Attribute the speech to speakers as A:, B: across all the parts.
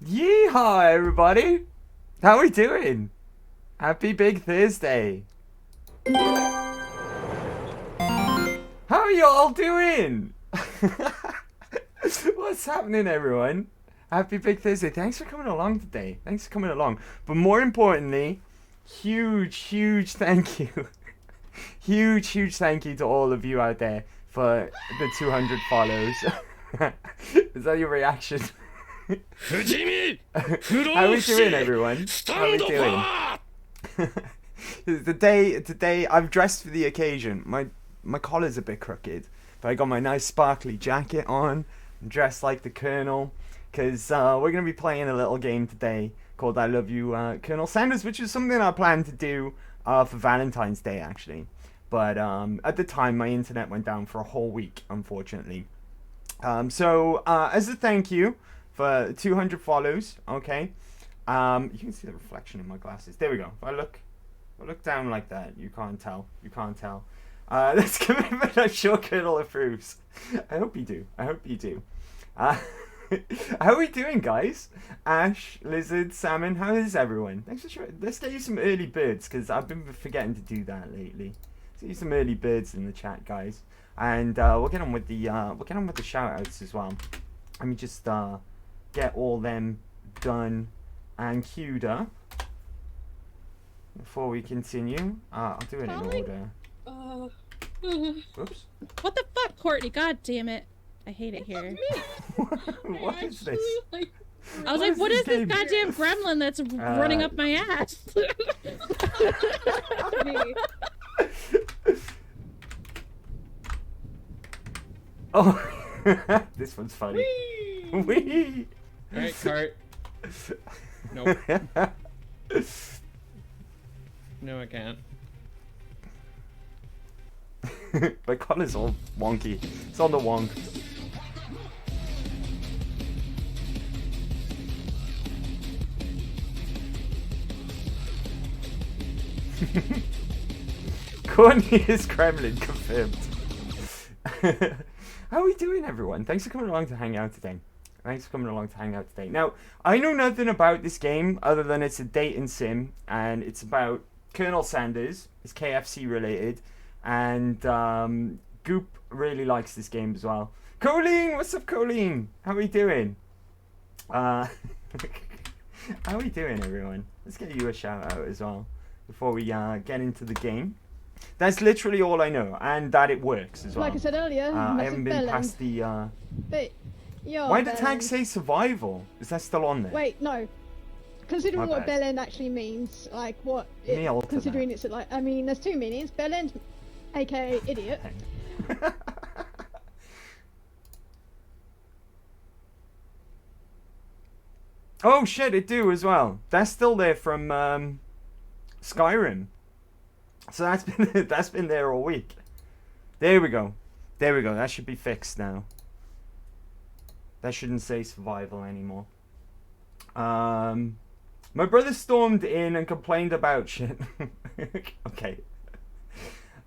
A: Yeehaw, everybody! How we doing? Happy Big Thursday. How are you all doing? What's happening, everyone? Happy Big Thursday. Thanks for coming along today. Thanks for coming along. But more importantly, huge thank you. huge thank you to all of you out there for the 200 follows. Is that your reaction? How we doing, everyone? How we doing? Today I've dressed for the occasion. My collar's a bit crooked, but I got my nice sparkly jacket on. I'm dressed like the Colonel, because we're gonna be playing a little game today called I Love You, Colonel Sanders, which is something I planned to do for Valentine's Day, actually. But at the time, my internet went down for a whole week, unfortunately. So as a thank you for 200 follows, okay. You can see the reflection in my glasses. There we go. If I look down like that, you can't tell. You can't tell. This commitment, I'm sure Colonel approves. I hope you do. I hope you do. How are we doing, guys? Ash, Lizard, Salmon, how is everyone? Thanks for sharing. Let's get you some early birds, because I've been forgetting to do that lately. Let's get you some early birds in the chat, guys. And we'll get on with the shout outs as well. Let me just get all them done and queued up before we continue. I'll do it in order. Oops.
B: What the fuck, Courtney? God damn it. I hate it here.
A: What is this?
B: I was like, what is this goddamn gremlin that's running up my ass?
A: Oh, this one's funny. Whee!
C: Alright, cart. Nope. No, I can't.
A: My collar's all wonky. It's on the wonk. Courtney is Kremlin confirmed. How are we doing, everyone? Thanks for coming along to hang out today. Now, I know nothing about this game other than it's a dating sim, and it's about Colonel Sanders. It's KFC related, and Goop really likes this game as well. Colleen, what's up, Colleen? How are we doing? How are we doing, everyone? Let's get you a shout out as well before we get into the game. That's literally all I know, and that it works as well.
D: Like I said earlier,
A: I haven't been past the.
D: But
A: why did the tag say survival? Is that still on there?
D: Wait, no. Considering
A: My
D: what
A: bad.
D: bellend actually means, like what? Considering it's like, I mean, there's two meanings. Bellend, aka idiot.
A: Oh shit, it do as well. That's still there from Skyrim. So that's been there all week. There we go. There we go. That should be fixed now. That shouldn't say survival anymore. My brother stormed in and complained about shit. Okay.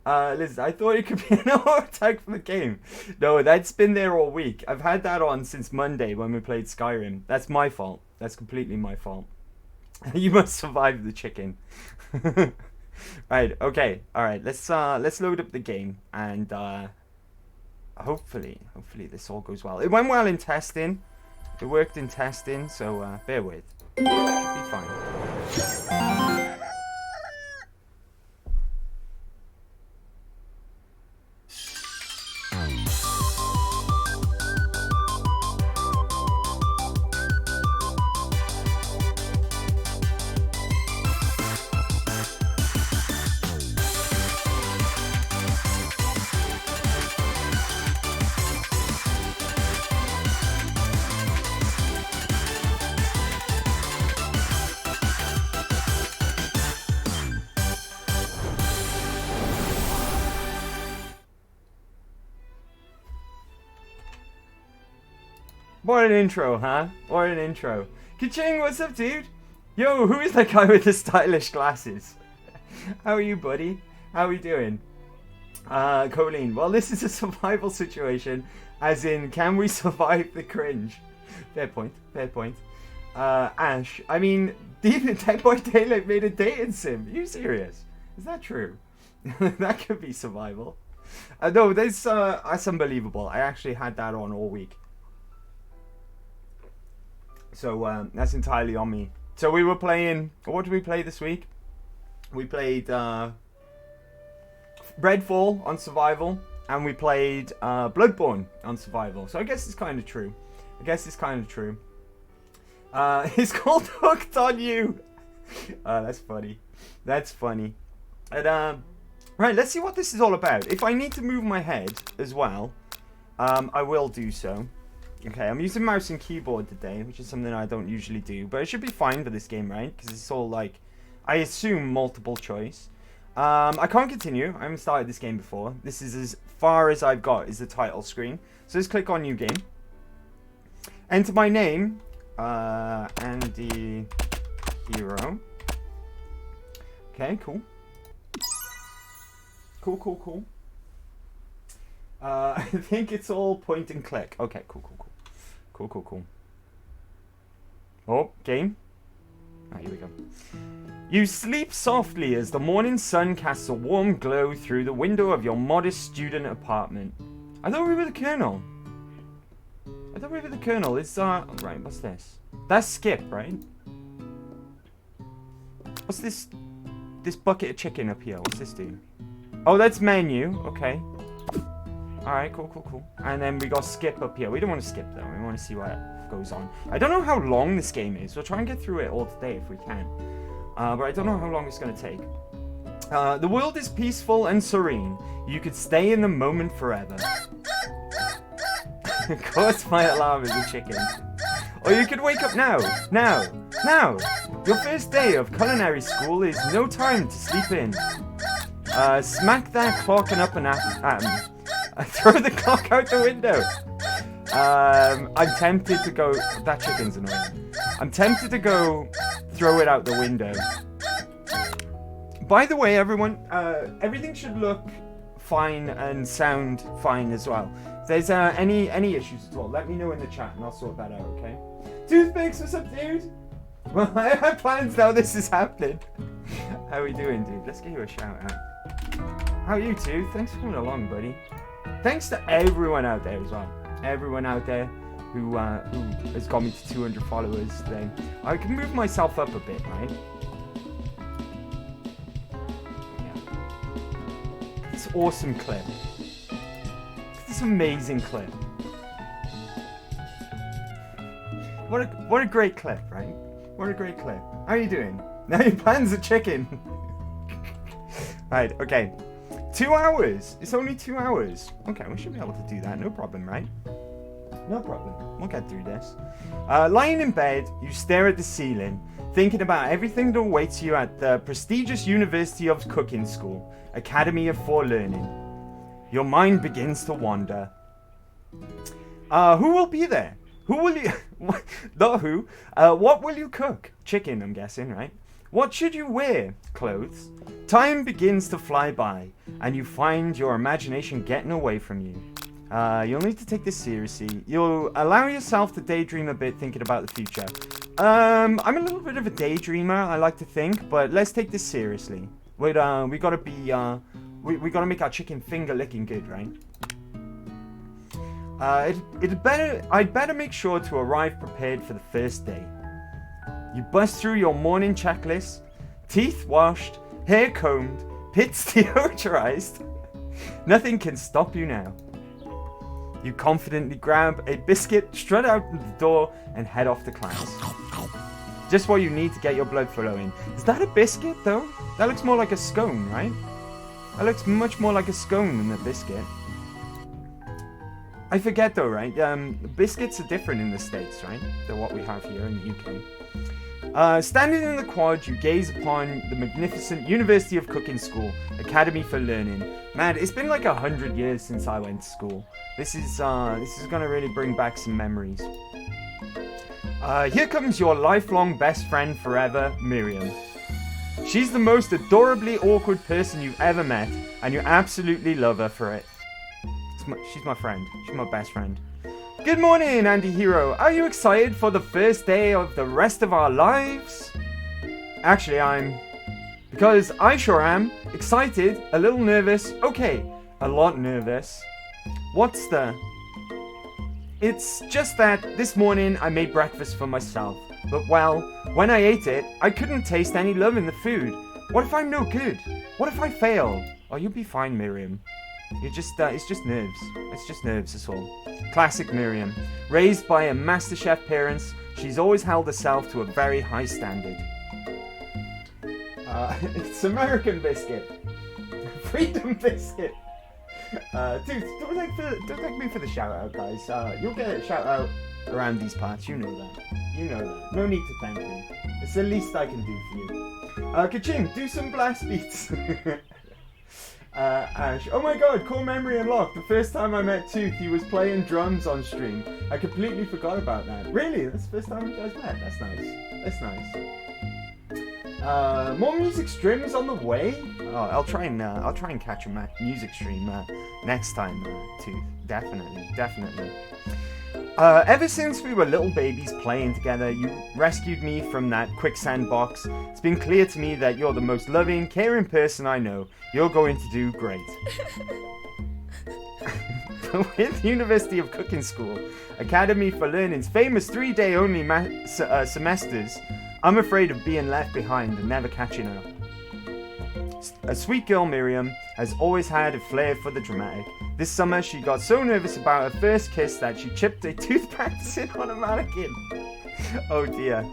A: Liz, I thought it could be an auto tag for the game. No, that's been there all week. I've had that on since Monday when we played Skyrim. That's my fault. That's completely my fault. You must survive the chicken. Right, okay. Alright, let's load up the game, and hopefully this all goes well. It went well in testing. It worked in testing, so bear with. Should be fine. What an intro, huh? What an intro. Ka-ching, what's up, dude? Yo, who is that guy with the stylish glasses? How are you, buddy? How are you doing? Colleen, well, this is a survival situation, as in, can we survive the cringe? Fair point, fair point. Ash, I mean, Dead by Daylight made a dating sim. Are you serious? Is that true? That could be survival. No, that's unbelievable. I actually had that on all week. So, that's entirely on me. So we were playing, what did we play this week? We played, Redfall on survival, and we played Bloodborne on survival. So I guess it's kind of true. It's called Hooked on You. That's funny. That's funny. And, right, let's see what this is all about. If I need to move my head as well, I will do so. Okay, I'm using mouse and keyboard today, which is something I don't usually do. But it should be fine for this game, right? Because it's all like, I assume, multiple choice. I can't continue. I haven't started this game before. This is as far as I've got is the title screen. So let's click on New Game. Enter my name. Andy Hero. Okay, cool. Cool. I think it's all point and click. Okay, cool. Oh, game. Ah, here we go. You sleep softly as the morning sun casts a warm glow through the window of your modest student apartment. I thought we were the Colonel. It's, right, what's this? That's Skip, right? What's this bucket of chicken up here? What's this do? Oh, that's menu. Okay. Alright, cool. And then we got Skip up here. We don't want to skip, though. We want to see what goes on. I don't know how long this game is. We'll try and get through it all today if we can. But I don't know how long it's going to take. The world is peaceful and serene. You could stay in the moment forever. Of course my alarm is a chicken. Or you could wake up now. Your first day of culinary school is no time to sleep in. Smack that clock and up and at him. Throw the clock out the window. I'm tempted to go... That chicken's annoying. I'm tempted to go throw it out the window. By the way, everyone, everything should look fine and sound fine as well. If there's any issues at all, let me know in the chat and I'll sort that out, okay? Toothpicks, what's up, dude? Well, I have plans now this is happening. How are we doing, dude? Let's give you a shout out. How are you, Tooth? Thanks for coming along, buddy. Thanks to everyone out there as well. Everyone out there who has got me to 200 followers today. I can move myself up a bit, right? Yeah. This awesome clip. This amazing clip. What a great clip, right? What a great clip. How are you doing? Now your plan's a chicken. Right, okay. 2 hours. It's only 2 hours. Okay, we should be able to do that. No problem, right? No problem. We'll get through this. Lying in bed, you stare at the ceiling, thinking about everything that awaits you at the prestigious University of Cooking School, Academy of Forelearning. Your mind begins to wander. Who will be there? Who will you... Not who. What will you cook? Chicken, I'm guessing, right? What should you wear? Clothes. Time begins to fly by, and you find your imagination getting away from you. You'll need to take this seriously. You'll allow yourself to daydream a bit, thinking about the future. I'm a little bit of a daydreamer, I like to think, but let's take this seriously. We gotta be, we gotta make our chicken finger licking good, right? I'd better make sure to arrive prepared for the first day. You bust through your morning checklist, teeth washed, hair combed, pits deodorized. Nothing can stop you now. You confidently grab a biscuit, strut out the door, and head off to class. Just what you need to get your blood flowing. Is that a biscuit, though? That looks more like a scone, right? That looks much more like a scone than a biscuit. I forget, though, right? Biscuits are different in the States, right? Than what we have here in the UK. Standing in the quad, you gaze upon the magnificent University of Cooking School, Academy for Learning. Man, it's been like 100 years since I went to school. This is gonna really bring back some memories. Here comes your lifelong best friend forever, Miriam. She's the most adorably awkward person you've ever met, and you absolutely love her for it. She's my friend. She's my best friend. Good morning, anti-hero. Are you excited for the first day of the rest of our lives? Actually, because I sure am. Excited, a little nervous. Okay, a lot nervous. What's the... It's just that this morning I made breakfast for myself. But well, when I ate it, I couldn't taste any love in the food. What if I'm no good? What if I fail? Oh, you'll be fine, Miriam. It's just nerves. It's just nerves, that's all. Classic Miriam. Raised by a MasterChef parents, she's always held herself to a very high standard. It's American biscuit. Freedom biscuit. Dude, don't thank me for the shout out, guys. You'll get a shout out around these parts. You know that. You know that. No need to thank me. It's the least I can do for you. Kaching, do some blast beats. Ash. Oh my god, core memory unlocked. The first time I met Tooth, he was playing drums on stream. I completely forgot about that. Really? That's the first time you guys met? That's nice. That's nice. More music streams on the way? Oh, I'll try and catch a music stream next time, Tooth. Definitely. Ever since we were little babies playing together, you rescued me from that quicksand box. It's been clear to me that you're the most loving, caring person I know. You're going to do great. With University of Cooking School, Academy for Learning's famous 3-day only semesters, I'm afraid of being left behind and never catching up. A sweet girl, Miriam, has always had a flair for the dramatic. This summer, she got so nervous about her first kiss that she chipped a tooth practicing on a mannequin. Oh dear.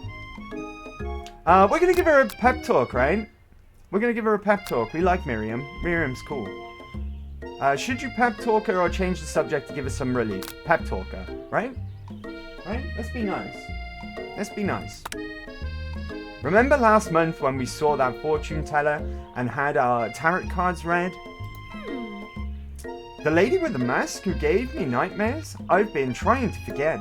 A: We're gonna give her a pep talk, right? We're gonna give her a pep talk. We like Miriam. Miriam's cool. Should you pep talk her or change the subject to give us some relief? Pep talk her, right? Right? Let's be nice. Let's be nice. Remember last month when we saw that fortune teller and had our tarot cards read? The lady with the mask who gave me nightmares? I've been trying to forget.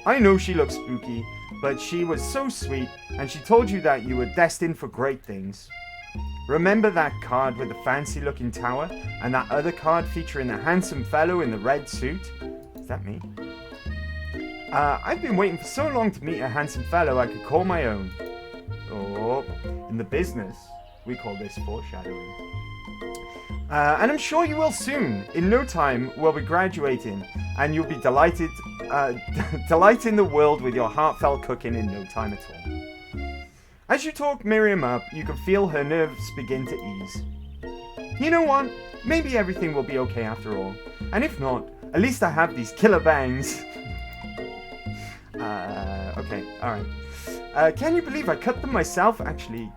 A: I know she looks spooky, but she was so sweet, and she told you that you were destined for great things. Remember that card with the fancy looking tower, and that other card featuring the handsome fellow in the red suit? Is that me? I've been waiting for so long to meet a handsome fellow I could call my own. Oh, in the business, we call this foreshadowing. And I'm sure you will soon. In no time, we'll be graduating, and you'll be delighting the world with your heartfelt cooking in no time at all. As you talk Miriam up, you can feel her nerves begin to ease. You know what? Maybe everything will be okay after all. And if not, at least I have these killer bangs. Okay, alright. Can you believe I cut them myself? Actually,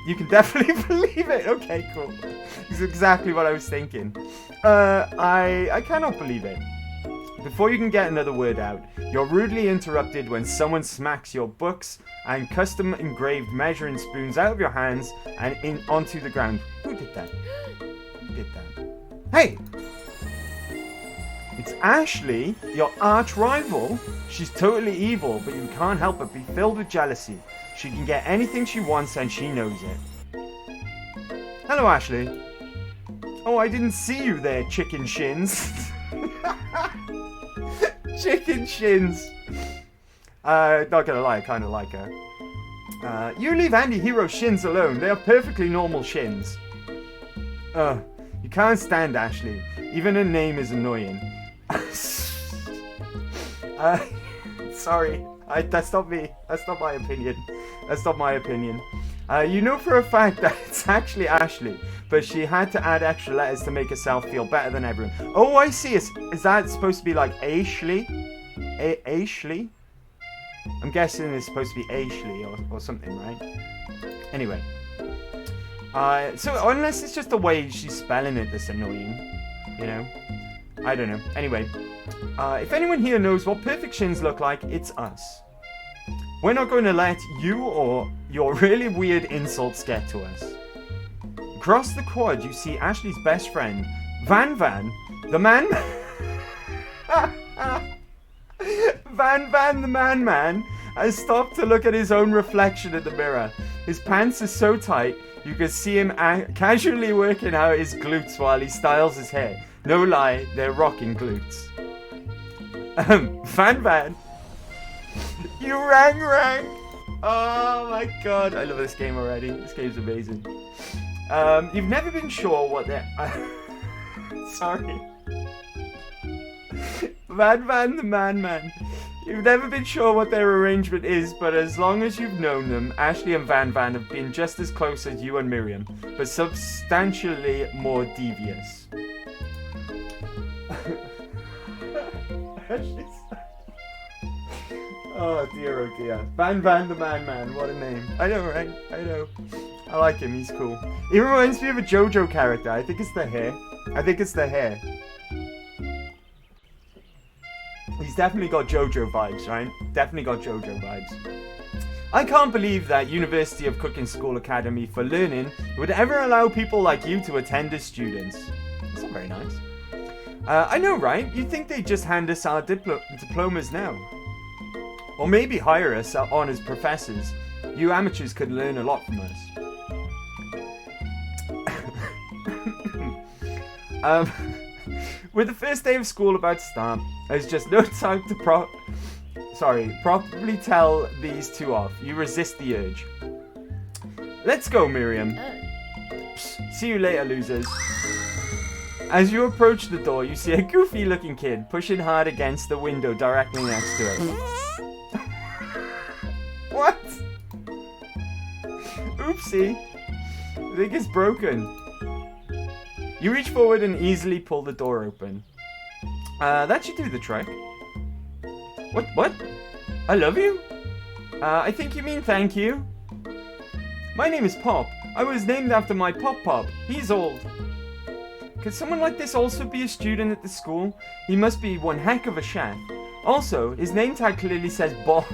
A: you can definitely believe it. Okay, cool. It's exactly what I was thinking. I cannot believe it. Before you can get another word out, you're rudely interrupted when someone smacks your books and custom engraved measuring spoons out of your hands and onto the ground. Who did that? Who did that? Hey! It's Ashley, your arch rival. She's totally evil, but you can't help but be filled with jealousy. She can get anything she wants and she knows it. Hello, Ashley. Oh, I didn't see you there, chicken shins. Chicken shins. Not gonna lie, I kinda like her. You leave anti-hero shins alone. They are perfectly normal shins. You can't stand Ashley. Even her name is annoying. Sorry. That's not me. That's not my opinion. That's not my opinion. You know for a fact that it's actually Ashley, but she had to add extra letters to make herself feel better than everyone. Oh, I see. Is that supposed to be like Ashley? Ashley? I'm guessing it's supposed to be Ashley or something, right? Anyway. So unless it's just the way she's spelling it that's annoying, you know? I don't know. Anyway, if anyone here knows what perfect shins look like, it's us. We're not going to let you or your really weird insults get to us. Across the quad, you see Ashley's best friend, Van, the man... Van, the man, has stopped to look at his own reflection in the mirror. His pants are so tight, you can see him casually working out his glutes while he styles his hair. No lie, they're rocking glutes. Van, you rang. Oh my god, I love this game already. This game's amazing. You've never been sure what they're... Sorry. Van, the man. You've never been sure what their arrangement is, but as long as you've known them, Ashley and Van have been just as close as you and Miriam, but substantially more devious. Oh dear, oh dear. Van, the man. What a name. I know, right? I know. I like him, he's cool. He reminds me of a JoJo character. I think it's the hair. He's definitely got JoJo vibes, right? Definitely got JoJo vibes. I can't believe that University of Cooking School Academy for Learning would ever allow people like you to attend as students. That's not very nice. I know, right? You'd think they'd just hand us our diplomas now. Or maybe hire us on as professors. You amateurs could learn a lot from us. With the first day of school about to start, there's just no time to properly tell these two off. You resist the urge. Let's go, Miriam. Psst, see you later, losers. As you approach the door, you see a goofy-looking kid pushing hard against the window directly next to it. What? Oopsie. I think it's broken. You reach forward and easily pull the door open. That should do the trick. What? I love you? I think you mean thank you. My name is Pop. I was named after my Pop. He's old. Could someone like this also be a student at the school? He must be one heck of a chef. Also, his name tag clearly says Bob.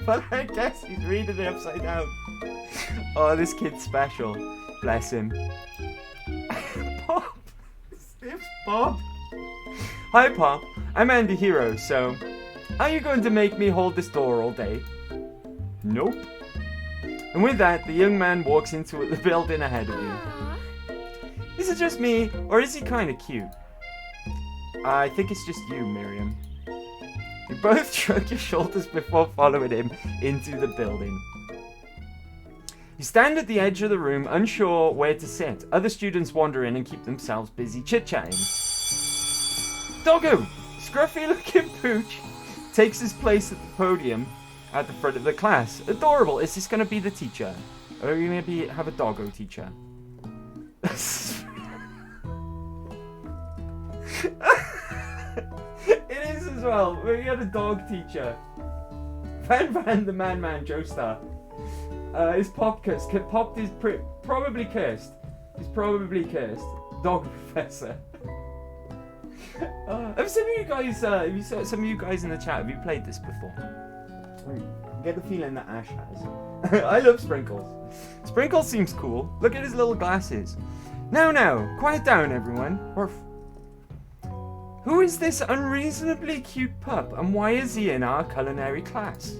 A: But I guess he's reading it upside down. Oh, this kid's special. Bless him. Pop. His name's Bob. Hi, Pop. I'm Andy Hero, so... Are you going to make me hold this door all day? Nope. And with that, the young man walks into the building ahead of you. Is it just me, or is he kind of cute? I think it's just you, Miriam. You both shrug your shoulders before following him into the building. You stand at the edge of the room, unsure where to sit. Other students wander in and keep themselves busy chit-chatting. Doggo! Scruffy-looking pooch takes his place at the podium at the front of the class. Adorable. Is this going to be the teacher? Or are you going to have a doggo teacher? It is as well. We had a dog teacher. Van, the man, Joestar. Is Pop cursed? Pop is probably cursed. He's probably cursed. Dog professor. Have some of you guys? Some of you guys in the chat? Have you played this before? I get the feeling that Ash has. I love Sprinkles. Sprinkles seems cool. Look at his little glasses. Now, quiet down, everyone. Who is this unreasonably cute pup, and why is he in our culinary class?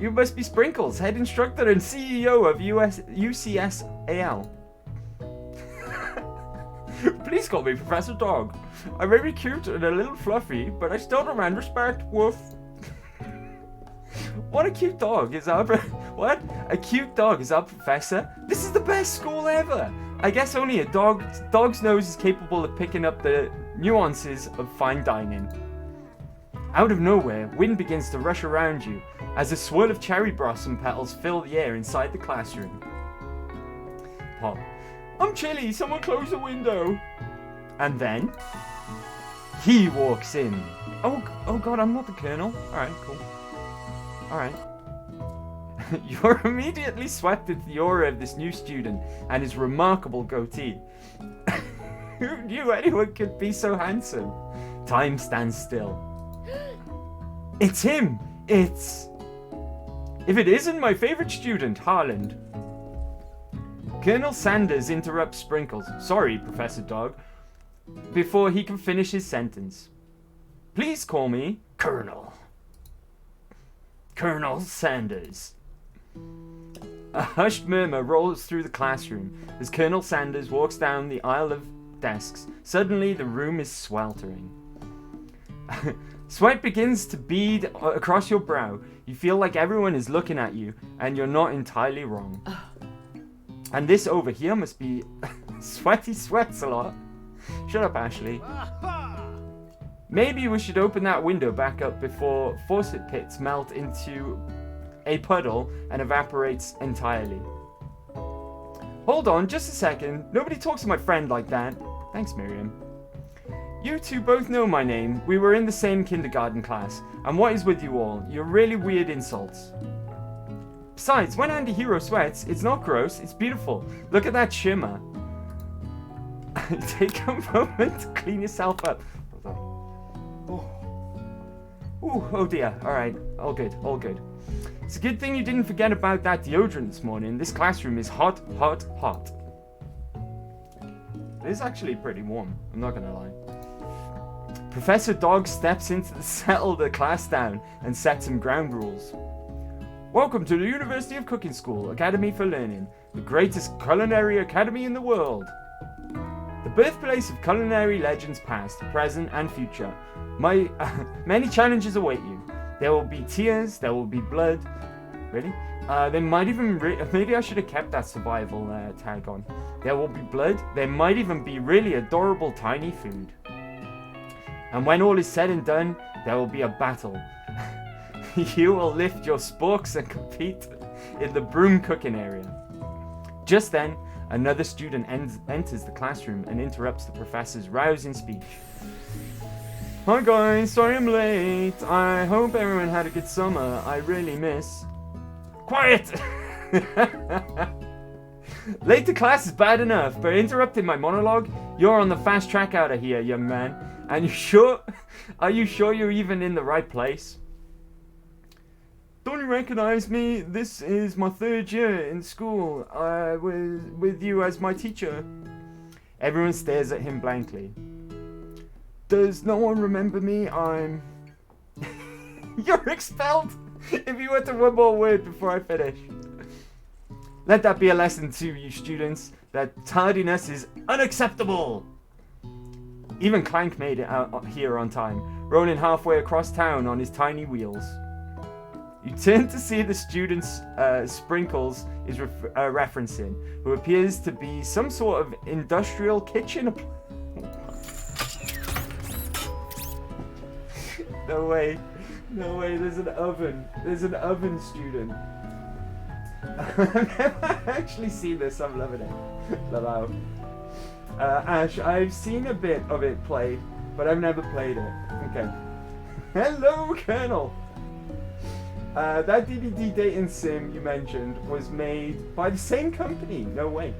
A: You must be Sprinkles, head instructor and CEO of UCSAL. Please call me Professor Dog. I'm very cute and a little fluffy, but I still demand respect. Woof. What a cute dog is our what? A cute dog is our professor? This is the best school ever. I guess only a dog's nose is capable of picking up the nuances of fine dining. Out of nowhere, wind begins to rush around you as a swirl of cherry blossom petals fill the air inside the classroom. Pop. I'm chilly, someone close the window. And then he walks in. Oh god, I'm not the colonel. Alright, cool. Alright. You're immediately swept into the aura of this new student and his remarkable goatee. Who knew anyone could be so handsome? Time stands still. It's him! It's... If it isn't my favorite student, Harland. Colonel Sanders interrupts Sprinkles. Sorry, Professor Dog. Before he can finish his sentence. Please call me Colonel. Colonel Sanders. A hushed murmur rolls through the classroom as Colonel Sanders walks down the aisle of desks. Suddenly, the room is sweltering. Sweat begins to bead across your brow. You feel like everyone is looking at you, and you're not entirely wrong. And this over here must be Sweaty Sweats a lot. Shut up, Ashley. Maybe we should open that window back up before faucet pits melt into a puddle and evaporates entirely. Hold on, just a second. Nobody talks to my friend like that. Thanks, Miriam. You two both know my name. We were in the same kindergarten class. And what is with you all? You're really weird insults. Besides, when Anti-Hero sweats, it's not gross, it's beautiful. Look at that shimmer. Take a moment to clean yourself up. Hold on. Ooh, oh dear. Alright, all good, all good. It's a good thing you didn't forget about that deodorant this morning. This classroom is hot, hot, hot. It is actually pretty warm, I'm not gonna lie. Professor Dog steps in to settle the class down and set some ground rules. Welcome to the University of Cooking School, Academy for Learning, the greatest culinary academy in the world. The birthplace of culinary legends past, present, and future. Many challenges await you. There will be tears, there will be blood. Really? There might even... maybe I should have kept that survival tag on. There will be blood. There might even be really adorable tiny food. And when all is said and done, there will be a battle. You will lift your sporks and compete in the broom cooking area. Just then, another student enters the classroom and interrupts the professor's rousing speech. Hi guys, sorry I'm late. I hope everyone had a good summer. I really miss... Quiet! Late to class is bad enough, but interrupting my monologue? You're on the fast track out of here, young man. And you sure? Are you sure you're even in the right place? Don't you recognize me? This is my third year in school. I was with you as my teacher. Everyone stares at him blankly. Does no one remember me? I'm... You're expelled! If you utter one more word before I finish. Let that be a lesson to you students, that tardiness is unacceptable! Even Clank made it out here on time, rolling halfway across town on his tiny wheels. You turn to see the students Sprinkles is referencing, who appears to be some sort of industrial kitchen. No way, there's an oven. There's an oven student. I've never actually seen this, I'm loving it. Love out. Ash, I've seen a bit of it played, but I've never played it. Okay. Hello, Colonel! That DVD dating sim you mentioned was made by the same company. No way.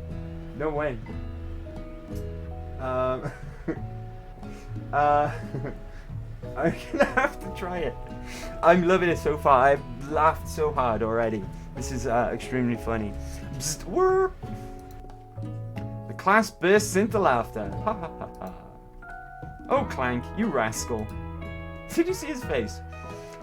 A: No way. I'm gonna have to try it. I'm loving it so far. I've laughed so hard already. This is extremely funny. Psst, whir. The class bursts into laughter. Ha ha ha ha. Oh, Clank, you rascal. Did you see his face?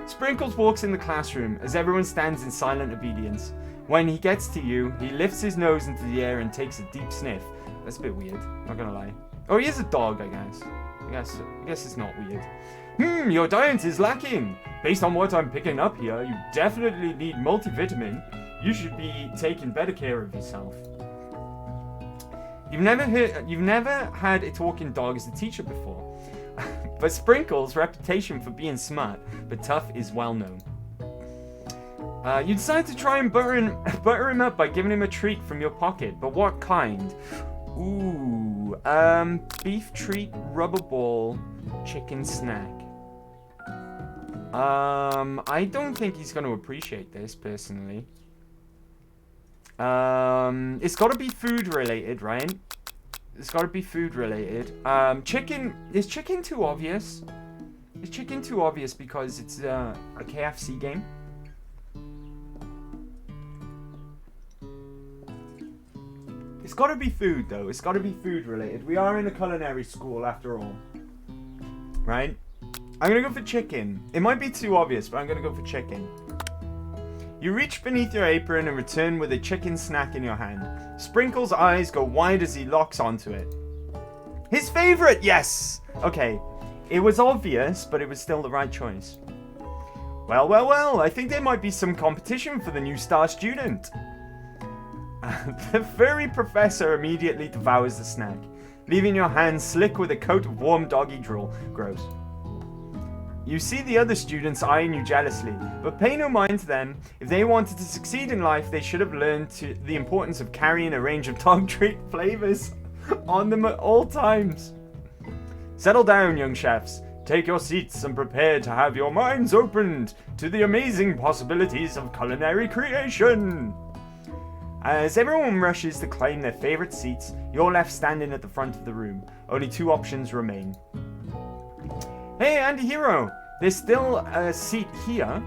A: Sprinkles walks in the classroom as everyone stands in silent obedience. When he gets to you, he lifts his nose into the air and takes a deep sniff. That's a bit weird, not gonna lie. Oh, he is a dog, I guess. I guess it's not weird. Your diet is lacking. Based on what I'm picking up here, you definitely need multivitamin. You should be taking better care of yourself. You've never had a talking dog as a teacher before. But Sprinkles' reputation for being smart but tough is well known. You decide to try and butter him up by giving him a treat from your pocket, but what kind? Ooh, beef treat, rubber ball, chicken snack. I don't think he's going to appreciate this, personally. It's got to be food related, right? It's got to be food related. Chicken, is chicken too obvious? Is chicken too obvious because it's a KFC game? It's gotta be food though. It's gotta be food related. We are in a culinary school after all. Right? I'm gonna go for chicken. It might be too obvious, but I'm gonna go for chicken. You reach beneath your apron and return with a chicken snack in your hand. Sprinkle's eyes go wide as he locks onto it. His favorite! Yes! Okay. It was obvious, but it was still the right choice. Well, well, well. I think there might be some competition for the new star student. The furry professor immediately devours the snack, leaving your hands slick with a coat of warm doggy drool. Gross. You see the other students eyeing you jealously, but pay no mind to them. If they wanted to succeed in life, they should have learned the importance of carrying a range of dog treat flavors on them at all times. Settle down, young chefs. Take your seats and prepare to have your minds opened to the amazing possibilities of culinary creation. As everyone rushes to claim their favorite seats, you're left standing at the front of the room. Only two options remain. Hey, anti-hero! There's still a seat here.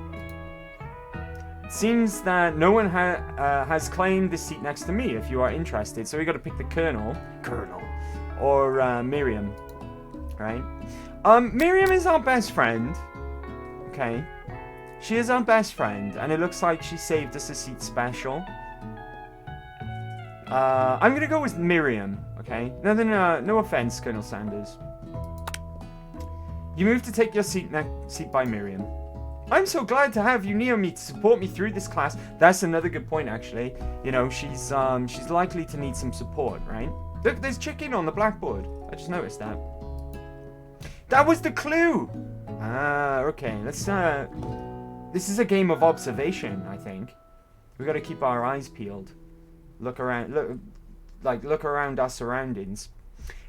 A: It seems that no one has claimed this seat next to me if you are interested. So we got to pick the Colonel, or Miriam, right? Miriam is our best friend. Okay. She is our best friend, and it looks like she saved us a seat special. I'm gonna go with Miriam, okay? No offense, Colonel Sanders. You move to take your seat by Miriam. I'm so glad to have you near me to support me through this class. That's another good point, actually. You know, she's likely to need some support, right? Look, there's chicken on the blackboard. I just noticed that. That was the clue! Ah, okay. Let's, this is a game of observation, I think. We gotta keep our eyes peeled. Look around our surroundings.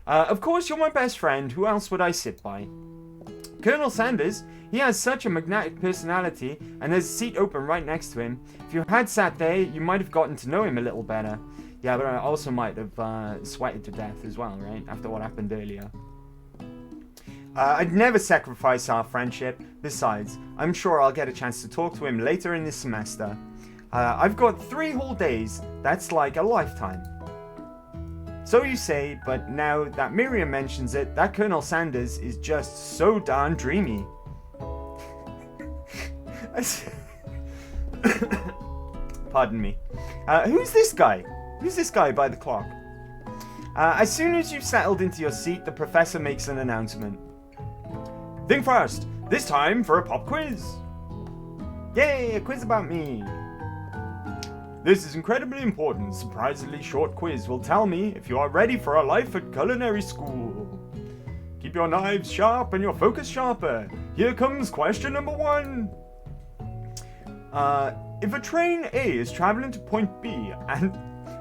A: Of course, you're my best friend. Who else would I sit by? Colonel Sanders. He has such a magnetic personality, and there's a seat open right next to him. If you had sat there, you might have gotten to know him a little better. Yeah, but I also might have sweated to death as well, right? After what happened earlier. I'd never sacrifice our friendship. Besides, I'm sure I'll get a chance to talk to him later in this semester. I've got 3 whole days. That's like a lifetime. So you say, but now that Miriam mentions it, that Colonel Sanders is just so darn dreamy. Pardon me. Who's this guy? Who's this guy by the clock? As soon as you've settled into your seat, the professor makes an announcement. Think first. This time for a pop quiz. Yay, a quiz about me. This is incredibly important. Surprisingly short quiz will tell me if you are ready for a life at culinary school. Keep your knives sharp and your focus sharper. Here comes question number 1. If a train A is traveling to point B and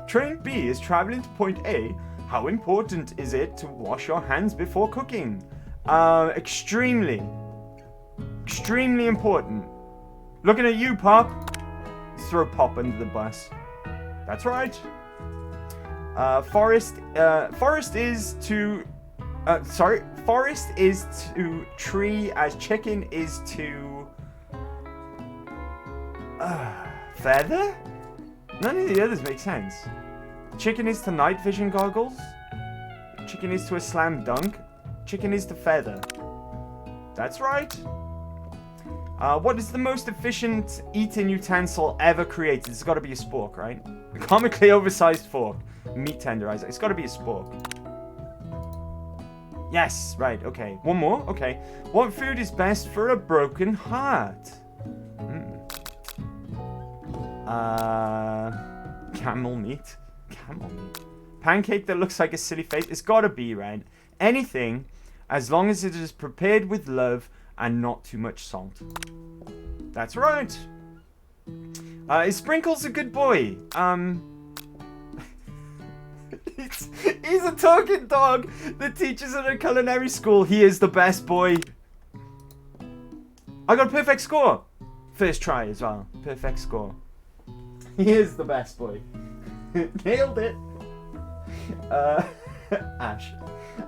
A: train B is traveling to point A, how important is it to wash your hands before cooking? Extremely important. Looking at you, Pop. Let's throw Pop under the bus. That's right. Forest is to tree as chicken is to feather? None of the others make sense. Chicken is to night vision goggles. Chicken is to a slam dunk. Chicken is to feather. That's right. What is the most efficient eating utensil ever created? It's got to be a spork, right? A comically oversized fork. Meat tenderizer. It's got to be a spork. Yes, right, okay. One more? Okay. What food is best for a broken heart? Camel meat. Camel meat. Pancake that looks like a silly face. It's got to be, right? Anything, as long as it is prepared with love and not too much salt. That's right. Is Sprinkles a good boy? He's a talking dog that teaches at a culinary school. He is the best boy. I got a perfect score. First try as well. Perfect score. He is the best boy. Nailed it. Ash.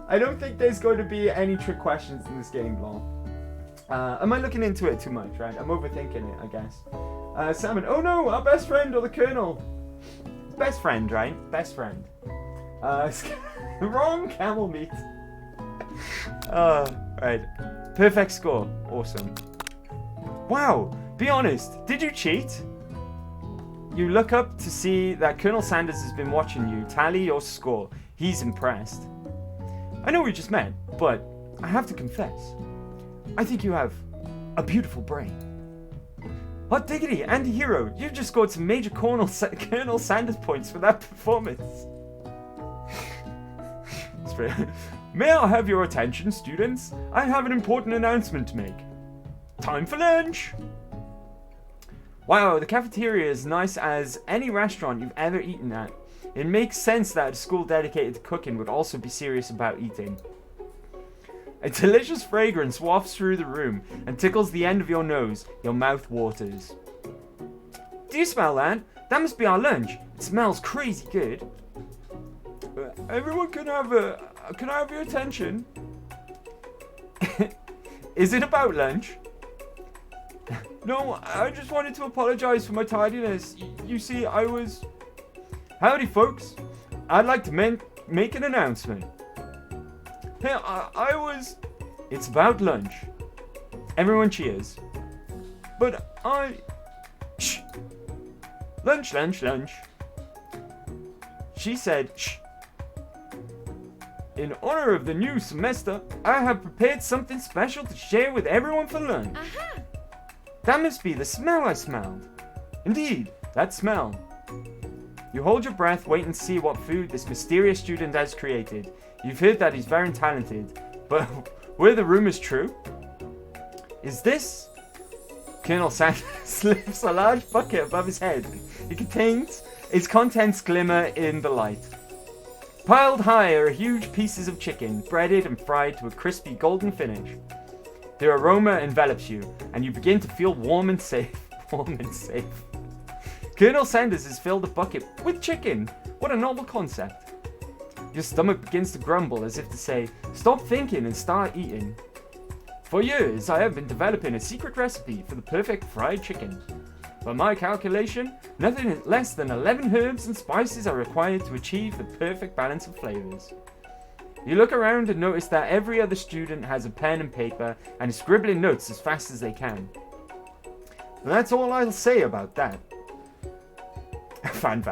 A: I don't think there's going to be any trick questions in this game, lol. Am I looking into it too much, right? I'm overthinking it, I guess. Salmon. Oh no, our best friend or the Colonel. Best friend, right? Best friend. Wrong camel meat. Right. Perfect score. Awesome. Wow. Be honest. Did you cheat? You look up to see that Colonel Sanders has been watching you tally your score. He's impressed. I know we just met, but I have to confess. I think you have a beautiful brain. Hot diggity, anti-hero. You've just scored some major Colonel Sanders points for that performance. May I have your attention, students? I have an important announcement to make. Time for lunch! Wow, the cafeteria is nice as any restaurant you've ever eaten at. It makes sense that a school dedicated to cooking would also be serious about eating. A delicious fragrance wafts through the room and tickles the end of your nose. Your mouth waters. Do you smell that? That must be our lunch. It smells crazy good. Everyone can I have your attention? Is it about lunch? No, I just wanted to apologize for my tardiness. You see, I was... Howdy, folks. I'd like to make an announcement. Hey, I was... It's about lunch. Everyone cheers. But Shh. Lunch, lunch, lunch. She said, shh. In honor of the new semester, I have prepared something special to share with everyone for lunch. Aha! That must be the smell I smelled. Indeed, that smell. You hold your breath, wait and see what food this mysterious student has created. You've heard that he's very talented, but were the rumors true? Is this? Colonel Sanders lifts a large bucket above his head. Its contents glimmer in the light. Piled high are huge pieces of chicken, breaded and fried to a crispy golden finish. Their aroma envelops you, and you begin to feel warm and safe. Warm and safe. Colonel Sanders has filled the bucket with chicken. What a novel concept. Your stomach begins to grumble as if to say, stop thinking and start eating. For years, I have been developing a secret recipe for the perfect fried chicken. By my calculation, nothing less than 11 herbs and spices are required to achieve the perfect balance of flavors. You look around and notice that every other student has a pen and paper and is scribbling notes as fast as they can. And that's all I'll say about that. Fan.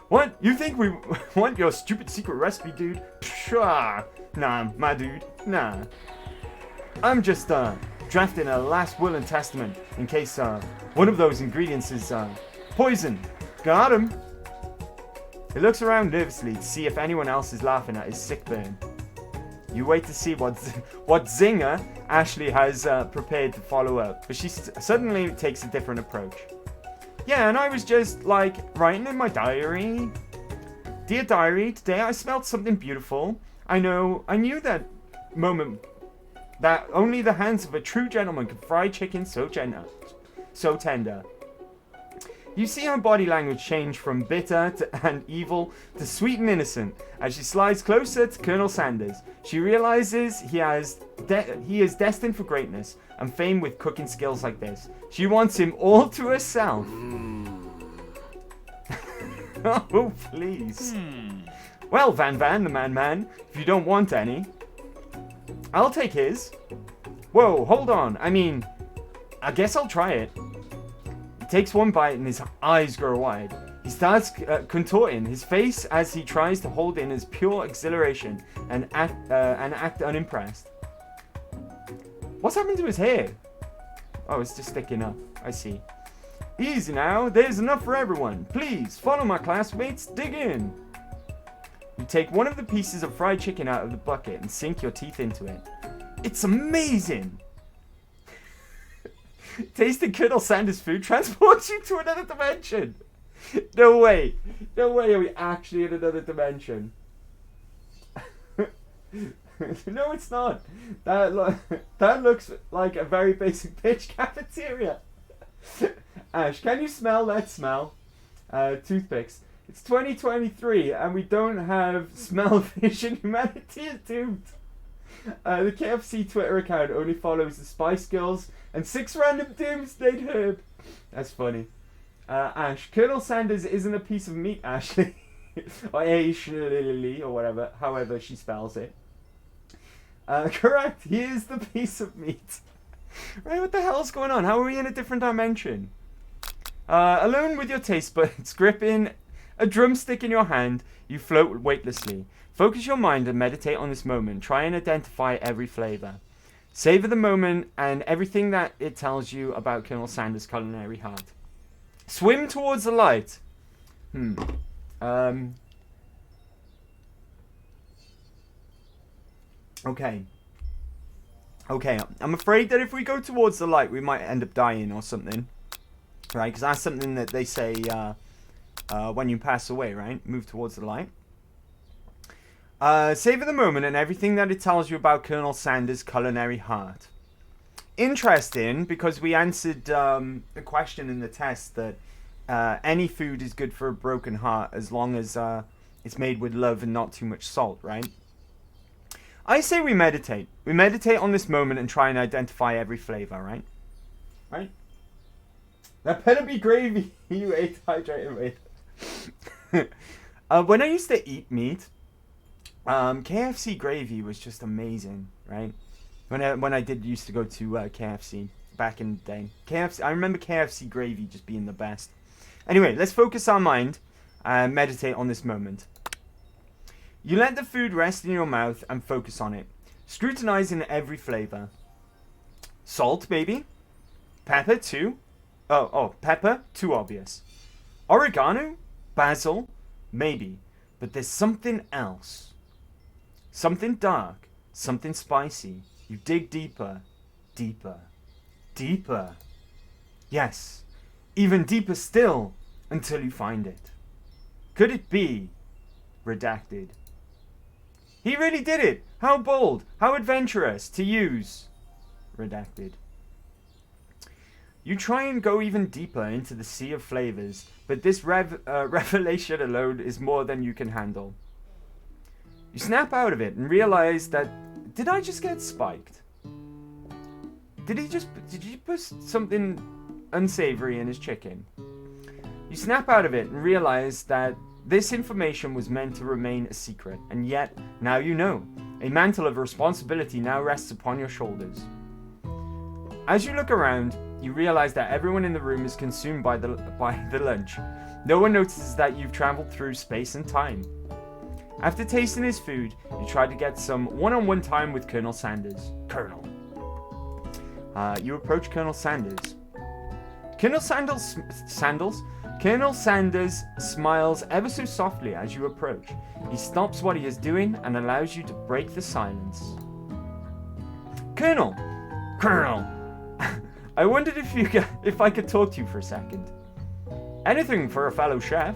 A: What? You think we want your stupid secret recipe, dude? Pshaw. Nah, my dude. Nah. I'm just, drafting a last will and testament in case, one of those ingredients is, poison. Got him. He looks around nervously to see if anyone else is laughing at his sick burn. You wait to see what zinger Ashley has prepared to follow up, but she suddenly takes a different approach. Yeah, and I was just, like, writing in my diary. Dear diary, today I smelled something beautiful. I knew that moment that only the hands of a true gentleman could fry chicken so tender. You see her body language change from bitter and evil to sweet and innocent as she slides closer to Colonel Sanders. She realizes he is destined for greatness and fame with cooking skills like this. She wants him all to herself. Oh, please. Well, Van, the man, if you don't want any, I'll take his. Whoa, hold on. I guess I'll try it. He takes one bite and his eyes grow wide. He starts contorting his face as he tries to hold in his pure exhilaration and act unimpressed. What's happened to his hair? Oh, it's just sticking up. I see. Easy now. There's enough for everyone. Please, follow my classmates. Dig in. You take one of the pieces of fried chicken out of the bucket and sink your teeth into it. It's amazing! Tasting Colonel Sanders' food transports you to another dimension! No way! No way are we actually in another dimension. No, it's not. That looks like a very basic bitch cafeteria. Ash, can you smell that smell? Toothpicks. It's 2023 and we don't have smell vision. Humanity is doomed. The KFC Twitter account only follows the Spice Girls and 6 random Doomsday Herb. That's funny. Ash, Colonel Sanders isn't a piece of meat, Ashley. Or Ashley, or whatever, however she spells it. Correct, he is the piece of meat. Right, what the hell's going on? How are we in a different dimension? Alone with your taste buds, gripping a drumstick in your hand, you float weightlessly. Focus your mind and meditate on this moment. Try and identify every flavor. Savor the moment and everything that it tells you about Colonel Sanders' culinary heart. Swim towards the light. Okay. Okay, I'm afraid that if we go towards the light, we might end up dying or something. Right, because that's something that they say when you pass away, right? Move towards the light. Savor the moment and everything that it tells you about Colonel Sanders' culinary heart. Interesting, because we answered the question in the test that any food is good for a broken heart as long as it's made with love and not too much salt, right? I say we meditate. We meditate on this moment and try and identify every flavor, right? Right? That better be gravy you ate hydrated with. When I used to eat meat, KFC gravy was just amazing, right? When I did used to go to KFC back in the day. I remember KFC gravy just being the best. Anyway, let's focus our mind and meditate on this moment. You let the food rest in your mouth and focus on it, scrutinizing every flavor. Salt, maybe? Pepper, too? Pepper? Too obvious. Oregano? Basil? Maybe. But there's something else. Something dark. Something spicy. You dig deeper. Deeper. Deeper. Yes. Even deeper still, until you find it. Could it be? Redacted. He really did it! How bold, how adventurous to use. Redacted. You try and go even deeper into the sea of flavors, but this revelation alone is more than you can handle. You snap out of it and realize that, did I just get spiked? Did you put something unsavory in his chicken? You snap out of it and realize that this information was meant to remain a secret, and yet, now you know. A mantle of responsibility now rests upon your shoulders. As you look around, you realize that everyone in the room is consumed by the lunch. No one notices that you've traveled through space and time. After tasting his food, you try to get some one-on-one time with Colonel Sanders. Colonel. You approach Colonel Sanders. Colonel Sanders smiles ever so softly as you approach. He stops what he is doing and allows you to break the silence. Colonel! I wondered if I could talk to you for a second. Anything for a fellow chef.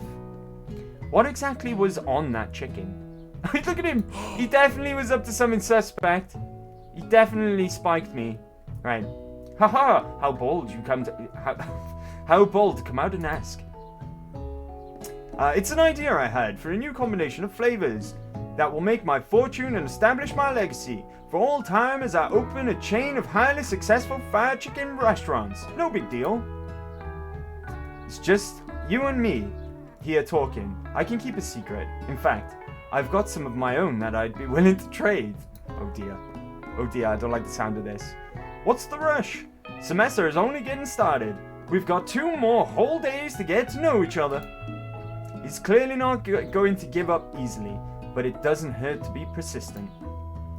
A: What exactly was on that chicken? Look at him! He definitely was up to something suspect. He definitely spiked me. Right. Haha! How bold you come to... How bold to come out and ask. It's an idea I had for a new combination of flavors that will make my fortune and establish my legacy for all time as I open a chain of highly successful fried chicken restaurants. No big deal. It's just you and me here talking. I can keep a secret. In fact, I've got some of my own that I'd be willing to trade. Oh dear. Oh dear, I don't like the sound of this. What's the rush? Semester is only getting started. We've got 2 more whole days to get to know each other. He's clearly not going to give up easily, but it doesn't hurt to be persistent.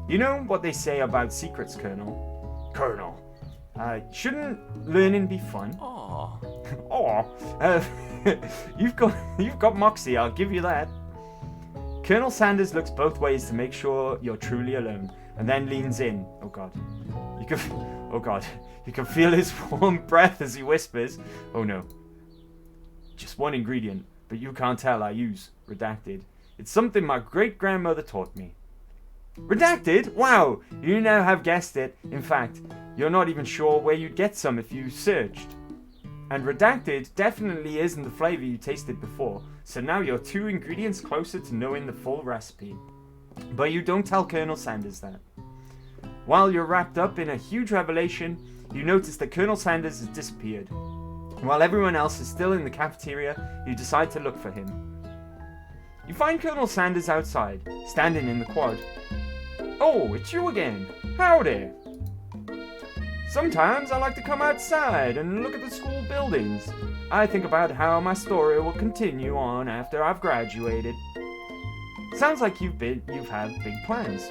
A: You know what they say about secrets, Colonel? Colonel. Shouldn't learning be fun? Aww. You've got moxie, I'll give you that. Colonel Sanders looks both ways to make sure you're truly alone, and then leans in. Oh god. You can feel his warm breath as he whispers. Oh no. Just one ingredient, but you can't tell I use. Redacted. It's something my great-grandmother taught me. Redacted? Wow! You now have guessed it. In fact, you're not even sure where you'd get some if you searched. And redacted definitely isn't the flavor you tasted before, so now you're 2 ingredients closer to knowing the full recipe. But you don't tell Colonel Sanders that. While you're wrapped up in a huge revelation, you notice that Colonel Sanders has disappeared. While everyone else is still in the cafeteria, you decide to look for him. You find Colonel Sanders outside, standing in the quad. Oh, it's you again. Howdy. Sometimes I like to come outside and look at the school buildings. I think about how my story will continue on after I've graduated. Sounds like you've had big plans.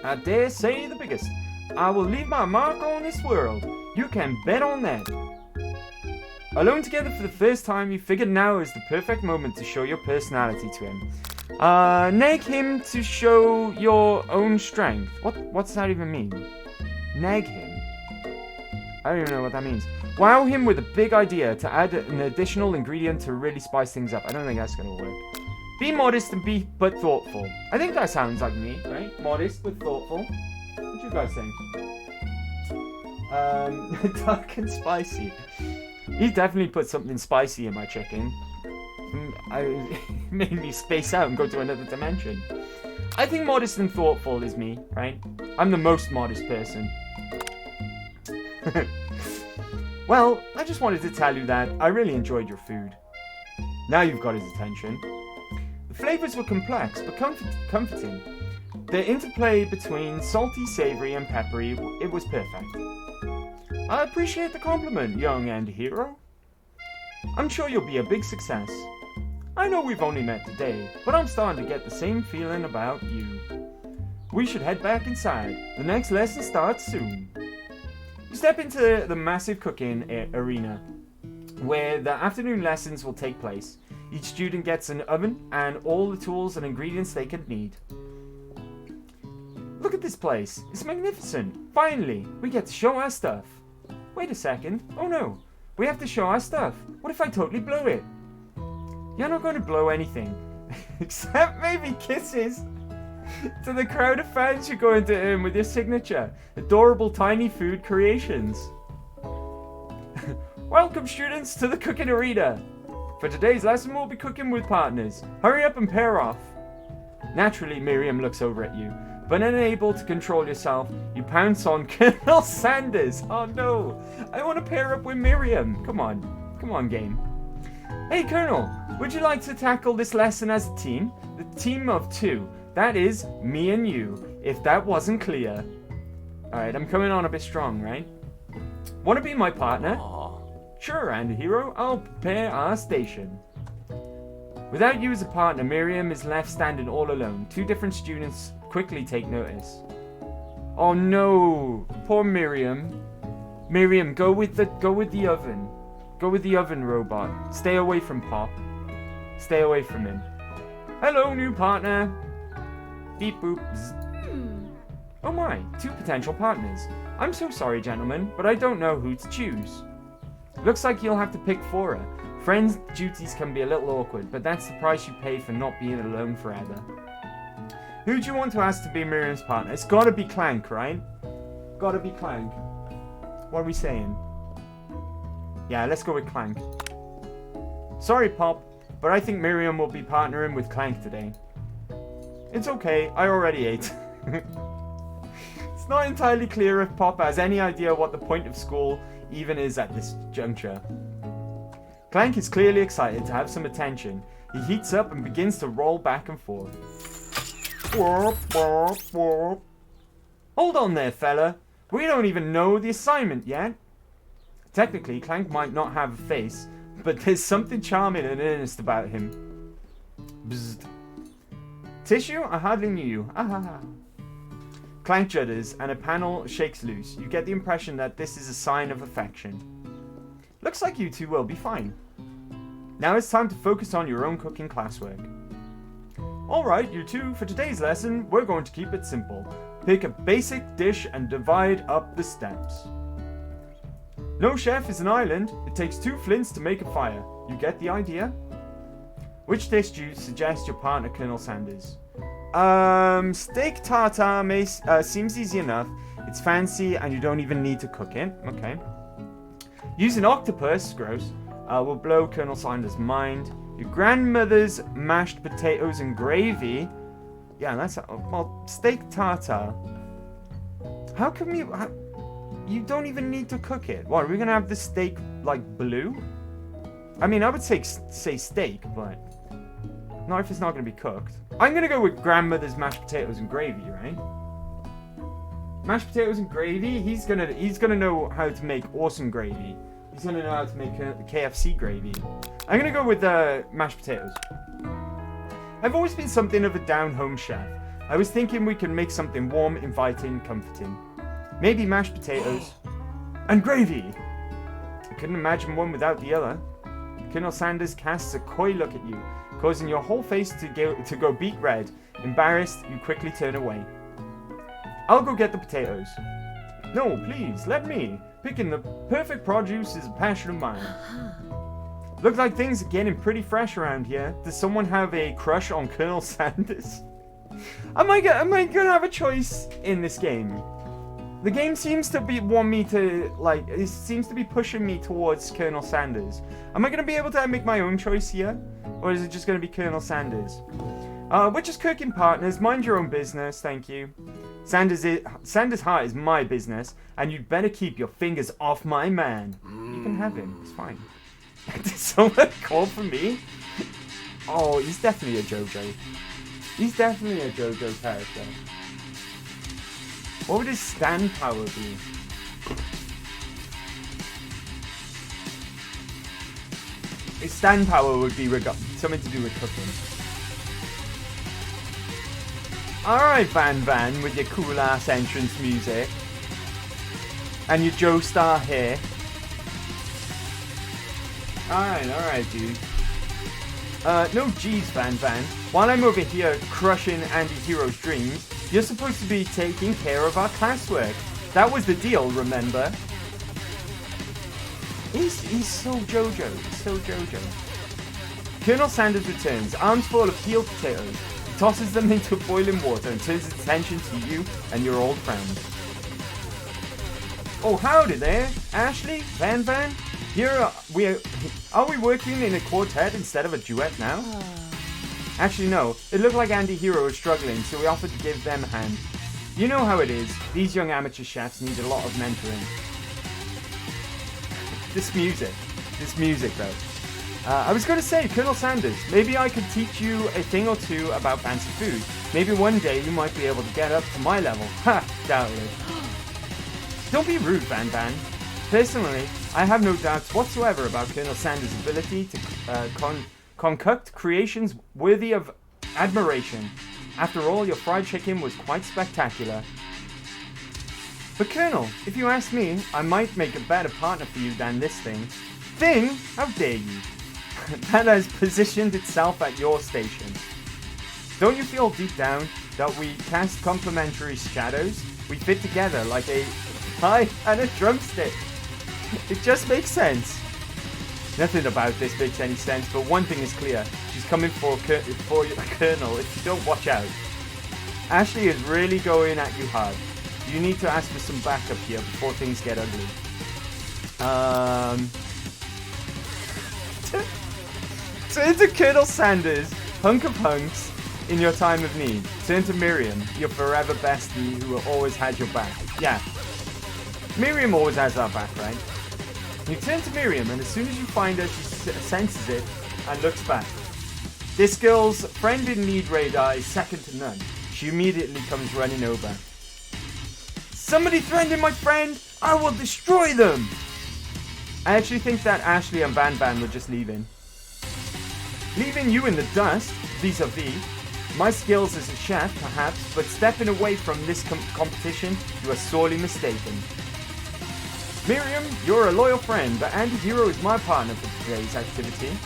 A: I dare say the biggest. I will leave my mark on this world. You can bet on that. Alone together for the first time, you figured now is the perfect moment to show your personality to him. Nag him to show your own strength. What's that even mean? Nag him? I don't even know what that means. Wow him with a big idea to add an additional ingredient to really spice things up. I don't think that's going to work. Be modest and but thoughtful. I think that sounds like me, right? Modest but thoughtful. What do you guys think? Dark and spicy. He definitely put something spicy in my chicken. It made me space out and go to another dimension. I think modest and thoughtful is me, right? I'm the most modest person. Well, I just wanted to tell you that I really enjoyed your food. Now you've got his attention. The flavors were complex but comforting. The interplay between salty, savory, and peppery, it was perfect. I appreciate the compliment, young anti-hero. I'm sure you'll be a big success. I know we've only met today, but I'm starting to get the same feeling about you. We should head back inside. The next lesson starts soon. You step into the massive cooking arena, where the afternoon lessons will take place. Each student gets an oven and all the tools and ingredients they could need. Look at this place. It's magnificent. Finally, we get to show our stuff. Wait a second. Oh no. We have to show our stuff. What if I totally blow it? You're not going to blow anything. Except maybe kisses. To the crowd of fans you're going to earn with your signature. Adorable tiny food creations. Welcome students to the cooking arena. For today's lesson we'll be cooking with partners. Hurry up and pair off. Naturally Miriam looks over at you. But unable to control yourself, you pounce on Colonel Sanders. Oh no, I want to pair up with Miriam. Come on game. Hey Colonel, would you like to tackle this lesson as a team? The team of two. That is, me and you, if that wasn't clear. Alright, I'm coming on a bit strong, right? Want to be my partner? Sure, anti-hero, I'll prepare our station. Without you as a partner, Miriam is left standing all alone. Two different students quickly take notice. Oh no, poor Miriam. Miriam, go with the oven. Go with the oven robot. Stay away from Pop. Stay away from him. Hello, new partner. Beep boop. Oh my, two potential partners. I'm so sorry, gentlemen, but I don't know who to choose. Looks like you'll have to pick Fora. Friends' duties can be a little awkward, but that's the price you pay for not being alone forever. Who do you want to ask to be Miriam's partner? It's gotta be Clank, right? Gotta be Clank. What are we saying? Yeah, let's go with Clank. Sorry, Pop, but I think Miriam will be partnering with Clank today. It's okay, I already ate. It's not entirely clear if Pop has any idea what the point of school even is at this juncture. Clank is clearly excited to have some attention. He heats up and begins to roll back and forth. Hold on there, fella. We don't even know the assignment yet. Technically, Clank might not have a face, but there's something charming and earnest about him. Bzzzt. Tissue? I hardly knew you. Ah. Clank judders and a panel shakes loose. You get the impression that this is a sign of affection. Looks like you two will be fine. Now it's time to focus on your own cooking classwork. Alright, you two, for today's lesson, we're going to keep it simple. Pick a basic dish and divide up the steps. No chef is an island. It takes 2 flints to make a fire. You get the idea? Which dish do you suggest your partner, Colonel Sanders? Steak tartare seems easy enough. It's fancy and you don't even need to cook it. Okay. Use an octopus, gross, will blow Colonel Sanders' mind. Your grandmother's mashed potatoes and gravy. Yeah, that's... well, steak tartare. How come you... you don't even need to cook it. What, are we gonna have the steak, like, blue? I mean, I would say steak, but... not if it's not gonna be cooked. I'm gonna go with grandmother's mashed potatoes and gravy, right? Mashed potatoes and gravy, he's gonna know how to make awesome gravy. He's gonna know how to make KFC gravy. I'm gonna go with mashed potatoes. I've always been something of a down-home chef. I was thinking we can make something warm, inviting, comforting. Maybe mashed potatoes and gravy. I couldn't imagine one without the other. Colonel Sanders casts a coy look at you, causing your whole face to go beet red. Embarrassed, you quickly turn away. I'll go get the potatoes. No, please, let me. Picking the perfect produce is a passion of mine. Looks like things are getting pretty fresh around here. Does someone have a crush on Colonel Sanders? Am I gonna have a choice in this game? The game seems to want me to, like, it seems to be pushing me towards Colonel Sanders. Am I gonna be able to make my own choice here? Or is it just gonna be Colonel Sanders? We're just cooking partners. Mind your own business, thank you. Sanders' heart is my business, and you'd better keep your fingers off my man. You can have him, it's fine. Did someone call for me? Oh, he's definitely a JoJo. He's definitely a JoJo character. What would his stand power be? His stand power would be something to do with cooking. Alright, Van, with your cool ass entrance music. And your Joestar hair. Alright, dude. No G's, Van. While I'm over here crushing anti-hero's dreams, you're supposed to be taking care of our classwork. That was the deal, remember? He's so JoJo. He's so JoJo. Colonel Sanders returns, arms full of peeled potatoes. He tosses them into boiling water and turns his attention to you and your old friend. Oh, howdy there, Ashley, Van. Here are we working in a quartet instead of a duet now? Actually, no. It looked like Andy Hero was struggling, so we offered to give them a hand. You know how it is. These young amateur chefs need a lot of mentoring. This music though. I was going to say, Colonel Sanders, maybe I could teach you a thing or two about fancy food. Maybe one day you might be able to get up to my level. Ha! Doubtless. Don't be rude, Van. Personally, I have no doubts whatsoever about Colonel Sanders' ability to concoct creations worthy of admiration. After all, your fried chicken was quite spectacular. But Colonel, if you ask me, I might make a better partner for you than this thing. Thing? How dare you? That has positioned itself at your station. Don't you feel deep down that we cast complementary shadows? We fit together like a pie and a drumstick. It just makes sense. Nothing about this makes any sense, but one thing is clear. She's coming for your Colonel if you don't watch out. Ashley is really going at you hard. You need to ask for some backup here before things get ugly. Turn to Colonel Sanders, hunk of hunks, in your time of need. Turn to Miriam, your forever bestie who always had your back. Yeah. Miriam always has our back, right? You turn to Miriam, and as soon as you find her, she senses it and looks back. This girl's friend in need radar is second to none. She immediately comes running over. Somebody threatened my friend! I will destroy them! I actually think that Ashley and Van were just leaving. Leaving you in the dust, vis-a-vis. My skills as a chef, perhaps, but stepping away from this competition, you are sorely mistaken. Miriam, you're a loyal friend, but Andy Hero is my partner for today's activity.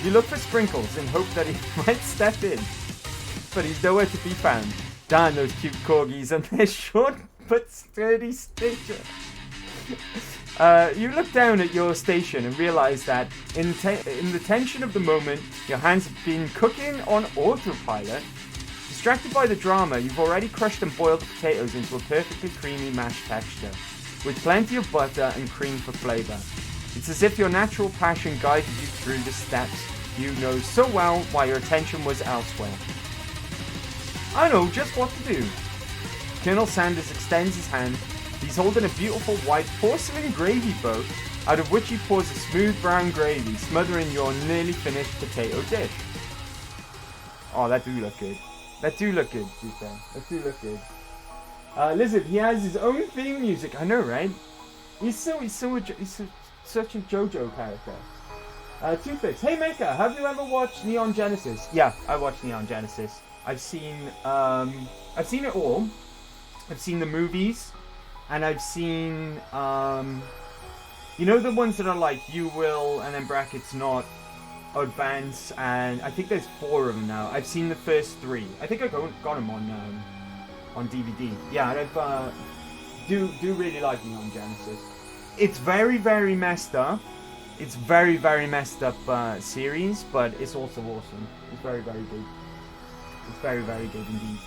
A: You look for Sprinkles and hope that he might step in, but he's nowhere to be found. Darn those cute corgis and their short but sturdy stature. You look down at your station and realize that in the tension of the moment, your hands have been cooking on autopilot. Distracted by the drama, you've already crushed and boiled the potatoes into a perfectly creamy mashed texture, with plenty of butter and cream for flavor. It's as if your natural passion guided you through the steps you know so well while your attention was elsewhere. I know just what to do. Colonel Sanders extends his hand. He's holding a beautiful white porcelain gravy boat, out of which he pours a smooth brown gravy, smothering your nearly finished potato dish. Oh, that do look good. That do look good, to be fair. That do look good. Lizard, he has his own theme music. I know, right? He's such a JoJo character. Two-Fix. Hey, Maker, have you ever watched Neon Genesis? Yeah, I watched Neon Genesis. I've seen it all. I've seen the movies, and I've seen, you know, the ones that are like You Will, and then brackets not, Advance, and I think there's 4 of them now. I've seen the first 3. I think I got them on DVD. Yeah, and I've do really like Neon Genesis. It's very, very messed up. It's very, very messed up series, but it's also awesome. It's very, very good. It's very, very good indeed.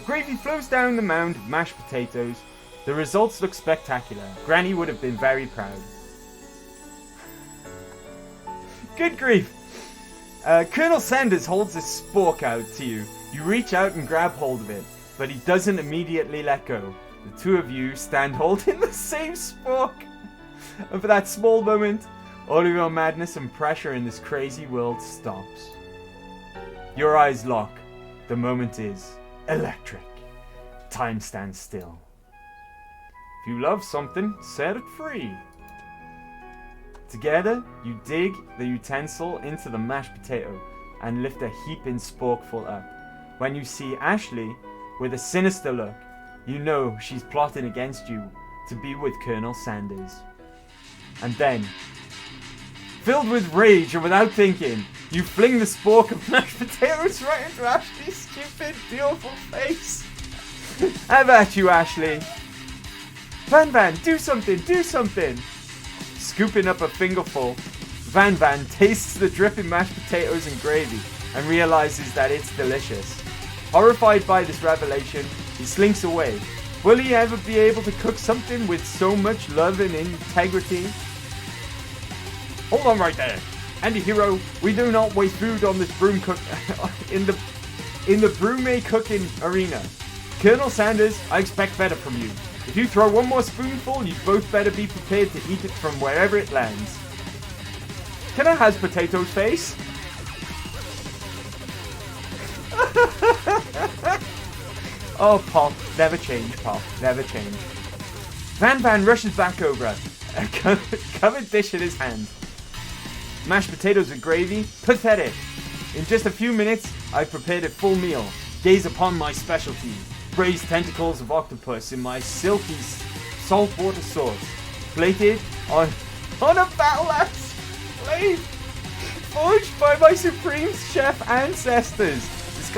A: Gravy flows down the mound of mashed potatoes. The results look spectacular. Granny would have been very proud. Good grief! Colonel Sanders holds his spork out to you. You reach out and grab hold of it, but he doesn't immediately let go. The two of you stand holding the same spork. And for that small moment, all of your madness and pressure in this crazy world stops. Your eyes lock. The moment is electric. Time stands still. If you love something, set it free. Together, you dig the utensil into the mashed potato and lift a heaping sporkful up. When you see Ashley with a sinister look, you know she's plotting against you to be with Colonel Sanders. And then, filled with rage and without thinking, you fling the spork of mashed potatoes right into Ashley's stupid, beautiful face. How about you, Ashley? Van, do something, do something! Scooping up a fingerful, Van tastes the dripping mashed potatoes and gravy and realizes that it's delicious. Horrified by this revelation, he slinks away. Will he ever be able to cook something with so much love and integrity? Hold on right there. Anti-hero, we do not waste food on this broom cook in the broome cooking arena. Colonel Sanders, I expect better from you. If you throw one more spoonful, you both better be prepared to eat it from wherever it lands. Can I has potatoes face? Oh, Pop, never change, Pop, never change. Van rushes back over, a covered dish in his hand. Mashed potatoes with gravy? Pathetic. In just a few minutes, I've prepared a full meal. Gaze upon my specialty. Braised tentacles of octopus in my silky saltwater sauce. Plated on a battle axe blade. Forged by my supreme chef ancestors. This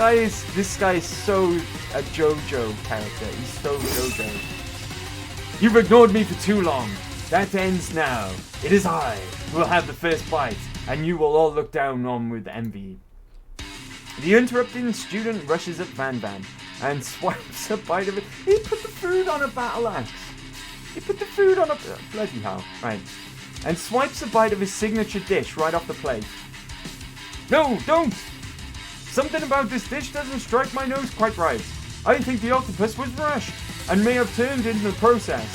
A: guy is so a JoJo character. He's so JoJo. You've ignored me for too long. That ends now. It is I who will have the first bite, and you will all look down on with envy. The interrupting student rushes at Van and swipes a bite of it. He put the food on a battle axe. He put the food on a... bloody hell. Right. And swipes a bite of his signature dish right off the plate. No, don't! Something about this dish doesn't strike my nose quite right. I think the octopus was rushed and may have turned in the process.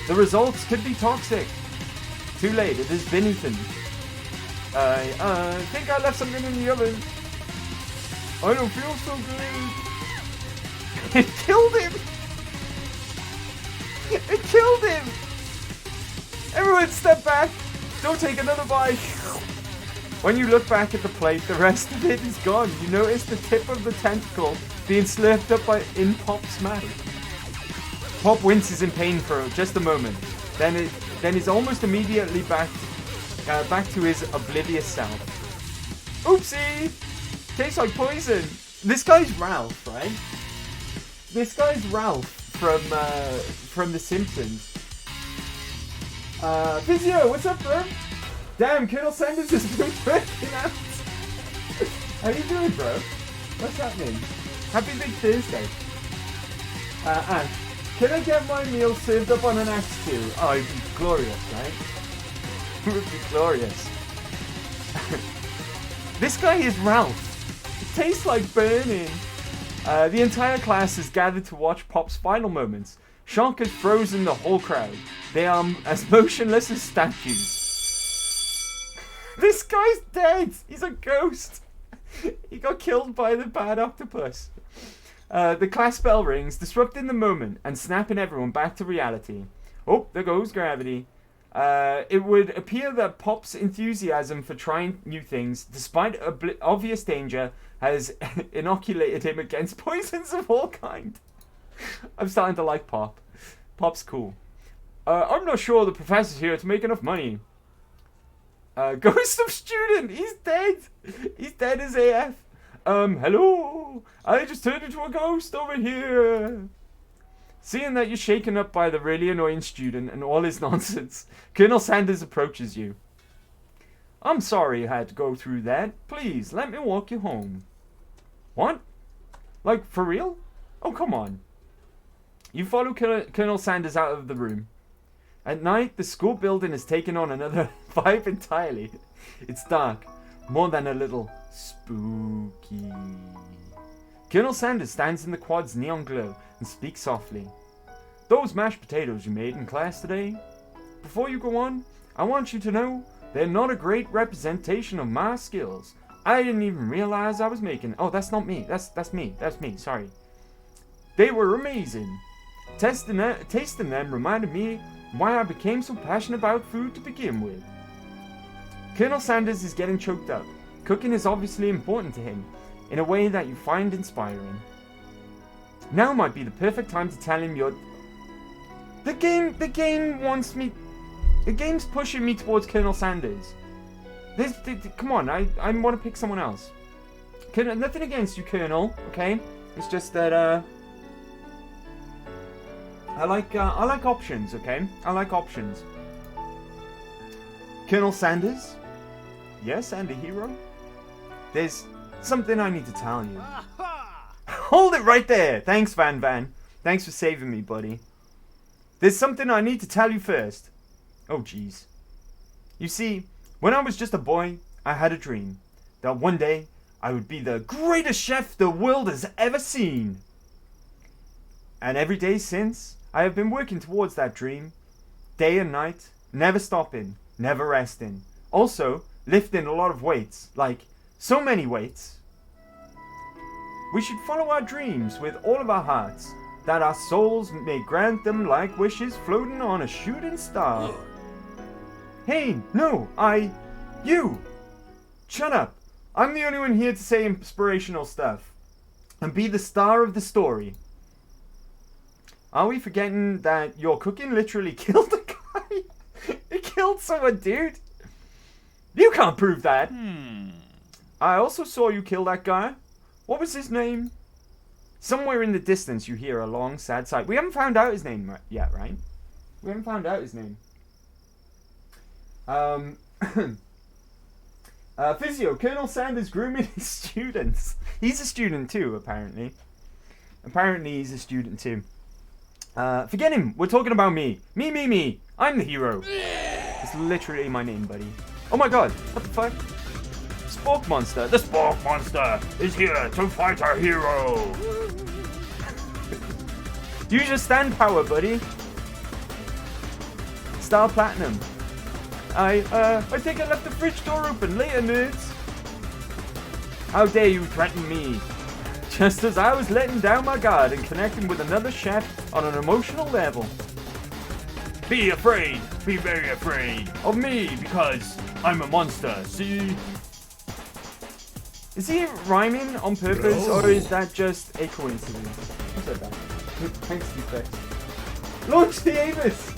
A: The results could be toxic. Too late, it has been eaten. I think I left something in the oven. I don't feel so good. It killed him! It killed him! Everyone step back! Don't take another bite! When you look back at the plate, the rest of it is gone. You notice the tip of the tentacle being slurped up in Pop's mouth. Pop winces in pain for just a moment. Then is almost immediately back to his oblivious self. Oopsie! Tastes like poison. This guy's Ralph, right? This guy's Ralph from The Simpsons. Physio, what's up, bro? Damn, Colonel Sanders has been working out. How you doing, bro? What's happening? Happy Big Thursday. Ash, can I get my meal served up on an axe too? Oh, it'd be glorious, right? It would be glorious. This guy is Ralph. It tastes like burning. The entire class is gathered to watch Pop's final moments. Shock has frozen the whole crowd. They are as motionless as statues. This guy's dead! He's a ghost! He got killed by the bad octopus. The class bell rings, disrupting the moment and snapping everyone back to reality. Oh, there goes gravity. It would appear that Pop's enthusiasm for trying new things, despite obvious danger, has inoculated him against poisons of all kind. I'm starting to like Pop. Pop's cool. I'm not sure the professor's here to make enough money. Ghost of student! He's dead! He's dead as AF. Hello? I just turned into a ghost over here. Seeing that you're shaken up by the really annoying student and all his nonsense, Colonel Sanders approaches you. I'm sorry you had to go through that. Please, let me walk you home. What? Like, for real? Oh, come on. You follow Colonel Sanders out of the room. At night, the school building has taken on another vibe entirely. It's dark, more than a little spooky. Colonel Sanders stands in the quad's neon glow and speaks softly. Those mashed potatoes you made in class today, before you go on, I want you to know they're not a great representation of my skills. I didn't even realize I was making... Oh, that's not me. That's me. That's me. Sorry. They were amazing. Tasting them reminded me why I became so passionate about food to begin with. Colonel Sanders is getting choked up. Cooking is obviously important to him, in a way that you find inspiring. Now might be the perfect time to tell him you're... The game wants me... The game's pushing me towards Colonel Sanders. Come on, I want to pick someone else. Nothing against you, Colonel, okay? It's just that, I like options, okay? I like options. Colonel Sanders? Yes, and a hero? There's something I need to tell you. Hold it right there! Thanks, Van. Thanks for saving me, buddy. There's something I need to tell you first. Oh, jeez. You see, when I was just a boy, I had a dream that one day I would be the greatest chef the world has ever seen. And every day since, I have been working towards that dream. Day and night, never stopping, never resting. Also, lifting a lot of weights, like so many weights. We should follow our dreams with all of our hearts, that our souls may grant them like wishes floating on a shooting star. Hey, no, you! Shut up! I'm the only one here to say inspirational stuff. And be the star of the story. Are we forgetting that your cooking literally killed a guy? It killed someone, dude! You can't prove that! I also saw you kill that guy. What was his name? Somewhere in the distance you hear a long, sad sigh. We haven't found out his name yet, right? We haven't found out his name. Physio, Colonel Sanders grooming his students. He's a student too, apparently. Apparently he's a student too. Forget him. We're talking about me. Me. I'm the hero. It's literally my name, buddy. Oh my god. What the fuck? Spork Monster. The Spork Monster is here to fight our hero. Use your stand power, buddy. Star Platinum. I think I left the fridge door open. Later, nerds. How dare you threaten me? Just as I was letting down my guard and connecting with another chef on an emotional level. Be afraid. Be very afraid of me because I'm a monster. See? Is he rhyming on purpose or is that just a coincidence? What's that about? Thanks, defects. Launch the Avis!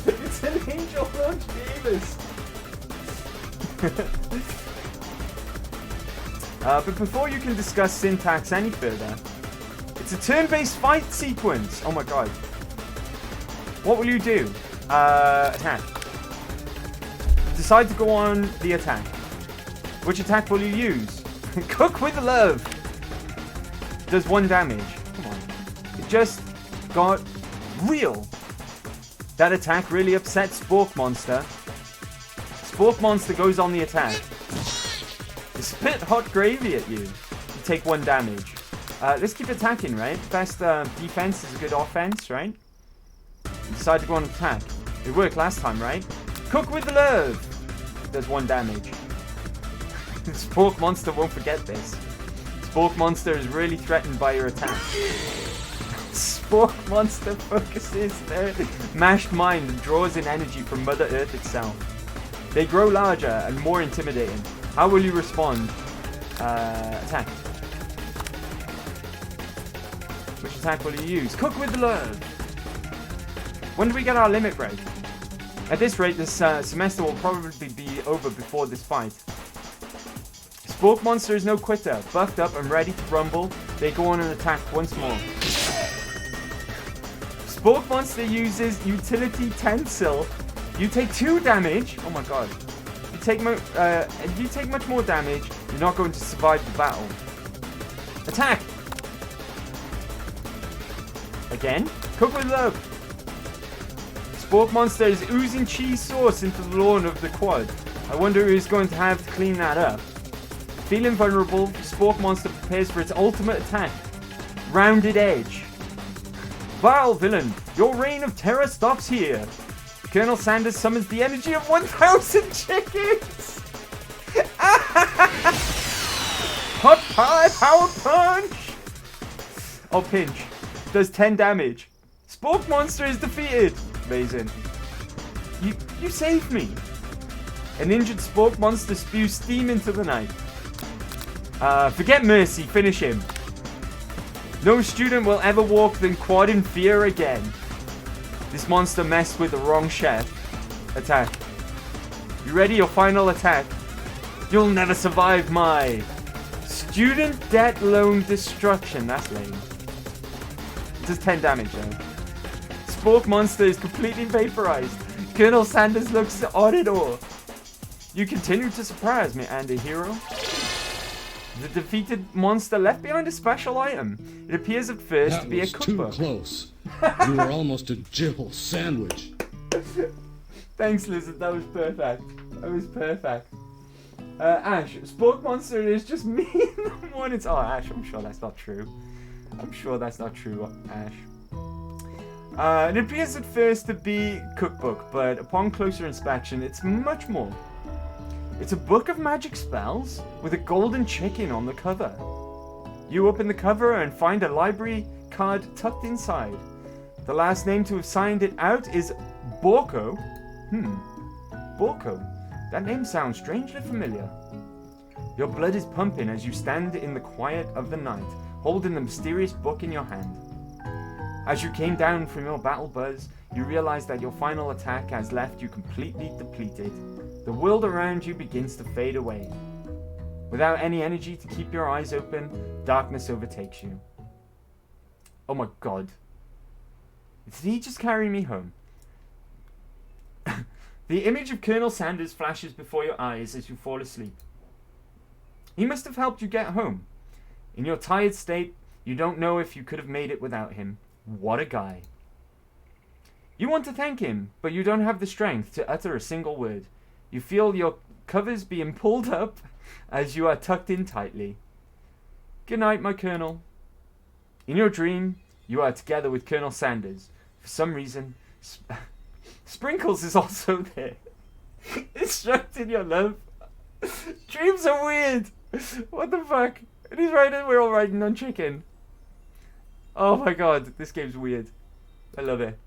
A: It's an angel launch Davis. But before you can discuss syntax any further, it's a turn-based fight sequence. Oh my god. What will you do? Attack. Decide to go on the attack. Which attack will you use? Cook with love. Does 1 damage. Come on. It just got real. That attack really upset Spork Monster. Spork Monster goes on the attack. They spit hot gravy at you. you take 1 damage. Let's keep attacking, right? Best defense is a good offense, right? Decide to go on attack. It worked last time, right? Cook with love! Does 1 damage. Spork Monster won't forget this. Spork Monster is really threatened by your attack. Spork Monster focuses their mashed mind and draws in energy from Mother Earth itself. They grow larger and more intimidating. How will you respond? Attack. Which attack will you use? Cook with love! When do we get our limit break? At this rate, this semester will probably be over before this fight. Spork Monster is no quitter. Buffed up and ready to rumble, they go on an attack once more. Spork Monster uses Utility Tensile. You take 2 damage. Oh my god. If you take much more damage, you're not going to survive the battle. Attack! Again? Cook with love. Spork Monster is oozing cheese sauce into the lawn of the quad. I wonder who's going to have to clean that up. Feeling vulnerable, Spork Monster prepares for its ultimate attack. Rounded Edge. Vile villain, your reign of terror stops here. Colonel Sanders summons the energy of 1,000 chickens. Hot pie power punch. Oh, pinch. Does 10 damage. Spork Monster is defeated. Amazing. You saved me. An injured Spork Monster spews steam into the night. Forget mercy. Finish him. No student will ever walk the quad in fear again. This monster messed with the wrong chef. Attack. You ready? Your final attack. You'll never survive my student debt loan destruction. That's lame. It does 10 damage though. Spork Monster is completely vaporized. Colonel Sanders looks on in awe. You continue to surprise me, and a hero. The defeated monster left behind a special item. It appears at first to be a cookbook.
E: Too close. You were almost a Jill sandwich.
A: Thanks, Lizard. That was perfect. That was perfect. Ash, Spork Monster is just me in the mornings. Oh, Ash, I'm sure that's not true. I'm sure that's not true, Ash. It appears at first to be cookbook, but upon closer inspection, it's much more. It's a book of magic spells with a golden chicken on the cover. You open the cover and find a library card tucked inside. The last name to have signed it out is Borko. Borko. That name sounds strangely familiar. Your blood is pumping as you stand in the quiet of the night, holding the mysterious book in your hand. As you came down from your battle buzz, you realize that your final attack has left you completely depleted. The world around you begins to fade away. Without any energy to keep your eyes open, darkness overtakes you. Oh my god. Did he just carry me home? The image of Colonel Sanders flashes before your eyes as you fall asleep. He must have helped you get home. In your tired state, you don't know if you could have made it without him. What a guy. You want to thank him, but you don't have the strength to utter a single word. You feel your covers being pulled up as you are tucked in tightly. Good night, my Colonel. In your dream, you are together with Colonel Sanders. For some reason, Sprinkles is also there. Instructing your love. Dreams are weird. What the fuck? And he's riding, we're all riding on chicken. Oh my god, this game's weird. I love it.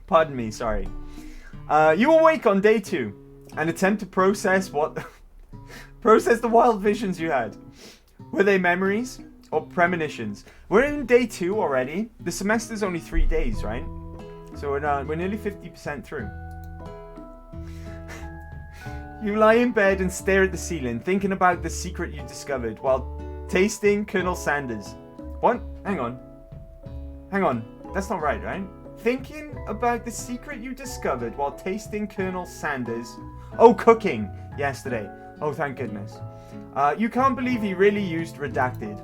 A: Pardon me, sorry. You awake on day 2 and attempt to process process the wild visions you had. Were they memories or premonitions? We're in day 2 already. The semester's only 3 days, right? So we're nearly 50% through. You lie in bed and stare at the ceiling, thinking about the secret you discovered while tasting Colonel Sanders. What? Hang on. That's not right, right? Thinking about the secret you discovered while tasting Colonel Sanders. Oh, cooking yesterday. Oh, thank goodness. You can't believe he really used redacted.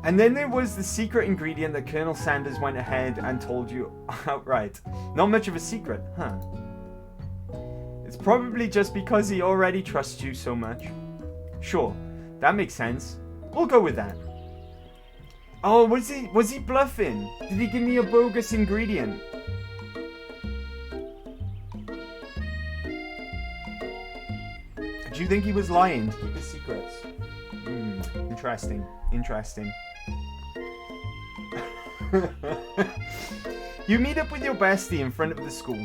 A: And then there was the secret ingredient that Colonel Sanders went ahead and told you outright. Not much of a secret, huh? It's probably just because he already trusts you so much. Sure, that makes sense. We'll go with that. Oh, was he bluffing? Did he give me a bogus ingredient? Do you think he was lying to keep his secrets? Interesting. Interesting. You meet up with your bestie in front of the school.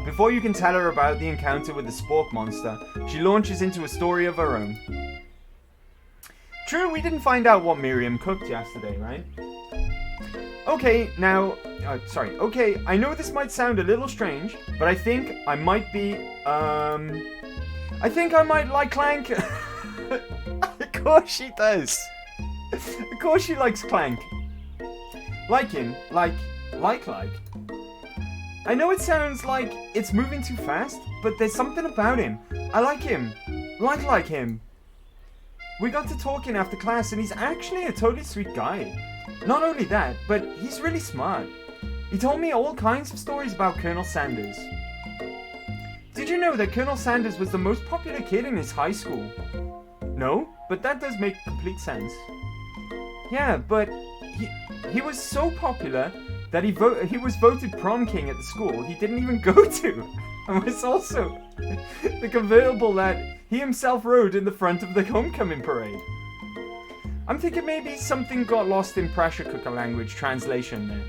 A: Before you can tell her about the encounter with the spork monster, she launches into a story of her own. True, we didn't find out what Miriam cooked yesterday, right? Okay, now... okay, I know this might sound a little strange, but I think I might be, I think I might like Clank. Of course she does. Of course she likes Clank. Like him. Like. I know it sounds like it's moving too fast, but there's something about him. I like him. Like him. We got to talking after class and he's actually a totally sweet guy. Not only that, but he's really smart. He told me all kinds of stories about Colonel Sanders. Did you know that Colonel Sanders was the most popular kid in his high school? No, but that does make complete sense. Yeah, but he was so popular that he was voted prom king at the school he didn't even go to, and was also the convertible that he himself rode in the front of the homecoming parade. I'm thinking maybe something got lost in pressure cooker language translation there.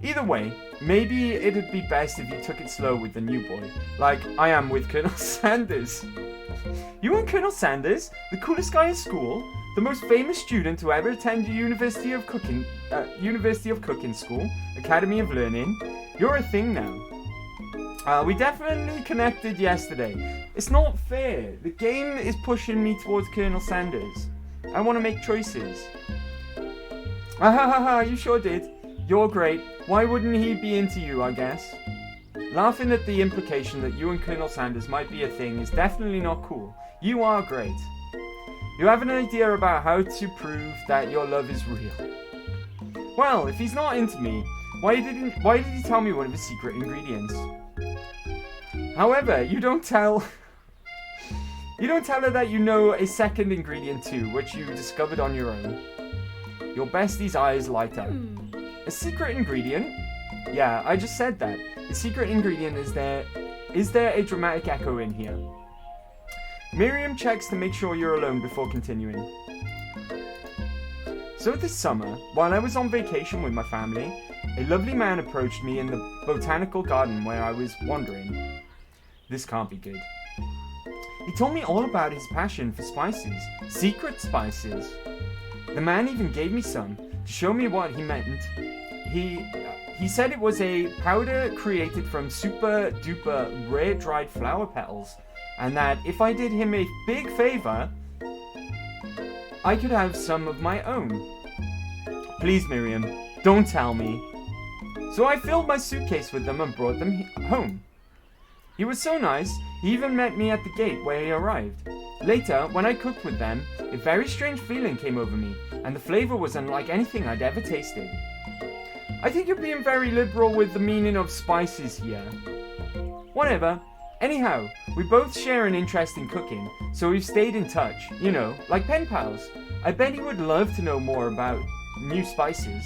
A: Either way, maybe it'd be best if you took it slow with the new boy, like I am with Colonel Sanders. You and Colonel Sanders, the coolest guy in school, the most famous student to ever attend University of Cooking School, Academy of Learning. You're a thing now. We definitely connected yesterday. It's not fair. The game is pushing me towards Colonel Sanders. I want to make choices. You sure did. You're great. Why wouldn't he be into you, I guess? Laughing at the implication that you and Colonel Sanders might be a thing is definitely not cool. You are great. You have an idea about how to prove that your love is real. Well, if he's not into me, why did he tell me one of his secret ingredients? However, you don't tell her that you know a second ingredient too, which you discovered on your own. Your bestie's eyes light up. A secret ingredient? Yeah, I just said that. The secret ingredient is there. Is there a dramatic echo in here? Miriam checks to make sure you're alone before continuing. So this summer, while I was on vacation with my family, a lovely man approached me in the botanical garden where I was wandering. This can't be good. He told me all about his passion for spices, secret spices. The man even gave me some to show me what he meant. He said it was a powder created from super duper rare dried flower petals, and that if I did him a big favor, I could have some of my own. Please, Miriam, don't tell me. So I filled my suitcase with them and brought them home. He was so nice, he even met me at the gate where he arrived. Later, when I cooked with them, a very strange feeling came over me, and the flavor was unlike anything I'd ever tasted. I think you're being very liberal with the meaning of spices here. Whatever. Anyhow, we both share an interest in cooking, so we've stayed in touch, you know, like pen pals. I bet he would love to know more about new spices.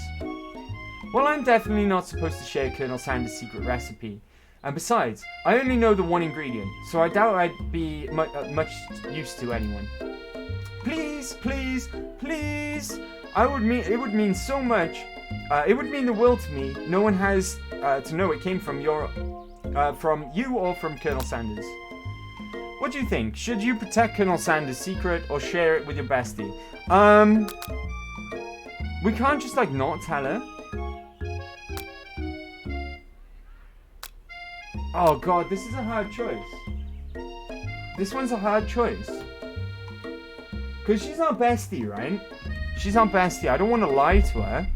A: Well, I'm definitely not supposed to share Colonel Sanders' secret recipe. And besides, I only know the one ingredient, so I doubt I'd be much use to anyone. Please, please, please! It would mean so much. It would mean the world to me. No one has to know it came from from you or from Colonel Sanders. What do you think? Should you protect Colonel Sanders' secret or share it with your bestie? We can't just not tell her. Oh god, this is a hard choice. This one's a hard choice. Because she's our bestie, right? She's our bestie. I don't want to lie to her.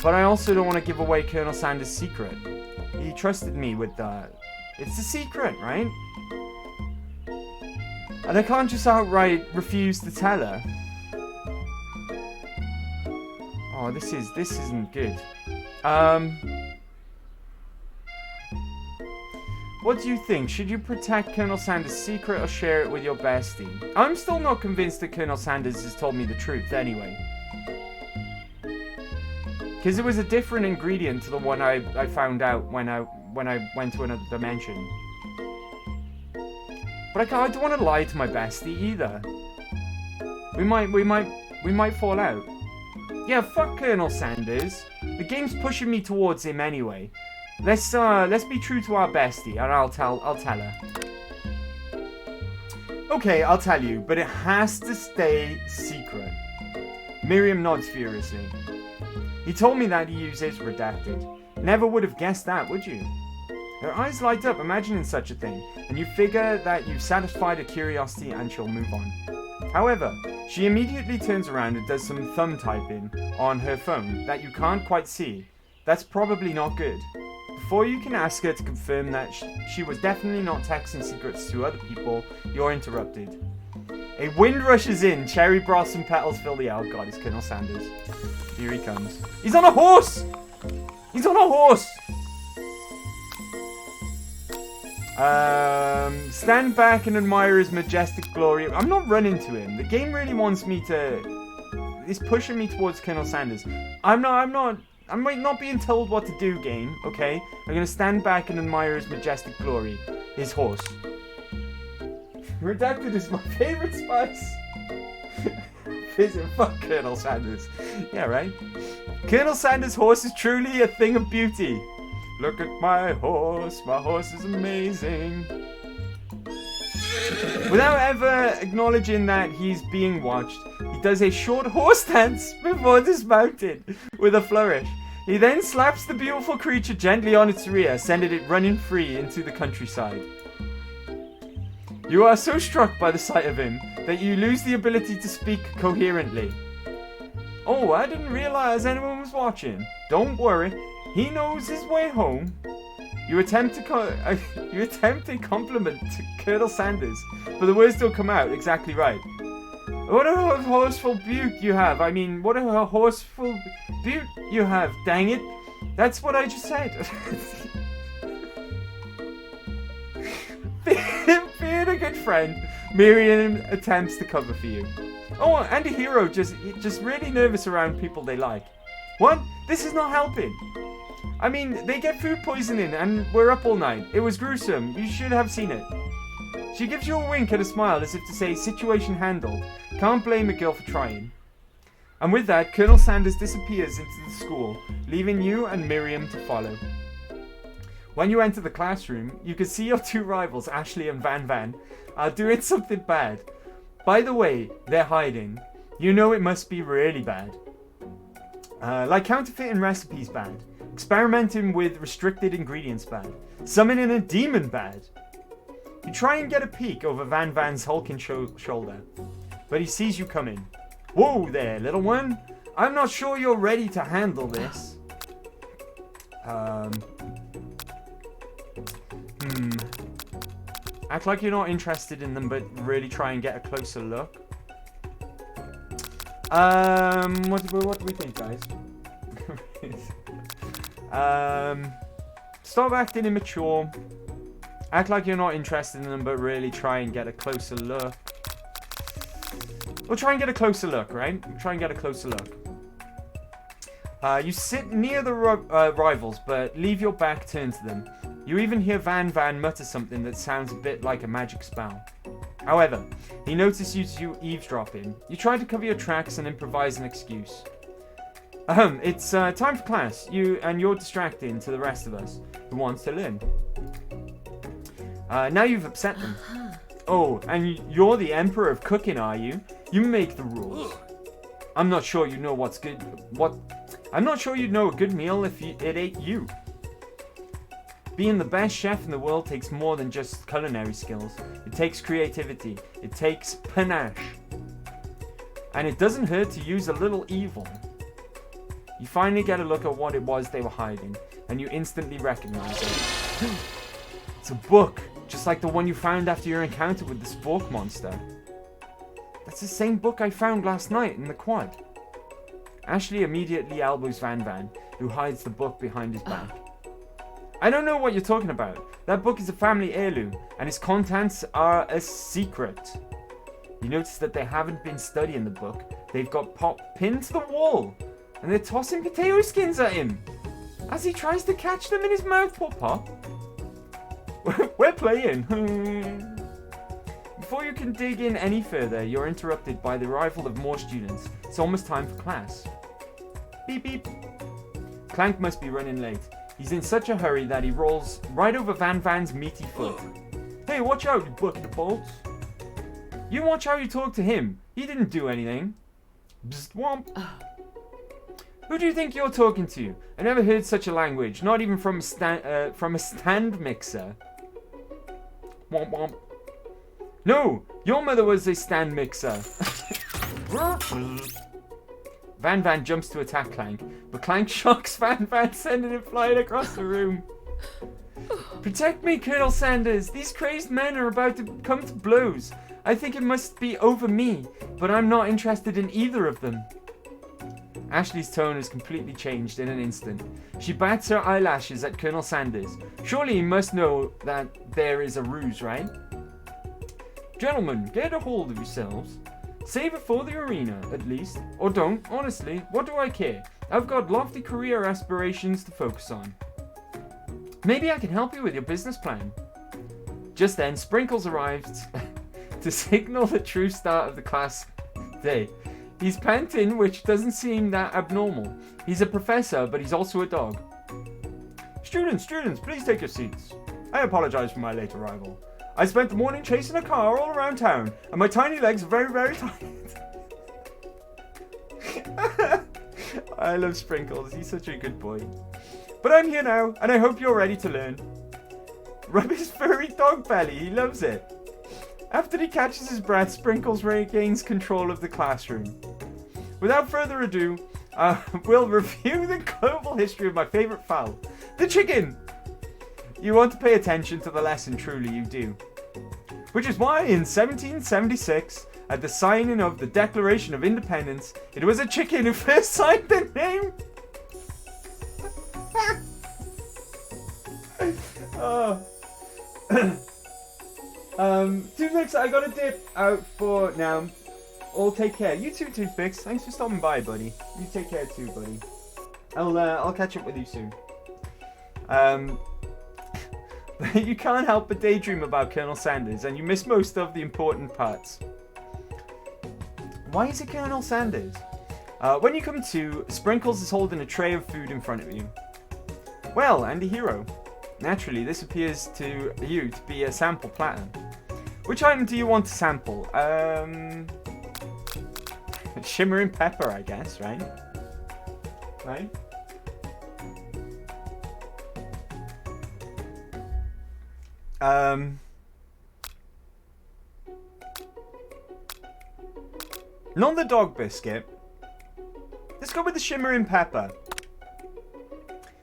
A: But I also don't want to give away Colonel Sanders' secret. He trusted me with that. It's a secret, right? And I can't just outright refuse to tell her. Oh, this isn't good. What do you think? Should you protect Colonel Sanders' secret or share it with your bestie? I'm still not convinced that Colonel Sanders has told me the truth anyway. Because it was a different ingredient to the one I found out when I went to another dimension. But I don't want to lie to my bestie either. We might fall out. Yeah, fuck Colonel Sanders. The game's pushing me towards him anyway. Let's be true to our bestie, and I'll tell her. Okay, I'll tell you, but it has to stay secret. Miriam nods furiously. He told me that he uses redacted. Never would have guessed that, would you? Her eyes light up, imagining such a thing, and you figure that you've satisfied her curiosity and she'll move on. However, she immediately turns around and does some thumb typing on her phone that you can't quite see. That's probably not good. Before you can ask her to confirm that she was definitely not texting secrets to other people, you're interrupted. A wind rushes in, cherry blossom petals fill the air. Oh god, it's Colonel Sanders. Here he comes. He's on a horse! He's on a horse! Stand back and admire his majestic glory. I'm not running to him. The game really wants me to... It's pushing me towards Colonel Sanders. I might not being told what to do, game, okay? I'm gonna stand back and admire his majestic glory. His horse. Redacted is my favorite spice. Fuck Colonel Sanders. Yeah, right? Colonel Sanders' horse is truly a thing of beauty. Look at my horse is amazing. Without ever acknowledging that he's being watched, he does a short horse dance before dismounting with a flourish. He then slaps the beautiful creature gently on its rear, sending it running free into the countryside. You are so struck by the sight of him that you lose the ability to speak coherently. Oh, I didn't realize anyone was watching. Don't worry, he knows his way home. You attempt a compliment to Colonel Sanders, but the words don't come out exactly right. What a horseful beaut you have. I mean, what a horseful beaut you have. Dang it. That's what I just said. Being a good friend, Miriam attempts to cover for you. Oh, and a hero just really nervous around people they like. What? This is not helping. I mean, they get food poisoning and we're up all night. It was gruesome. You should have seen it. She gives you a wink and a smile as if to say, situation handled. Can't blame a girl for trying. And with that, Colonel Sanders disappears into the school, leaving you and Miriam to follow. When you enter the classroom, you can see your two rivals, Ashley and Van Van, are doing something bad. By the way, they're hiding. You know it must be really bad. Like counterfeiting recipes bad. Experimenting with restricted ingredients bad. Summoning a demon bad. You try and get a peek over Van Van's hulking shoulder, but he sees you coming. Whoa there, little one. I'm not sure you're ready to handle this. Act like you're not interested in them, but really try and get a closer look. What do we think, guys? Stop acting immature. Act like you're not interested in them, but really try and get a closer look. We'll try and get a closer look, right? We'll try and get a closer look. You sit near the rivals, but leave your back turned to them. You even hear Van Van mutter something that sounds a bit like a magic spell. However, he notices you eavesdropping. You try to cover your tracks and improvise an excuse. It's time for class. You're distracting to the rest of us who wants to learn. Now you've upset them. Oh, and you're the emperor of cooking, are you? You make the rules. I'm not sure you know what's good. I'm not sure you'd know a good meal if it ate you. Being the best chef in the world takes more than just culinary skills. It takes creativity. It takes panache. And it doesn't hurt to use a little evil. You finally get a look at what it was they were hiding, and you instantly recognize it. It's a book, just like the one you found after your encounter with the spork monster. That's the same book I found last night in the quad. Ashley immediately elbows Van Van, who hides the book behind his back. I don't know what you're talking about. That book is a family heirloom, and its contents are a secret. You notice that they haven't been studying the book. They've got Pop pinned to the wall, and they're tossing potato skins at him as he tries to catch them in his mouth. Poor Pop. We're playing. Before you can dig in any further, you're interrupted by the arrival of more students. It's almost time for class. Beep beep. Clank must be running late. He's in such a hurry that he rolls right over Van Van's meaty foot. Hey, watch out, you bucket of bolts. You watch how you talk to him. He didn't do anything. Bzzt womp. Who do you think you're talking to? I never heard such a language, not even from a stand mixer. Womp womp. No, your mother was a stand mixer. Van Van jumps to attack Clank, but Clank shocks Van Van, sending him flying across the room. Protect me, Colonel Sanders. These crazed men are about to come to blows. I think it must be over me, but I'm not interested in either of them. Ashley's tone has completely changed in an instant. She bats her eyelashes at Colonel Sanders. Surely he must know that there is a ruse, right? Gentlemen, get a hold of yourselves. Save it for the arena, at least. Or don't, honestly, what do I care? I've got lofty career aspirations to focus on. Maybe I can help you with your business plan. Just then, Sprinkles arrives to signal the true start of the class day. He's panting, which doesn't seem that abnormal. He's a professor, but he's also a dog. Students, please take your seats. I apologize for my late arrival. I spent the morning chasing a car all around town, and my tiny legs are very, very tired. I love Sprinkles. He's such a good boy. But I'm here now, and I hope you're ready to learn. Rub his furry dog belly. He loves it. After he catches his breath, Sprinkles regains control of the classroom. Without further ado, we'll review the global history of my favorite fowl, the chicken. You want to pay attention to the lesson, truly you do. Which is why in 1776, at the signing of the Declaration of Independence, it was a chicken who first signed the name. Toothpicks, I gotta dip out for now. All take care. You too, Toothpicks. Thanks for stopping by, buddy. You take care too, buddy. I'll catch up with you soon. You can't help but daydream about Colonel Sanders, and you miss most of the important parts. Why is it Colonel Sanders? When you come to, Sprinkles is holding a tray of food in front of you. Well, and a hero. Naturally, this appears to you to be a sample platter. Which item do you want to sample? Shimmering pepper, I guess, right? Right? Not the dog biscuit. Let's go with the shimmering pepper.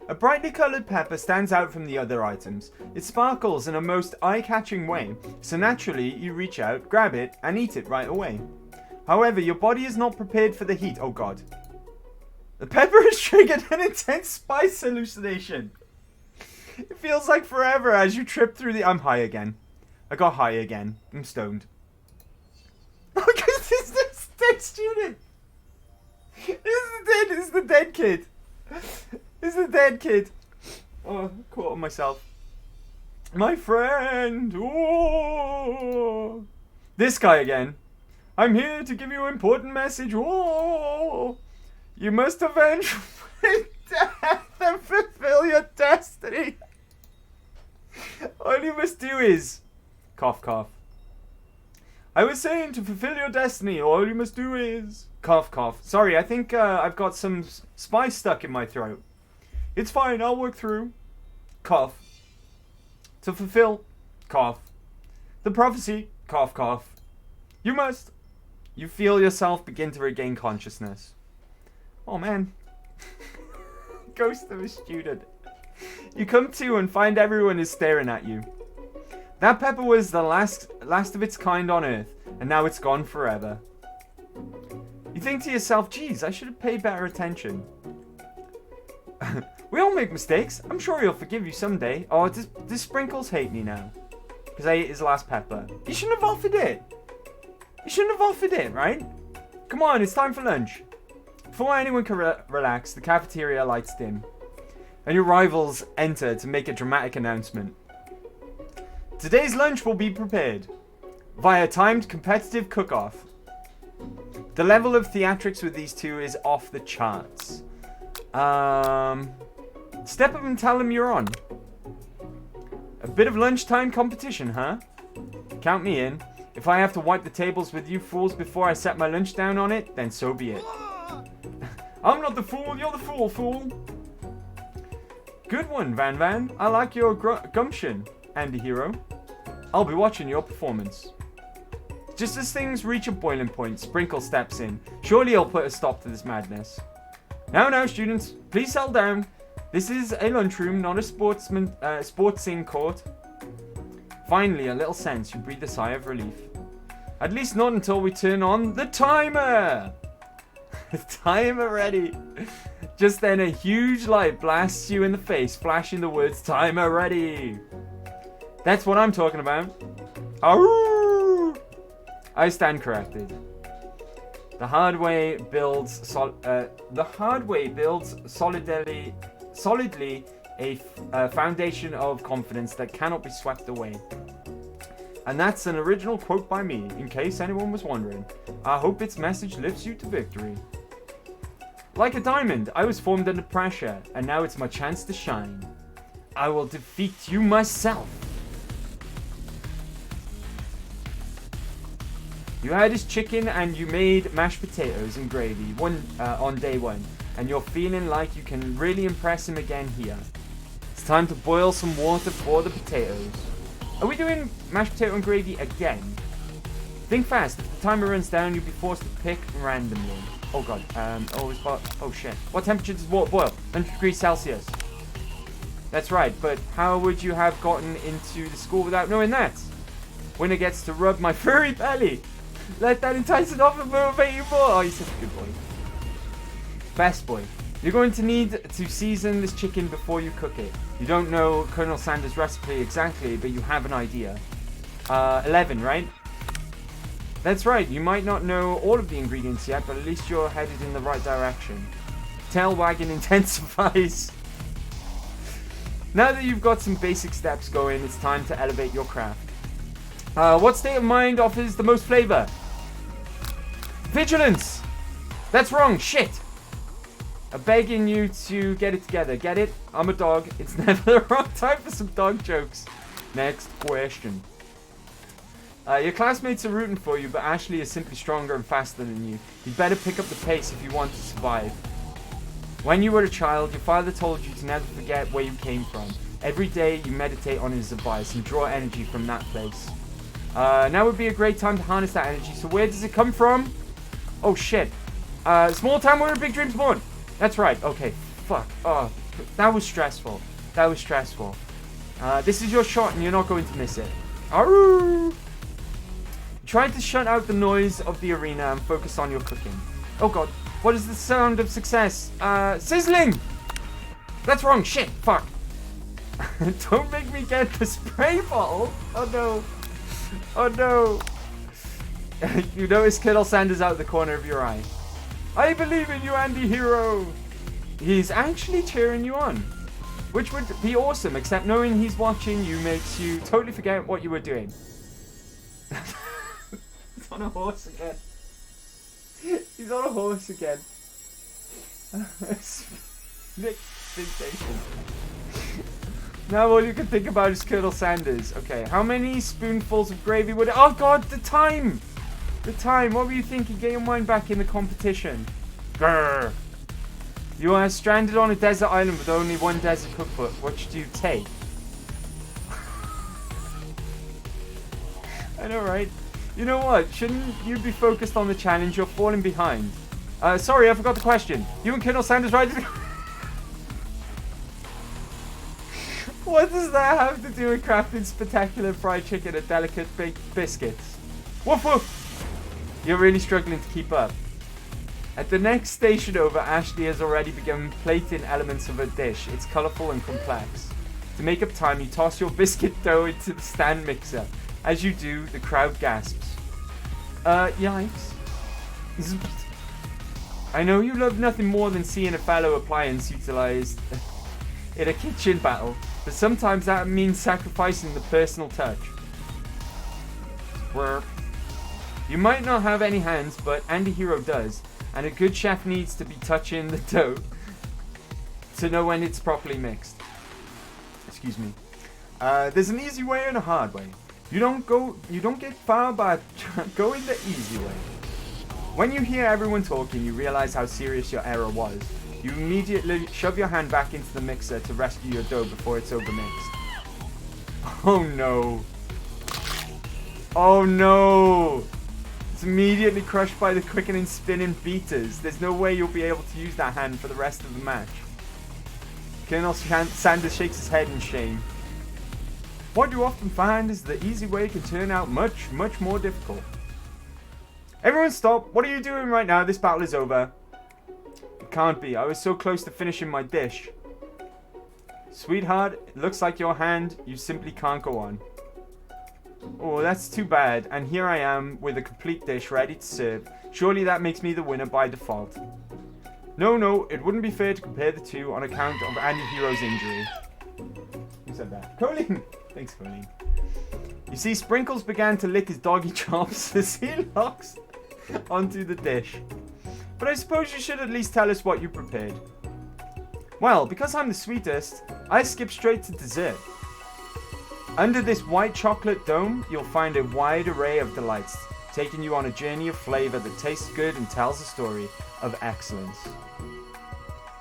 A: A brightly coloured pepper stands out from the other items. It sparkles in a most eye-catching way, so naturally you reach out, grab it, and eat it right away. However, your body is not prepared for the heat. Oh god. The pepper has triggered an intense spice hallucination. It feels like forever as you trip through the... I'm high again. I got high again. I'm stoned. Look at this dead student. This is the dead kid. This is the dead kid. Oh, caught on myself. My friend. Oh. This guy again. I'm here to give you an important message. Oh. You must avenge death and fulfill your destiny. All you must do is... Cough, cough. I was saying to fulfill your destiny, all you must do is... Cough, cough. Sorry, I think I've got some spice stuck in my throat. It's fine, I'll work through. Cough. To fulfill. Cough. The prophecy. Cough, cough. You must. You feel yourself begin to regain consciousness. Oh man. Ghost of a student. You come to and find everyone is staring at you. That pepper was the last of its kind on Earth, and now it's gone forever. You think to yourself, geez, I should have paid better attention. We all make mistakes. I'm sure he'll forgive you someday. Oh, does Sprinkles hate me now? Because I ate his last pepper. You shouldn't have offered it. You shouldn't have offered it, right? Come on, it's time for lunch. Before anyone can relax, the cafeteria lights dim. And your rivals enter to make a dramatic announcement. Today's lunch will be prepared via timed competitive cook-off. The level of theatrics with these two is off the charts. Step up and tell them you're on. A bit of lunchtime competition, huh? Count me in. If I have to wipe the tables with you fools before I set my lunch down on it, then so be it. I'm not the fool, you're the fool. Good one, Van Van. I like your gumption, Andy Hero. I'll be watching your performance. Just as things reach a boiling point, Sprinkle steps in. Surely he'll put a stop to this madness. Now, students, please settle down. This is a lunchroom, not a sportsing court. Finally, a little sense, you breathe a sigh of relief. At least not until we turn on the timer! Timer ready! Just then a huge light blasts you in the face, flashing the words, timer ready! That's what I'm talking about. Arroo! I stand corrected. The hard way builds solidly a foundation of confidence that cannot be swept away. And that's an original quote by me, in case anyone was wondering. I hope its message lifts you to victory. Like a diamond, I was formed under pressure, and now it's my chance to shine. I will defeat you myself. You had his chicken and you made mashed potatoes and gravy on day one, and you're feeling like you can really impress him again here. It's time to boil some water for the potatoes. Are we doing mashed potato and gravy again? Think fast. If the timer runs down, you'll be forced to pick randomly. Oh god. Oh shit. What temperature does water boil? 100 degrees Celsius. That's right, but how would you have gotten into the school without knowing that? Winner gets to rub my furry belly. Let that entice it off and motivate you more. Oh, you're such a good boy. Best boy. You're going to need to season this chicken before you cook it. You don't know Colonel Sanders' recipe exactly, but you have an idea. 11, right? That's right. You might not know all of the ingredients yet, but at least you're headed in the right direction. Tail wagging intensifies. Now that you've got some basic steps going, it's time to elevate your craft. What state of mind offers the most flavor? Vigilance! That's wrong, shit! I'm begging you to get it together, get it? I'm a dog, it's never the wrong time for some dog jokes. Next question. Your classmates are rooting for you, but Ashley is simply stronger and faster than you. You'd better pick up the pace if you want to survive. When you were a child, your father told you to never forget where you came from. Every day you meditate on his advice and draw energy from that place. Now would be a great time to harness that energy. So where does it come from? Oh shit. Small town where big dreams born. That's right. Okay. Fuck. Oh, that was stressful. That was stressful. This is your shot and you're not going to miss it. Arroo! Try to shut out the noise of the arena and focus on your cooking. Oh god. What is the sound of success? Sizzling! That's wrong. Shit. Fuck. Don't make me get the spray bottle. Oh no. Oh no. You notice Colonel Sanders out of the corner of your eye. I believe in you, Andy Hero. He's actually cheering you on. Which would be awesome, except knowing he's watching you makes you totally forget what you were doing. He's on a horse again. He's on a horse again. Nick sensation. Now all you can think about is Colonel Sanders. Okay, how many spoonfuls of gravy would it... Oh god, the time! The time, what were you thinking? Get your mind back in the competition. Grrr. You are stranded on a desert island with only one desert cookbook. What should you take? I know, right? You know what? Shouldn't you be focused on the challenge? You're falling behind. Sorry, I forgot the question. You and Colonel Sanders ride... What does that have to do with crafting spectacular fried chicken and delicate baked biscuits? Woof woof! You're really struggling to keep up. At the next station over, Ashley has already begun plating elements of her dish. It's colourful and complex. To make up time, you toss your biscuit dough into the stand mixer. As you do, the crowd gasps. Yikes. I know you love nothing more than seeing a fellow appliance utilized in a kitchen battle, but sometimes that means sacrificing the personal touch. You might not have any hands, but Anti-Hero does, and a good chef needs to be touching the dough to know when it's properly mixed. Excuse me. There's an easy way and a hard way. You don't get far by going the easy way. When you hear everyone talking, you realize how serious your error was. You immediately shove your hand back into the mixer to rescue your dough before it's overmixed. Oh no. Oh no! It's immediately crushed by the quickening spinning beaters. There's no way you'll be able to use that hand for the rest of the match. Colonel Sanders shakes his head in shame. What you often find is the easy way can turn out much, much more difficult. Everyone stop! What are you doing right now? This battle is over. It can't be. I was so close to finishing my dish. Sweetheart, it looks like your hand, you simply can't go on. Oh, that's too bad. And here I am with a complete dish ready to serve. Surely that makes me the winner by default. No, it wouldn't be fair to compare the two on account of Anti-Hero's injury. Who said that? Colleen! Thanks, Colleen. You see, Sprinkles began to lick his doggy chops as he locks onto the dish. But I suppose you should at least tell us what you prepared. Well, because I'm the sweetest, I skip straight to dessert. Under this white chocolate dome, you'll find a wide array of delights, taking you on a journey of flavor that tastes good and tells a story of excellence.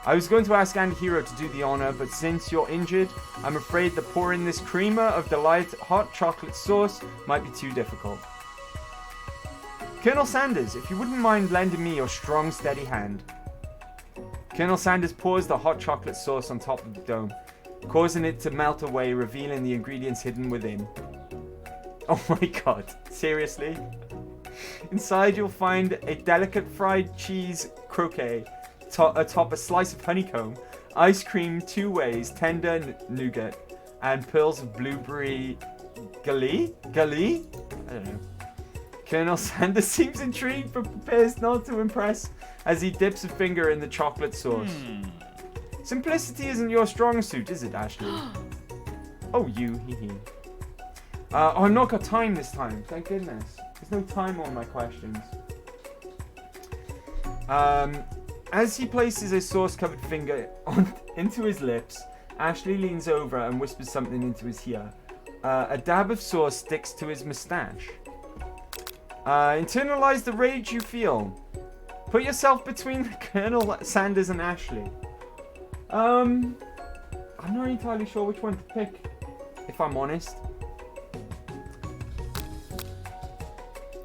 A: I was going to ask Anti-Hero to do the honor, but since you're injured, I'm afraid that pouring this creamer of delight hot chocolate sauce might be too difficult. Colonel Sanders, if you wouldn't mind lending me your strong, steady hand. Colonel Sanders pours the hot chocolate sauce on top of the dome, causing it to melt away, revealing the ingredients hidden within. Oh my god, seriously? Inside you'll find a delicate fried cheese croquet, atop a slice of honeycomb, ice cream 2 ways, tender nougat, and pearls of blueberry gali? I don't know. Colonel Sanders seems intrigued but prepares not to impress as he dips a finger in the chocolate sauce. Simplicity isn't your strong suit, is it, Ashley? Oh, you, hee. I've not got time this time, thank goodness. There's no time on my questions. As he places a sauce-covered finger into his lips, Ashley leans over and whispers something into his ear. A dab of sauce sticks to his mustache. Internalize the rage you feel. Put yourself between Colonel Sanders and Ashley. I'm not entirely sure which one to pick, if I'm honest.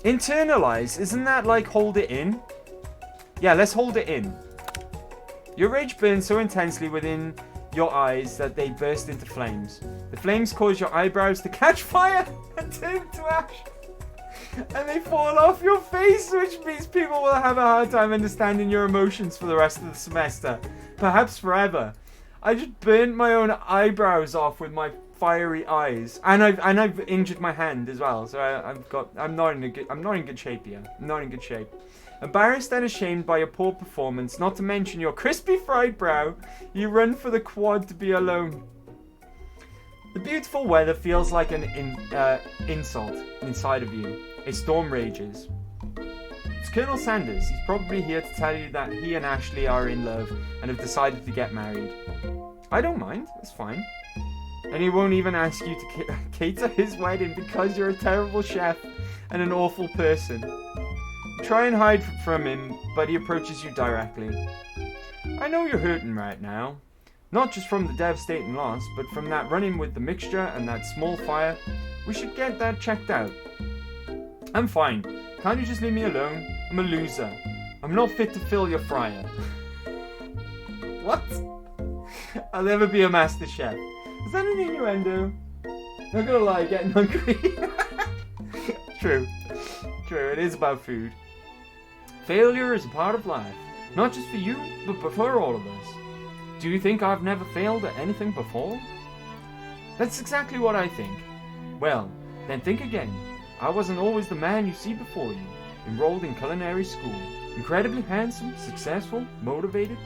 A: Internalize, isn't that like hold it in? Yeah, let's hold it in. Your rage burns so intensely within your eyes that they burst into flames. The flames cause your eyebrows to catch fire and turn to ash. And they fall off your face, which means people will have a hard time understanding your emotions for the rest of the semester. Perhaps forever. I just burnt my own eyebrows off with my fiery eyes, and I've injured my hand as well. So I'm not in good shape here. I'm not in good shape. Embarrassed and ashamed by your poor performance, not to mention your crispy fried brow, you run for the quad to be alone. The beautiful weather feels like an insult inside of you. A storm rages. It's Colonel Sanders. He's probably here to tell you that he and Ashley are in love and have decided to get married. I don't mind. That's fine. And he won't even ask you to cater his wedding because you're a terrible chef and an awful person. You try and hide from him, but he approaches you directly. I know you're hurting right now. Not just from the devastating loss, but from that run-in with the mixture and that small fire. We should get that checked out. I'm fine. Can't you just leave me alone? I'm a loser. I'm not fit to fill your fryer. What? I'll never be a master chef. Is that an innuendo? Not gonna lie, getting hungry. True. It is about food.
F: failure is a part of life. Not just for you, but for all of us. Do you think I've never failed at anything before? That's exactly what I think. Well, then think again. I wasn't always the man you see before you. Enrolled in culinary school. Incredibly handsome, successful, motivated.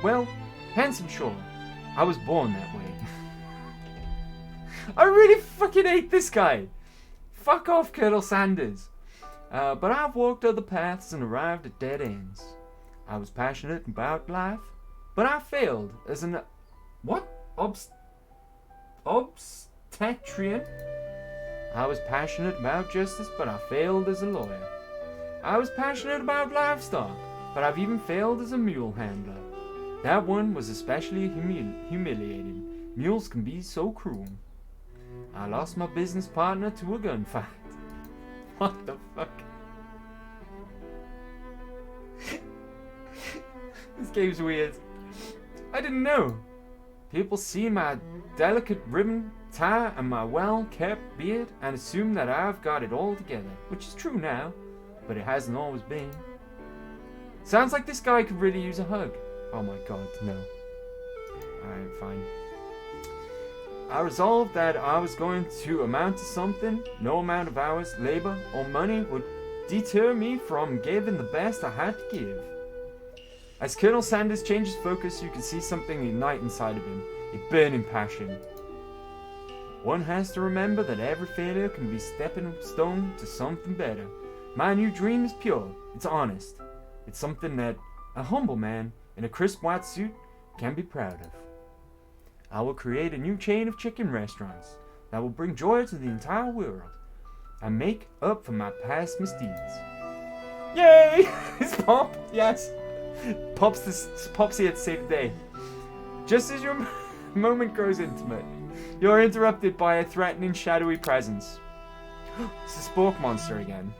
F: Well, handsome, sure. I was born that way. I really fucking hate this guy. Fuck off, Colonel Sanders. But I've walked other paths and arrived at dead ends. I was passionate about life, but I failed as an... What? Obstetrician? I was passionate about justice, but I failed as a lawyer. I was passionate about livestock, but I've even failed as a mule handler. That one was especially humiliating. Mules can be so cruel. I lost my business partner to a gunfight. What the fuck? This game's weird. I didn't know. People see my delicate ribbon tie and my well-kept beard and assume that I've got it all together, which is true now, but it hasn't always been. Sounds like this guy could really use a hug. Oh my god, no. Alright, fine. I resolved that I was going to amount to something. No amount of hours, labor, or money would deter me from giving the best I had to give. As Colonel Sanders changes focus, you can see something ignite inside of him. A burning passion. One has to remember that every failure can be a stepping stone to something better. My new dream is pure. It's honest. It's something that a humble man in a crisp white suit can be proud of. I will create a new chain of chicken restaurants that will bring joy to the entire world and make up for my past misdeeds. Yay! It's Pop! Yes! Pop's here to save the day. Just as your moment grows intimate, you're interrupted by a threatening shadowy presence. It's the Spork monster again.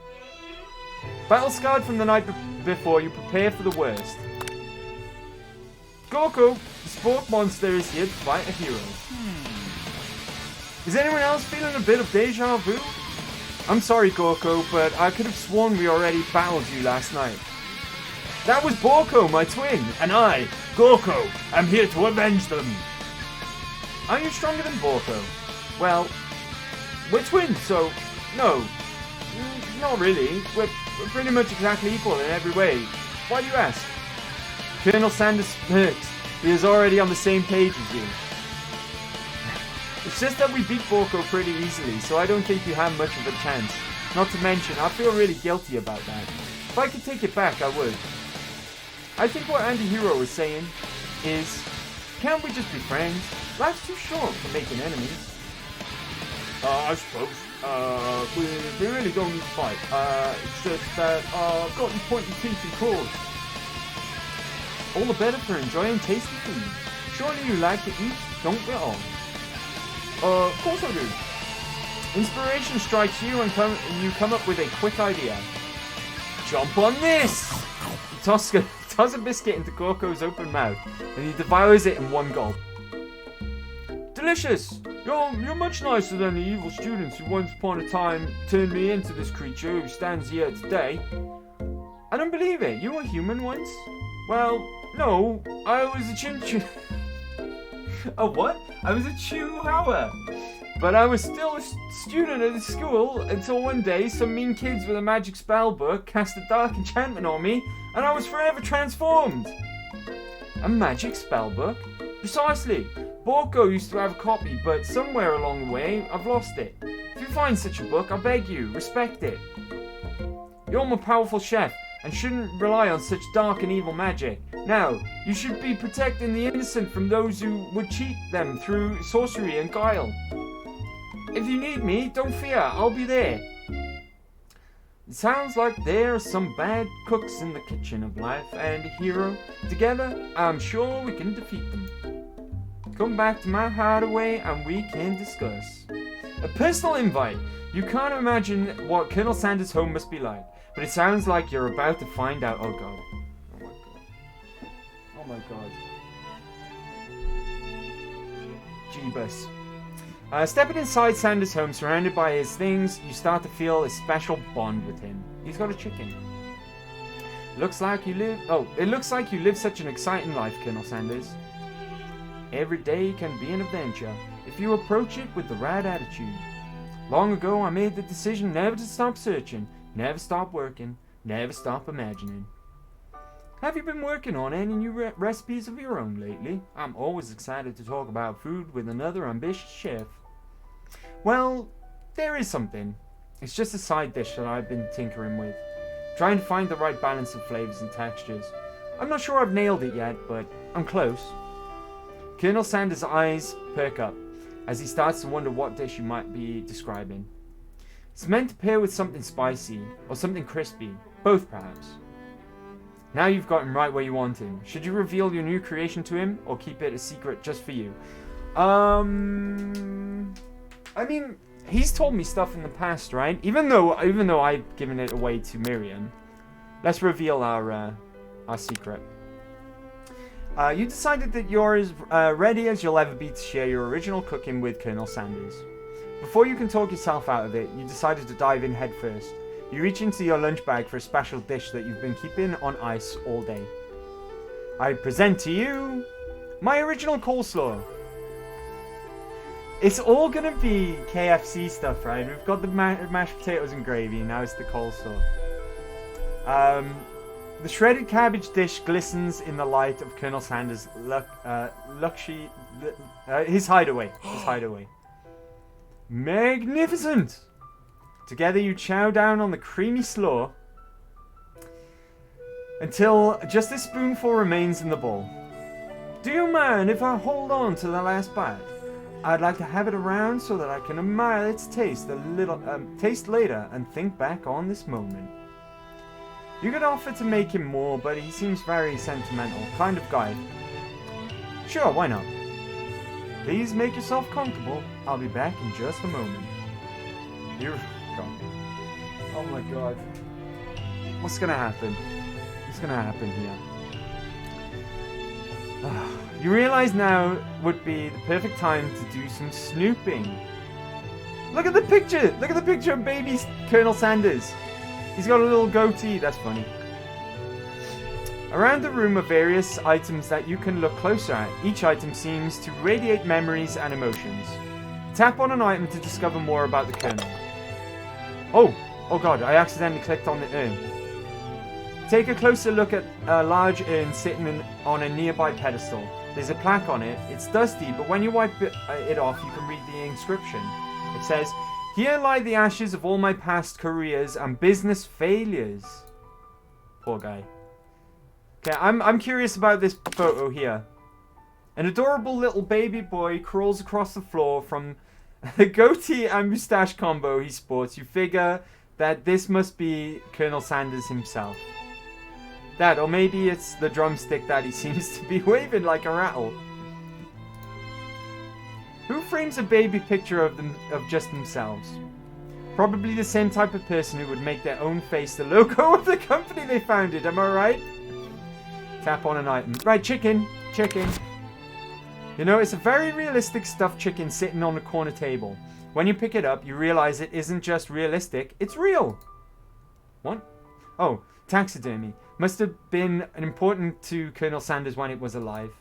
F: Battle scarred from the night before, you prepare for the worst. Gorko, the Spork monster is here to fight a hero. Is anyone else feeling a bit of deja vu? I'm sorry, Gorko, but I could have sworn we already battled you last night. That was Borko, my twin, and I, Gorko, am here to avenge them. Are you stronger than Borko? Well, we're twins, so no. Not really. We're pretty much exactly equal in every way. Why do you ask? Colonel Sanders smirks. He is already on the same page as you. It's just that we beat Borko pretty easily, so I don't think you have much of a chance. Not to mention, I feel really guilty about that. If I could take it back, I would. I think what Anti-Hero is saying is, can't we just be friends? Life's too short for making enemies. I suppose. We really don't need to fight. It's just that I've got you pointing teeth and claws. All the better for enjoying tasty food. Surely you like to eat, don't we all? Of course I do. Inspiration strikes you and you come up with a quick idea. Jump on this! You toss a biscuit into Gorko's open mouth, and he devours it in one gulp. Delicious! You're much nicer than the evil students who once upon a time turned me into this creature who stands here today. I don't believe it. You were human once? Well, no. I was a A what? I was a chihuahua. But I was still a student at the school until one day some mean kids with a magic spell book cast a dark enchantment on me, and I was forever transformed. A magic spell book? Precisely. Borko used to have a copy, but somewhere along the way, I've lost it. If you find such a book, I beg you, respect it. You're my powerful chef, and shouldn't rely on such dark and evil magic. Now, you should be protecting the innocent from those who would cheat them through sorcery and guile. If you need me, don't fear, I'll be there. It sounds like there are some bad cooks in the kitchen of life, and a hero. Together, I'm sure we can defeat them. Come back to my hideaway and we can discuss. A personal invite. You can't imagine what Colonel Sanders' home must be like, but it sounds like you're about to find out. Oh god. Oh my god. Oh my god. Jeebus. Stepping inside Sanders' home, surrounded by his things, you start to feel a special bond with him. He's got a chicken. Looks like you live... Oh, it looks like you live such an exciting life, Colonel Sanders. Every day can be an adventure if you approach it with the right attitude. Long ago, I made the decision never to stop searching, never stop working, never stop imagining. Have you been working on any new recipes of your own lately? I'm always excited to talk about food with another ambitious chef. Well, there is something. It's just a side dish that I've been tinkering with, trying to find the right balance of flavors and textures. I'm not sure I've nailed it yet, but I'm close. Colonel Sanders' eyes perk up as he starts to wonder what dish you might be describing. It's meant to pair with something spicy or something crispy, both perhaps. Now you've got him right where you want him. Should you reveal your new creation to him or keep it a secret just for you? I mean, he's told me stuff in the past, right? Even though I've given it away to Miriam. Let's reveal our secret. You decided that you're as ready as you'll ever be to share your original cooking with Colonel Sanders. Before you can talk yourself out of it, you decided to dive in head first. You reach into your lunch bag for a special dish that you've been keeping on ice all day. I present to you my original coleslaw. It's all gonna be KFC stuff, right? We've got the mashed potatoes and gravy, now it's the coleslaw. The shredded cabbage dish glistens in the light of Colonel Sanders' his hideaway. Magnificent! Together you chow down on the creamy slaw until just a spoonful remains in the bowl. Do you mind if I hold on to the last bite? I'd like to have it around so that I can admire its taste taste later and think back on this moment. You could offer to make him more, but he seems very sentimental, kind of guy. Sure, why not? Please make yourself comfortable. I'll be back in just a moment. You're gone. Oh my god. What's gonna happen? What's gonna happen here? You realize now would be the perfect time to do some snooping. Look at the picture! Look at the picture of baby Colonel Sanders. He's got a little goatee, that's funny. Around the room are various items that you can look closer at. Each item seems to radiate memories and emotions. Tap on an item to discover more about the Colonel. Oh god, I accidentally clicked on the urn. Take a closer look at a large urn sitting on a nearby pedestal. There's a plaque on it. It's dusty, but when you wipe it off, you can read the inscription. It says, "Here lie the ashes of all my past careers and business failures." Poor guy. Okay, I'm curious about this photo here. An adorable little baby boy crawls across the floor from the goatee and moustache combo he sports. You figure that this must be Colonel Sanders himself. That, or maybe it's the drumstick that he seems to be waving like a rattle. Who frames a baby picture of just themselves? Probably the same type of person who would make their own face the logo of the company they founded, am I right? Tap on an item. Right, chicken. You know, it's a very realistic stuffed chicken sitting on the corner table. When you pick it up, you realize it isn't just realistic, it's real. What? Oh, taxidermy. Must have been important to Colonel Sanders when it was alive.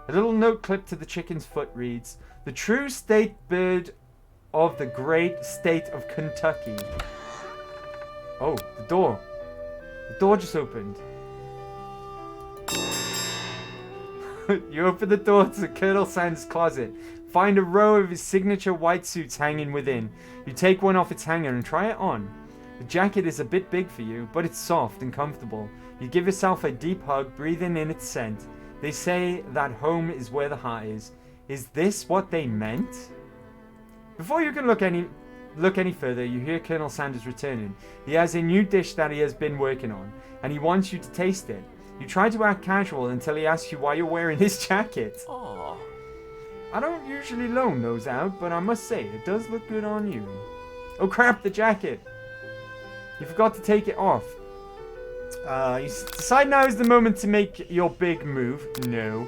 F: A little note clipped to the chicken's foot reads, "The true state bird of the great state of Kentucky." Oh, the door. The door just opened. You open the door to Colonel Sanders' closet. Find a row of his signature white suits hanging within. You take one off its hanger and try it on. The jacket is a bit big for you, but it's soft and comfortable. You give yourself a deep hug, breathing in its scent. They say that home is where the heart is. Is this what they meant? Before you can look any further, you hear Colonel Sanders returning. He has a new dish that he has been working on, and he wants you to taste it. You try to act casual until he asks you why you're wearing his jacket. Aww. I don't usually loan those out, but I must say, it does look good on you. Oh crap, the jacket! You forgot to take it off. You decide now is the moment to make your big move. No.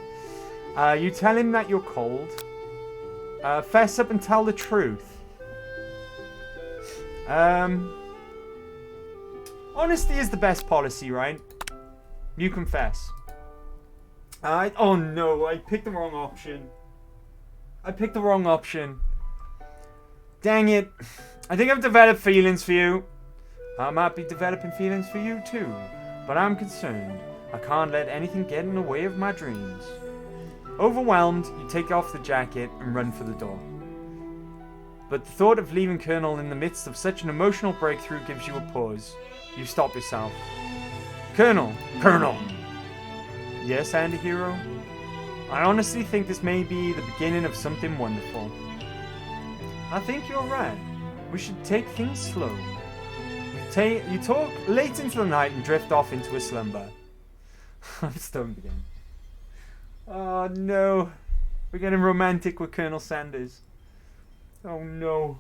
F: You tell him that you're cold. Fess up and tell the truth. Honesty is the best policy, right?
A: You confess. Oh no, I picked the wrong option. Dang it. I think I've developed feelings for you. I might be developing feelings for you too. But I'm concerned. I can't let anything get in the way of my dreams. Overwhelmed, you take off the jacket and run for the door. But the thought of leaving Colonel in the midst of such an emotional breakthrough gives you a pause. You stop yourself. Colonel! Yes, anti-hero? I honestly think this may be the beginning of something wonderful. I think you're right. We should take things slow. You talk late into the night and drift off into a slumber. I'm stoned again. Oh no. We're getting romantic with Colonel Sanders. Oh no.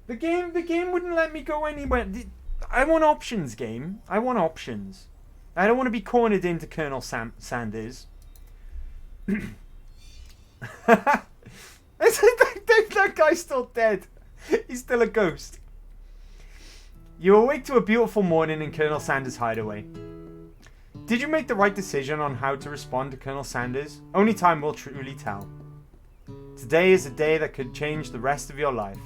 A: The game wouldn't let me go anywhere. I want options, game. I want options. I don't want to be cornered into Colonel Sanders. That guy's still dead. He's still a ghost. You awake to a beautiful morning in Colonel Sanders' hideaway. Did you make the right decision on how to respond to Colonel Sanders? Only time will truly tell. Today is a day that could change the rest of your life.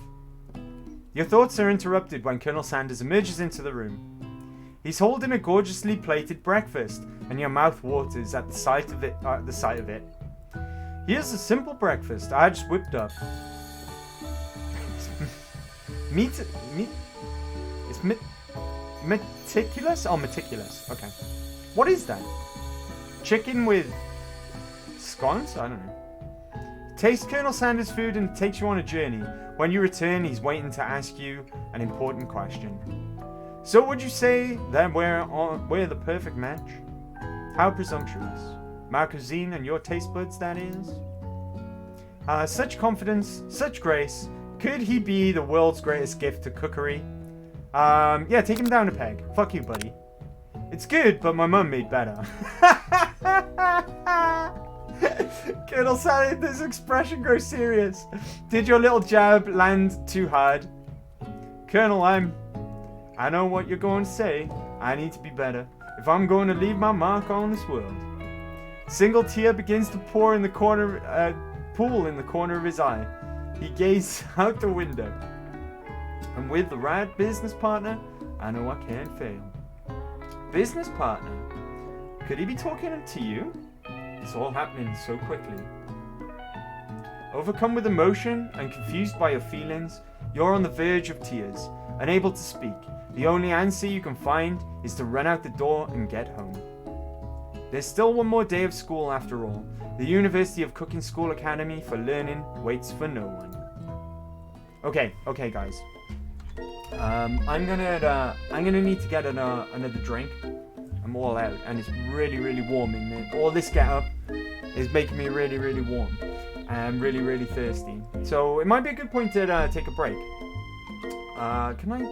A: Your thoughts are interrupted when Colonel Sanders emerges into the room. He's holding a gorgeously plated breakfast, and your mouth waters at the sight of it. Here's a simple breakfast I just whipped up. It's meticulous? Oh, meticulous. Okay. What is that? Chicken with scones? I don't know. Taste Colonel Sanders' food and takes you on a journey. When you return, he's waiting to ask you an important question. So would you say that we're the perfect match? How presumptuous. My cuisine and your taste buds, that is. Such confidence, such grace. Could he be the world's greatest gift to cookery? Yeah, take him down a peg. Fuck you, buddy. It's good, but my mum made better. Colonel Sanders, this expression grows serious. Did your little jab land too hard? Colonel, I know what you're going to say. I need to be better if I'm going to leave my mark on this world. Single tear begins to pour in the corner, pool in the corner of his eye. He gazes out the window. And with the right business partner, I know I can't fail. Business partner? Could he be talking to you? It's all happening so quickly. Overcome with emotion and confused by your feelings, you're on the verge of tears, unable to speak. The only answer you can find is to run out the door and get home. There's still one more day of school after all. The University of Cooking School Academy for Learning waits for no one. Okay, guys. I'm gonna need to get another drink. I'm all out, and it's really, really warm in there. All this get up is making me really, really warm. And really, really thirsty. So it might be a good point to take a break. Can I?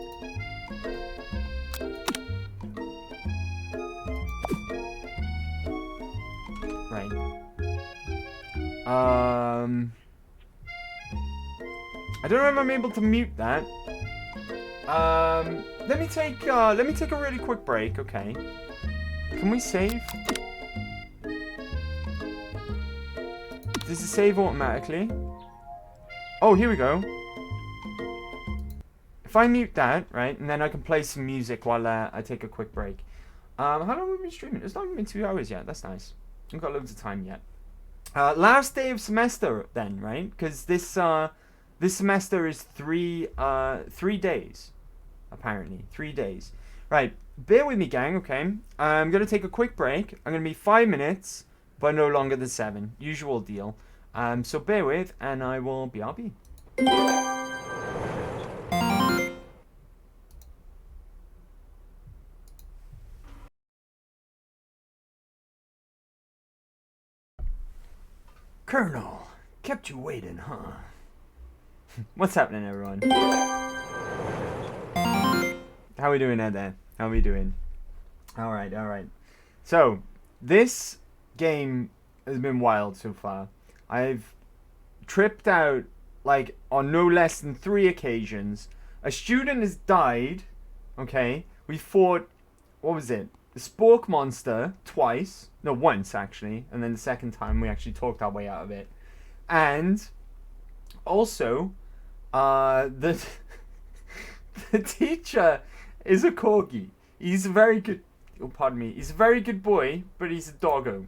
A: Right. I don't know if I'm able to mute that. Let me take a really quick break, okay? Can we save? Does it save automatically? Oh, here we go. If I mute that, right, and then I can play some music while I take a quick break. How long have we been streaming? It's not even been 2 hours yet. That's nice. We've got loads of time yet. Last day of semester then, right? Because this semester is 3 days, apparently 3 days. Right, bear with me, gang. Okay, I'm gonna take a quick break. I'm gonna be 5 minutes, but no longer than 7. Usual deal. So bear with, and I will BRB. Colonel, kept you waiting, huh? What's happening, everyone? How we doing out there? How we doing? Alright. So, this game has been wild so far. I've tripped out, like, on no less than 3 occasions. A student has died, okay? We fought, what was it? the Spork Monster twice. No, once actually. And then the second time we actually talked our way out of it. And also, the teacher is a corgi. He's a very good... Oh, pardon me. He's a very good boy, but he's a doggo.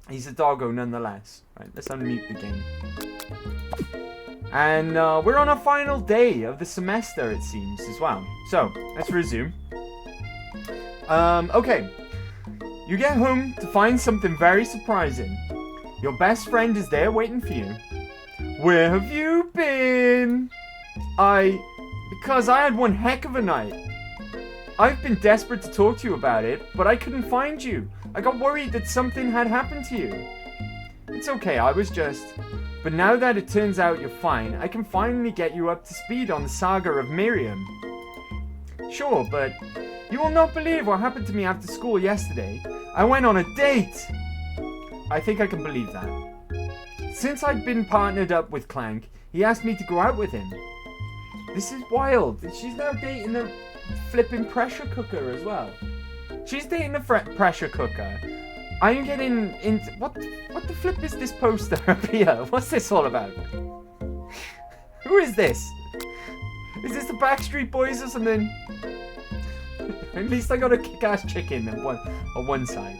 A: He's a doggo nonetheless. Right, let's unmute the game. And we're on our final day of the semester, it seems, as well. So, let's resume. Okay. You get home to find something very surprising. Your best friend is there waiting for you. Where have you been? Because I had one heck of a night. I've been desperate to talk to you about it, but I couldn't find you. I got worried that something had happened to you. It's okay, I was just... But now that it turns out you're fine, I can finally get you up to speed on the saga of Miriam. Sure, but you will not believe what happened to me after school yesterday. I went on a date! I think I can believe that. Since I'd been partnered up with Clank, he asked me to go out with him. This is wild. She's now dating a flipping pressure cooker as well. She's dating a pressure cooker. I'm getting into... What the flip is this poster up here? What's this all about? Who is this? Is this the Backstreet Boys or something? At least I got a kick-ass chicken on one side.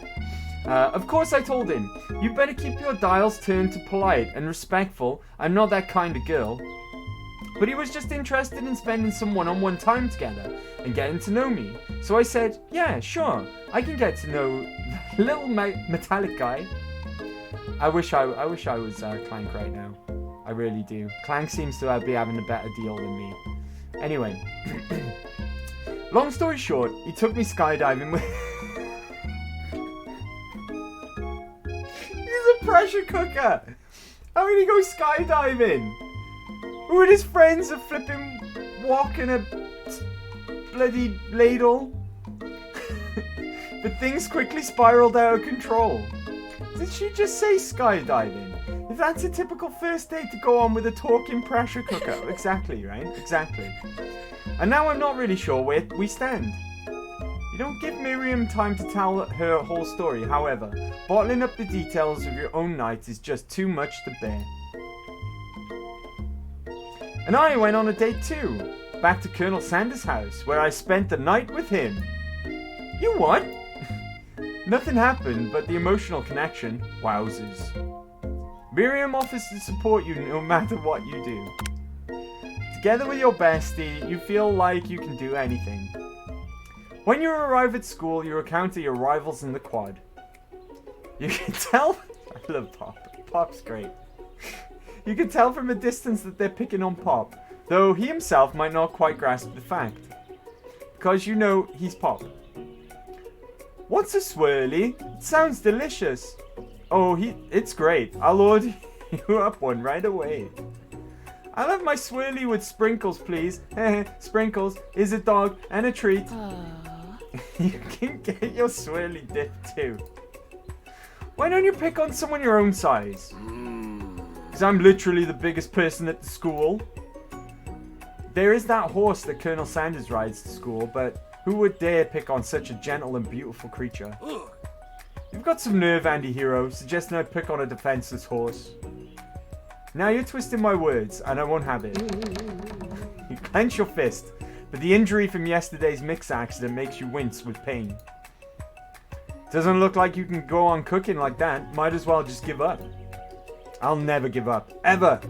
A: Of course I told him, you better keep your dials turned to polite and respectful. I'm not that kind of girl. But he was just interested in spending some one-on-one time together and getting to know me. So I said, yeah, sure, I can get to know the little metallic guy. I wish I was Clank right now. I really do. Clank seems to be having a better deal than me. Anyway, long story short, he took me skydiving with... He's a pressure cooker! How did he go skydiving? Who and his friends are flipping walking a bloody ladle? But things quickly spiraled out of control. Did she just say skydiving? If that's a typical first date to go on with a talking pressure cooker. Exactly, right? Exactly. And now I'm not really sure where we stand. You don't give Miriam time to tell her whole story, however. Bottling up the details of your own night is just too much to bear. And I went on a date too, back to Colonel Sanders' house, where I spent the night with him. You what? Nothing happened, but the emotional connection, wowzers. Miriam offers to support you no matter what you do. Together with your bestie, you feel like you can do anything. When you arrive at school, you encounter your rivals in the quad. You can tell... I love Pop. Pop's great. You can tell from a distance that they're picking on Pop, though he himself might not quite grasp the fact. Because you know he's Pop. What's a swirly? It sounds delicious. Oh, it's great. I'll order you up one right away. I'll have my swirly with sprinkles, please. Sprinkles is a dog and a treat. You can get your swirly dip too. Why don't you pick on someone your own size? Because I'm literally the biggest person at the school. There is that horse that Colonel Sanders rides to school, but who would dare pick on such a gentle and beautiful creature? You've got some nerve, anti-hero, suggesting I pick on a defenseless horse. Now you're twisting my words, and I won't have it. You clench your fist, but the injury from yesterday's mix accident makes you wince with pain. Doesn't look like you can go on cooking like that. Might as well just give up. I'll never give up. Ever!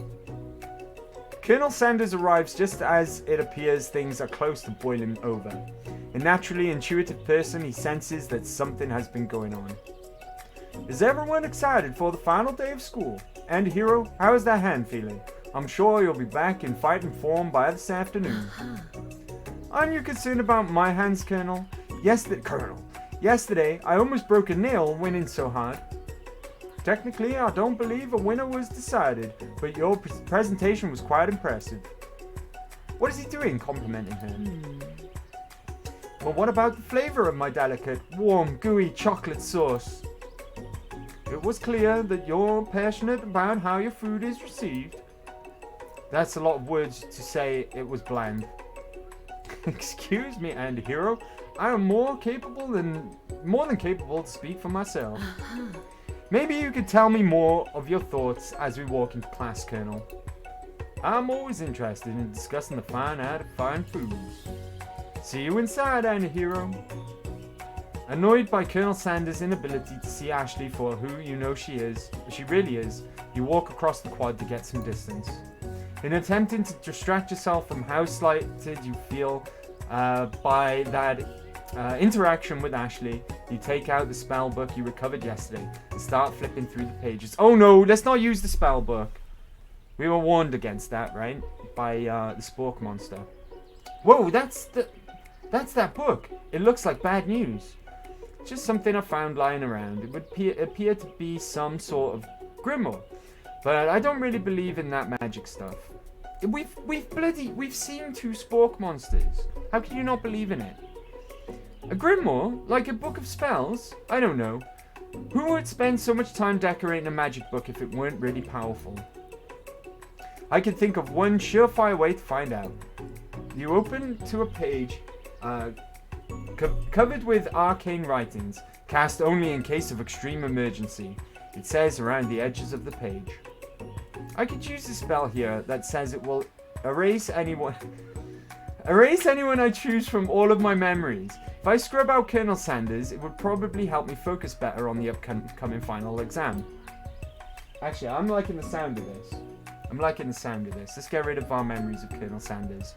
A: Colonel Sanders arrives just as it appears things are close to boiling over. A naturally intuitive person, he senses that something has been going on. Is everyone excited for the final day of school? And Hero, how is that hand feeling? I'm sure you'll be back in fighting form by this afternoon. Aren't you concerned about my hands, Colonel? Yesterday, I almost broke a nail winning so hard. Technically, I don't believe a winner was decided, but your presentation was quite impressive. What is he doing, complimenting her? Well, what about the flavor of my delicate, warm, gooey chocolate sauce? It was clear that you're passionate about how your food is received. That's a lot of words to say it was bland. Excuse me, anti-hero. I am more capable than
F: more than capable to speak for myself. Maybe you could tell me more of your thoughts as we walk into class, Colonel. I'm always interested in discussing the fine art of fine foods. See you inside, Anahiro. Annoyed by Colonel Sanders' inability to see Ashley for who you know she really is, you walk across the quad to get some distance. In attempting to distract yourself from how slighted you feel by that interaction with Ashley, you take out the spell book you recovered yesterday and start flipping through the pages. Oh no, let's not use the spell book. We were warned against that, right? By the Spork monster. Whoa, that's that book. It looks like bad news. Just something I found lying around. It would appear to be some sort of grimoire, but I don't really believe in that magic stuff. We've seen 2 Spork monsters. How can you not believe in it? A grimoire? Like a book of spells? I don't know. Who would spend so much time decorating a magic book if it weren't really powerful? I can think of one surefire way to find out. You open to a page covered with arcane writings, cast only in case of extreme emergency. It says around the edges of the page. I could use a spell here that says it will erase anyone I choose from all of my memories. If I scrub out Colonel Sanders, it would probably help me focus better on the upcoming final exam. Actually, I'm liking the sound of this. Let's get rid of our memories of Colonel Sanders.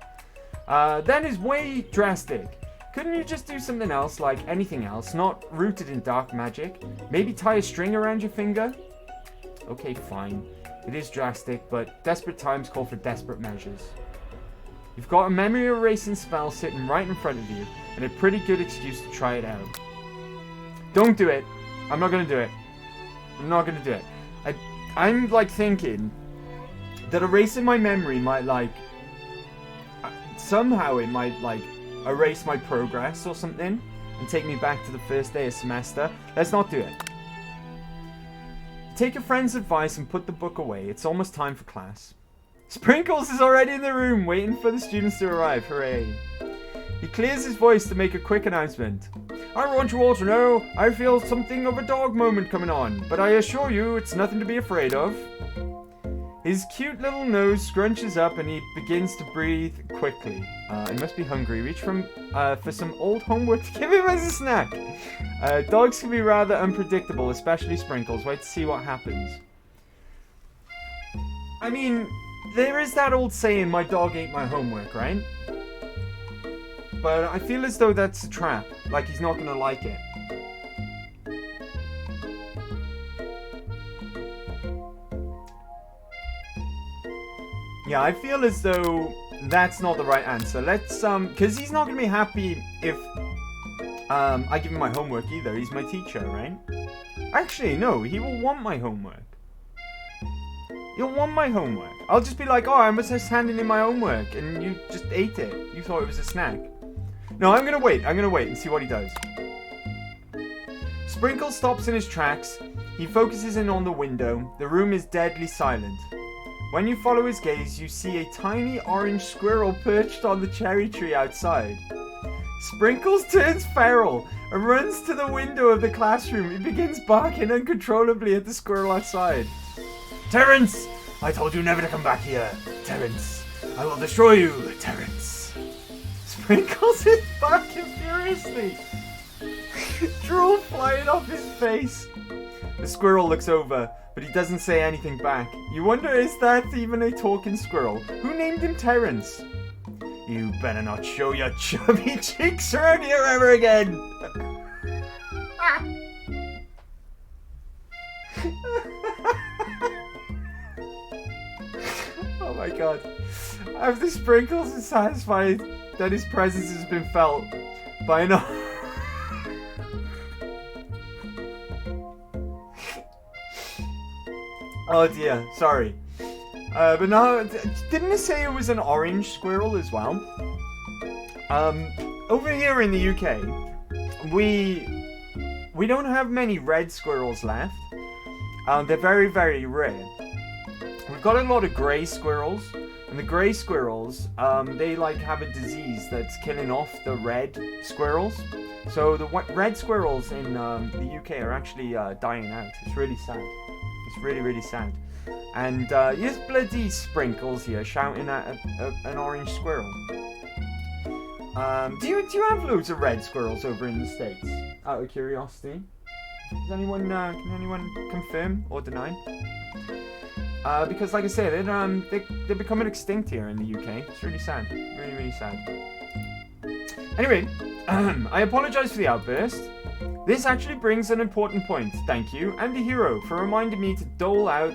F: That is way drastic. Couldn't you just do something else, like anything else, not rooted in dark magic? Maybe tie a string around your finger? Okay, fine. It is drastic, but desperate times call for desperate measures. You've got a memory erasing spell sitting right in front of you, and a pretty good excuse to try it out. Don't do it. I'm not gonna do it. I'm like thinking that erasing my memory might somehow it might erase my progress or something and take me back to the first day of semester. Let's not do it. Take a friend's advice and put the book away. It's almost time for class. Sprinkles is already in the room waiting for the students to arrive. Hooray. He clears his voice to make a quick announcement. I want you all to know I feel something of a dog moment coming on, but I assure you it's nothing to be afraid of. His cute little nose scrunches up and he begins to breathe quickly. He must be hungry. Reach for some old homework to give him as a snack. Dogs can be rather unpredictable, especially Sprinkles. Wait to see what happens. I mean, there is that old saying, my dog ate my homework, right? But I feel as though that's a trap. Like he's not going to like it. Yeah, I feel as though that's not the right answer. Let's, because he's not going to be happy if, I give him my homework either. He's my teacher, right? Actually, no, he will want my homework. He'll want my homework. I'll just be like, oh, I was just handing in my homework, and you just ate it. You thought it was a snack. No, I'm going to wait. I'm going to wait and see what he does. Sprinkle stops in his tracks. He focuses in on the window. The room is deadly silent. When you follow his gaze, you see a tiny orange squirrel perched on the cherry tree outside. Sprinkles turns feral and runs to the window of the classroom. He begins barking uncontrollably at the squirrel outside. Terrence! I told you never to come back here. Terrence! I will destroy you, Terrence! Sprinkles is barking furiously. Drool flying off his face. The squirrel looks over, but he doesn't say anything back. You wonder, is that even a talking squirrel? Who named him Terrence? You better not show your chubby cheeks around here ever again! Oh my god. After Sprinkles is satisfied that his presence has been felt by an... Oh dear, sorry. But no, didn't it say it was an orange squirrel as well? Over here in the UK, we don't have many red squirrels left. They're very, very rare. We've got a lot of grey squirrels, and the grey squirrels, they like have a disease that's killing off the red squirrels.
A: So the red squirrels in the UK are actually dying out. It's really sad. It's really, really sad. And here's bloody Sprinkles here shouting at an orange squirrel. Do you have loads of red squirrels over in the States? Out of curiosity. Does anyone can anyone confirm or deny? Because like I said, they're becoming extinct here in the UK. It's really sad. Really, really sad. Anyway, I apologise for the outburst. This actually brings an important point. Thank you, and a hero, for reminding me to dole out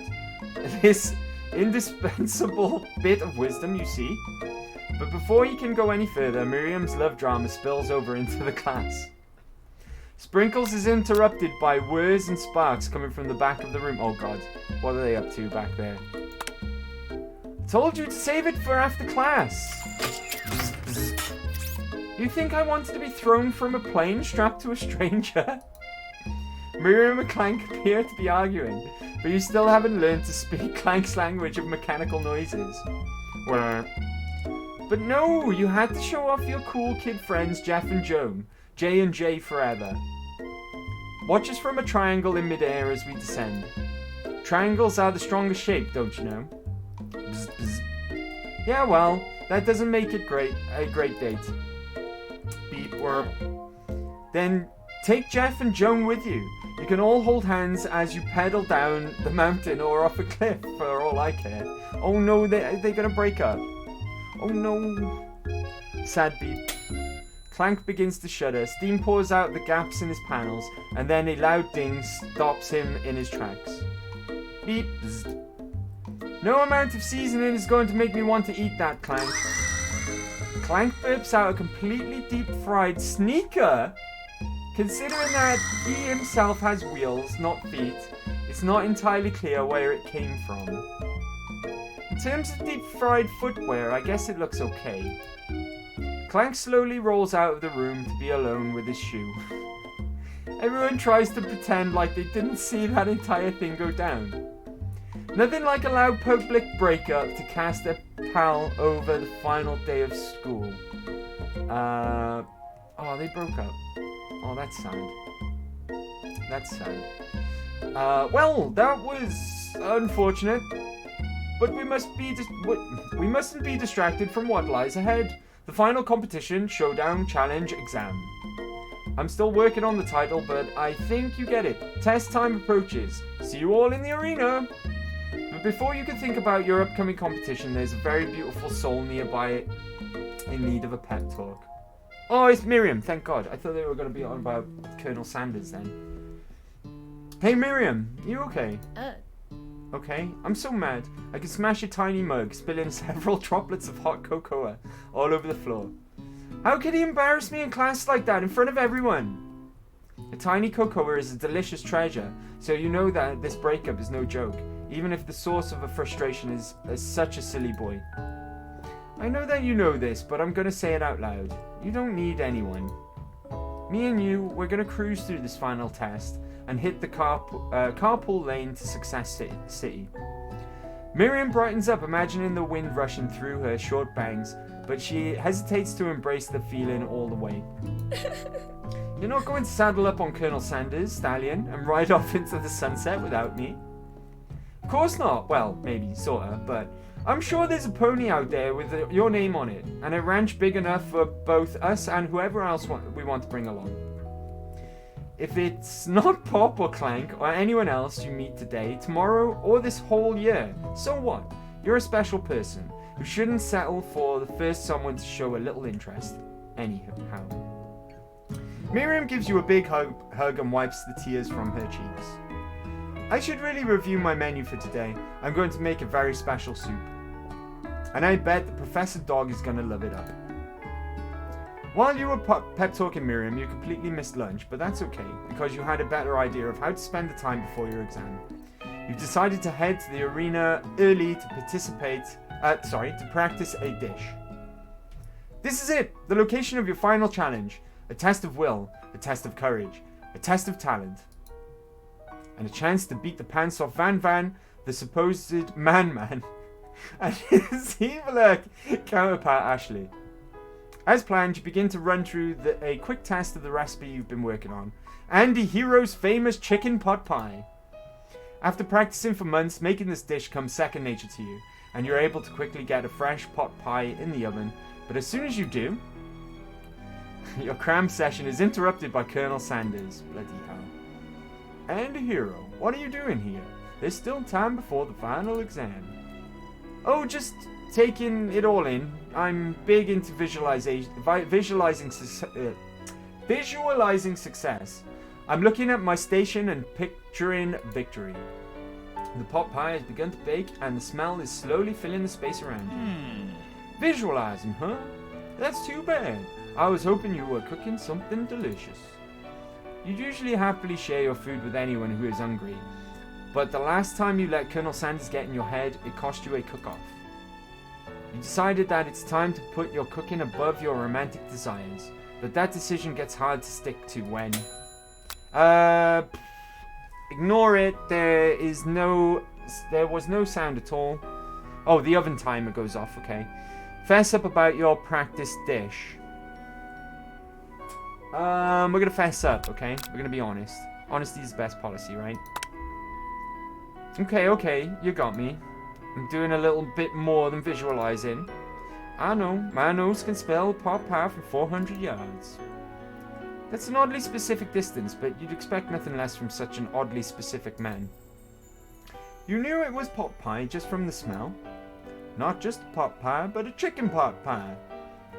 A: this indispensable bit of wisdom, you see. But before you can go any further, Miriam's love drama spills over into the class. Sprinkles is interrupted by whirs and sparks coming from the back of the room. Oh god, what are they up to back there? Told you to save it for after class. You think I wanted to be thrown from a plane strapped to a stranger? Miriam and Clank appear to be arguing, but you still haven't learned to speak Clank's language of mechanical noises. Well, but no, you had to show off your cool kid friends Jeff and Joan. J and J forever. Watch us from a triangle in midair as we descend. Triangles are the strongest shape, don't you know? Bzz, bzz. Yeah, well, that doesn't make it a great date. Beep, whorp. Then take Jeff and Joan with you. You can all hold hands as you pedal down the mountain or off a cliff, for all I care. Oh no, they're gonna break up. Oh no. Sad beep. Clank begins to shudder, steam pours out the gaps in his panels, and then a loud ding stops him in his tracks. Beep. Bzzzt. No amount of seasoning is going to make me want to eat that, Clank. Clank burps out a completely deep-fried sneaker. Considering that he himself has wheels, not feet, it's not entirely clear where it came from. In terms of deep-fried footwear, I guess it looks okay. Clank slowly rolls out of the room to be alone with his shoe. Everyone tries to pretend like they didn't see that entire thing go down. Nothing like a loud public breakup to cast a pal over the final day of school. Oh, they broke up. Oh, that's sad. That's sad. Well, that was unfortunate. But we mustn't be distracted from what lies ahead. The final competition, showdown, challenge, exam. I'm still working on the title, but I think you get it. Test time approaches. See you all in the arena. But before you can think about your upcoming competition, there's a very beautiful soul nearby in need of a pep talk. Oh, it's Miriam, thank God. I thought they were going to be on about Colonel Sanders then. Hey Miriam, you okay? Okay, I'm so mad. I can smash a tiny mug, spilling several droplets of hot cocoa all over the floor. How could he embarrass me in class like that in front of everyone? A tiny cocoa is a delicious treasure, so you know that this breakup is no joke, even if the source of a frustration is such a silly boy. I know that you know this, but I'm gonna say it out loud. You don't need anyone. Me and you, we're gonna cruise through this final test and hit the carpool lane to Success City. Miriam brightens up, imagining the wind rushing through her short bangs, but she hesitates to embrace the feeling all the way. You're not going to saddle up on Colonel Sanders' stallion and ride off into the sunset without me? Of course not. Well, maybe, sorta, but I'm sure there's a pony out there with your name on it, and a ranch big enough for both us and whoever else we want to bring along. If it's not Pop or Clank or anyone else you meet today, tomorrow, or this whole year, so what? You're a special person who shouldn't settle for the first someone to show a little interest. Anyhow. Miriam gives you a big hug and wipes the tears from her cheeks. I should really review my menu for today. I'm going to make a very special soup. And I bet the Professor Dog is going to love it up. While you were pep talking Miriam, you completely missed lunch, but that's okay, because you had a better idea of how to spend the time before your exam. You've decided to head to the arena early to practice a dish. This is it, the location of your final challenge. A test of will, a test of courage, a test of talent, and a chance to beat the pants off Van, the supposed man, and his evil counterpart Ashley.
F: As planned, you begin to run through a quick test of the recipe you've been working on. Andy Hero's famous chicken pot pie. After practicing for months, making this dish comes second nature to you, and you're able to quickly get a fresh pot pie in the oven. But as soon as you do, your cram session is interrupted by Colonel Sanders. Bloody hell. Andy Hero, what are you doing here? There's still time before the final exam. Oh, just taking it all in. I'm big into visualizing success. I'm looking at my station and picturing victory. The pot pie has begun to bake and the smell is slowly filling the space around you. Visualizing, huh? That's too bad. I was hoping you were cooking something delicious. You usually happily share your food with anyone who is hungry, but the last time you let Colonel Sanders get in your head, it cost you a cook-off. You decided that it's time to put your cooking above your romantic desires, but that decision gets hard to stick to when... Ignore it. There was no sound at all. Oh, the oven timer goes off, okay. Fess up about your practice dish. We're gonna fess up, okay? We're gonna be honest. Honesty is the best policy, right? Okay, you got me. I'm doing a little bit more than visualizing. I know, my nose can spell pot pie from 400 yards. That's an oddly specific distance, but you'd expect nothing less from such an oddly specific man. You knew it was pot pie just from the smell. Not just a pot pie, but a chicken pot pie.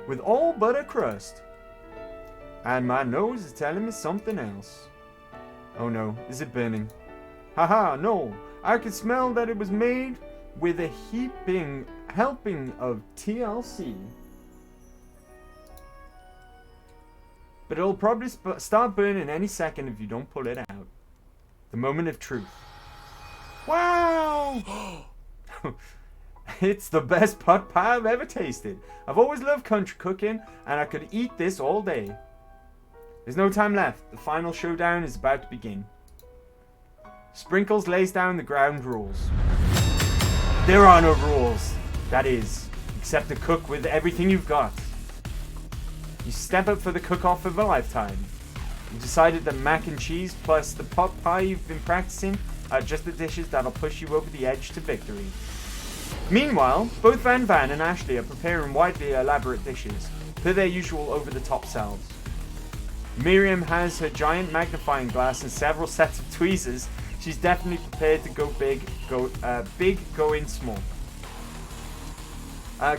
F: With all but a crust. And my nose is telling me something else. Oh no, is it burning? Haha, no. I could smell that it was made with a helping of TLC. But it'll probably start burning any second if you don't pull it out. The moment of truth. Wow! It's the best pot pie I've ever tasted. I've always loved country cooking, and I could eat this all day. There's no time left. The final showdown is about to begin. Sprinkles lays down the ground rules. There are no rules. That is, except to cook with everything you've got. You step up for the cook-off of a lifetime. You decided that mac and cheese plus the pot pie you've been practicing are just the dishes that'll push you over the edge to victory. Meanwhile, both Van and Ashley are preparing widely elaborate dishes, per their usual over-the-top selves. Miriam has her giant magnifying glass and several sets of tweezers. She's definitely prepared to go big, go in small.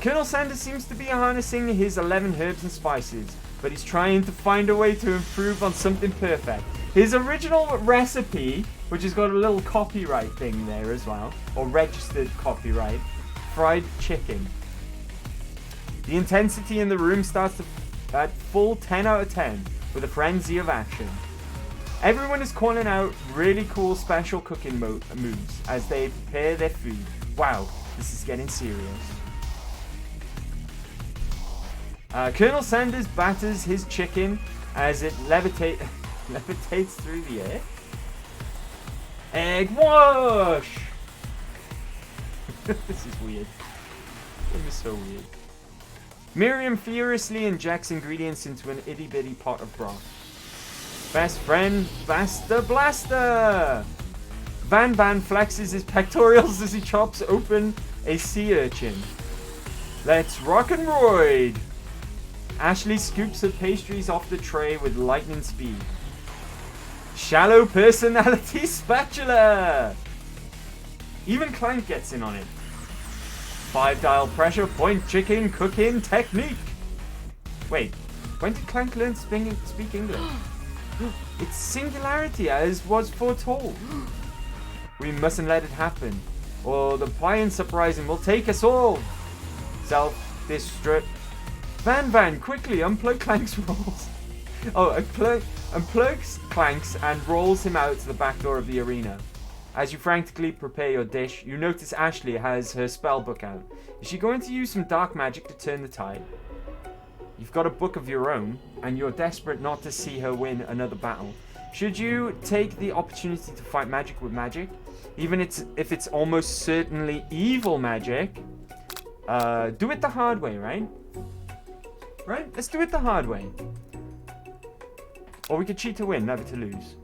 F: Colonel Sanders seems to be harnessing his 11 herbs and spices, but he's trying to find a way to improve on something perfect. His original recipe, which has got a little copyright thing there as well, or registered copyright, fried chicken. The intensity in the room starts at full 10 out of 10, with a frenzy of action. Everyone is calling out really cool special cooking moves as they prepare their food. Wow, this is getting serious. Colonel Sanders batters his chicken as it levitates through the air. Egg wash! This is weird. This is so weird. Miriam furiously injects ingredients into an itty-bitty pot of broth. Best friend, Basta Blaster! Van flexes his pectorals as he chops open a sea urchin. Let's rock and roid! Ashley scoops her pastries off the tray with lightning speed. Shallow personality spatula! Even Clank gets in on it. 5-dial pressure point chicken cooking technique. Wait, when did Clank learn to speak English? It's singularity as was foretold. We mustn't let it happen, or the appliance uprising will take us all. Self-destruct. Van, quickly unplug Clank's rolls. Unplugs Clanks and rolls him out to the back door of the arena. As you frantically prepare your dish, you notice Ashley has her spell book out. Is she going to use some dark magic to turn the tide? You've got a book of your own, and you're desperate not to see her win another battle. Should you take the opportunity to fight magic with magic, even if it's almost certainly evil magic, do it the hard way, right? Right? Let's do it the hard way. Or we could cheat to win, never to lose.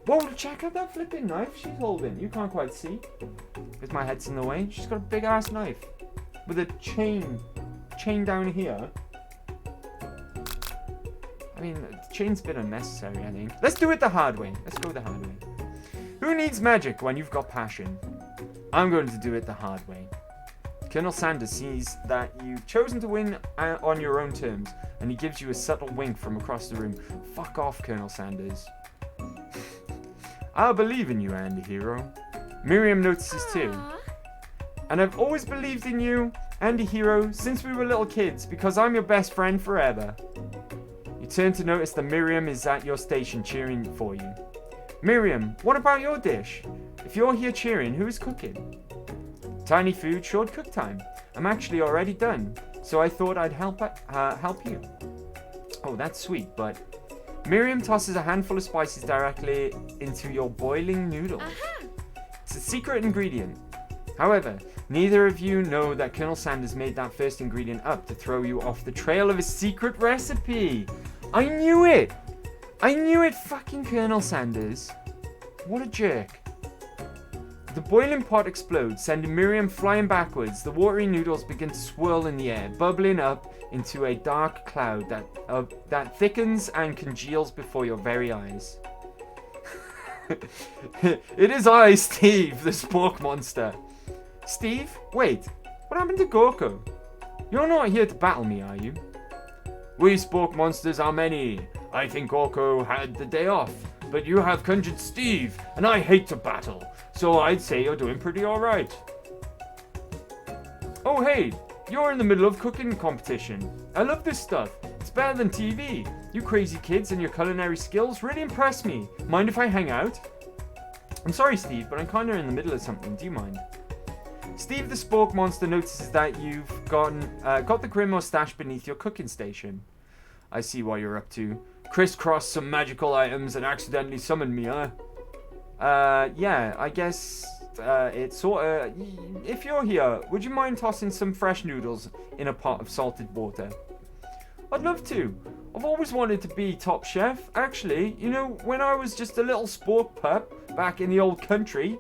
F: Whoa, check out that flipping knife she's holding. You can't quite see. Because my head's in the way. She's got a big ass knife. With a chain down here. I mean, the chain's a bit unnecessary, I think. Let's do it the hard way. Let's go the hard way. Who needs magic when you've got passion? I'm going to do it the hard way. Colonel Sanders sees that you've chosen to win on your own terms, and he gives you a subtle wink from across the room. Fuck off, Colonel Sanders. I'll believe in you, Anti-Hero. Miriam notices too. And I've always believed in you, Anti-Hero, since we were little kids, because I'm your best friend forever. You turn to notice that Miriam is at your station cheering for you. Miriam, what about your dish? If you're here cheering, who's cooking? Tiny food, short cook time. I'm actually already done, so I thought I'd help you. Oh, that's sweet, but... Miriam tosses a handful of spices directly into your boiling noodles. It's a secret ingredient. However, neither of you know that Colonel Sanders made that first ingredient up to throw you off the trail of his secret recipe. I knew it! I knew it, fucking Colonel Sanders. What a jerk. The boiling pot explodes, sending Miriam flying backwards. The watery noodles begin to swirl in the air, bubbling up into a dark cloud that thickens and congeals before your very eyes. It is I, Steve, the spork monster. Steve? Wait, what happened to Gorko? You're not here to battle me, are you? We spork monsters are many. I think Gorko had the day off, but you have conjured Steve, and I hate to battle, so I'd say you're doing pretty alright. Oh hey, you're in the middle of cooking competition. I love this stuff. It's better than TV. You crazy kids and your culinary skills really impress me. Mind if I hang out? I'm sorry, Steve, but I'm kinda in the middle of something. Do you mind? Steve the spork monster notices that you've got the Grimoire stashed beneath your cooking station. I see what you're up to. Crisscross some magical items and accidentally summoned me, huh? Yeah, I guess it's sorta... If you're here, would you mind tossing some fresh noodles in a pot of salted water? I'd love to. I've always wanted to be top chef. Actually, you know, when I was just a little spork pup back in the old country,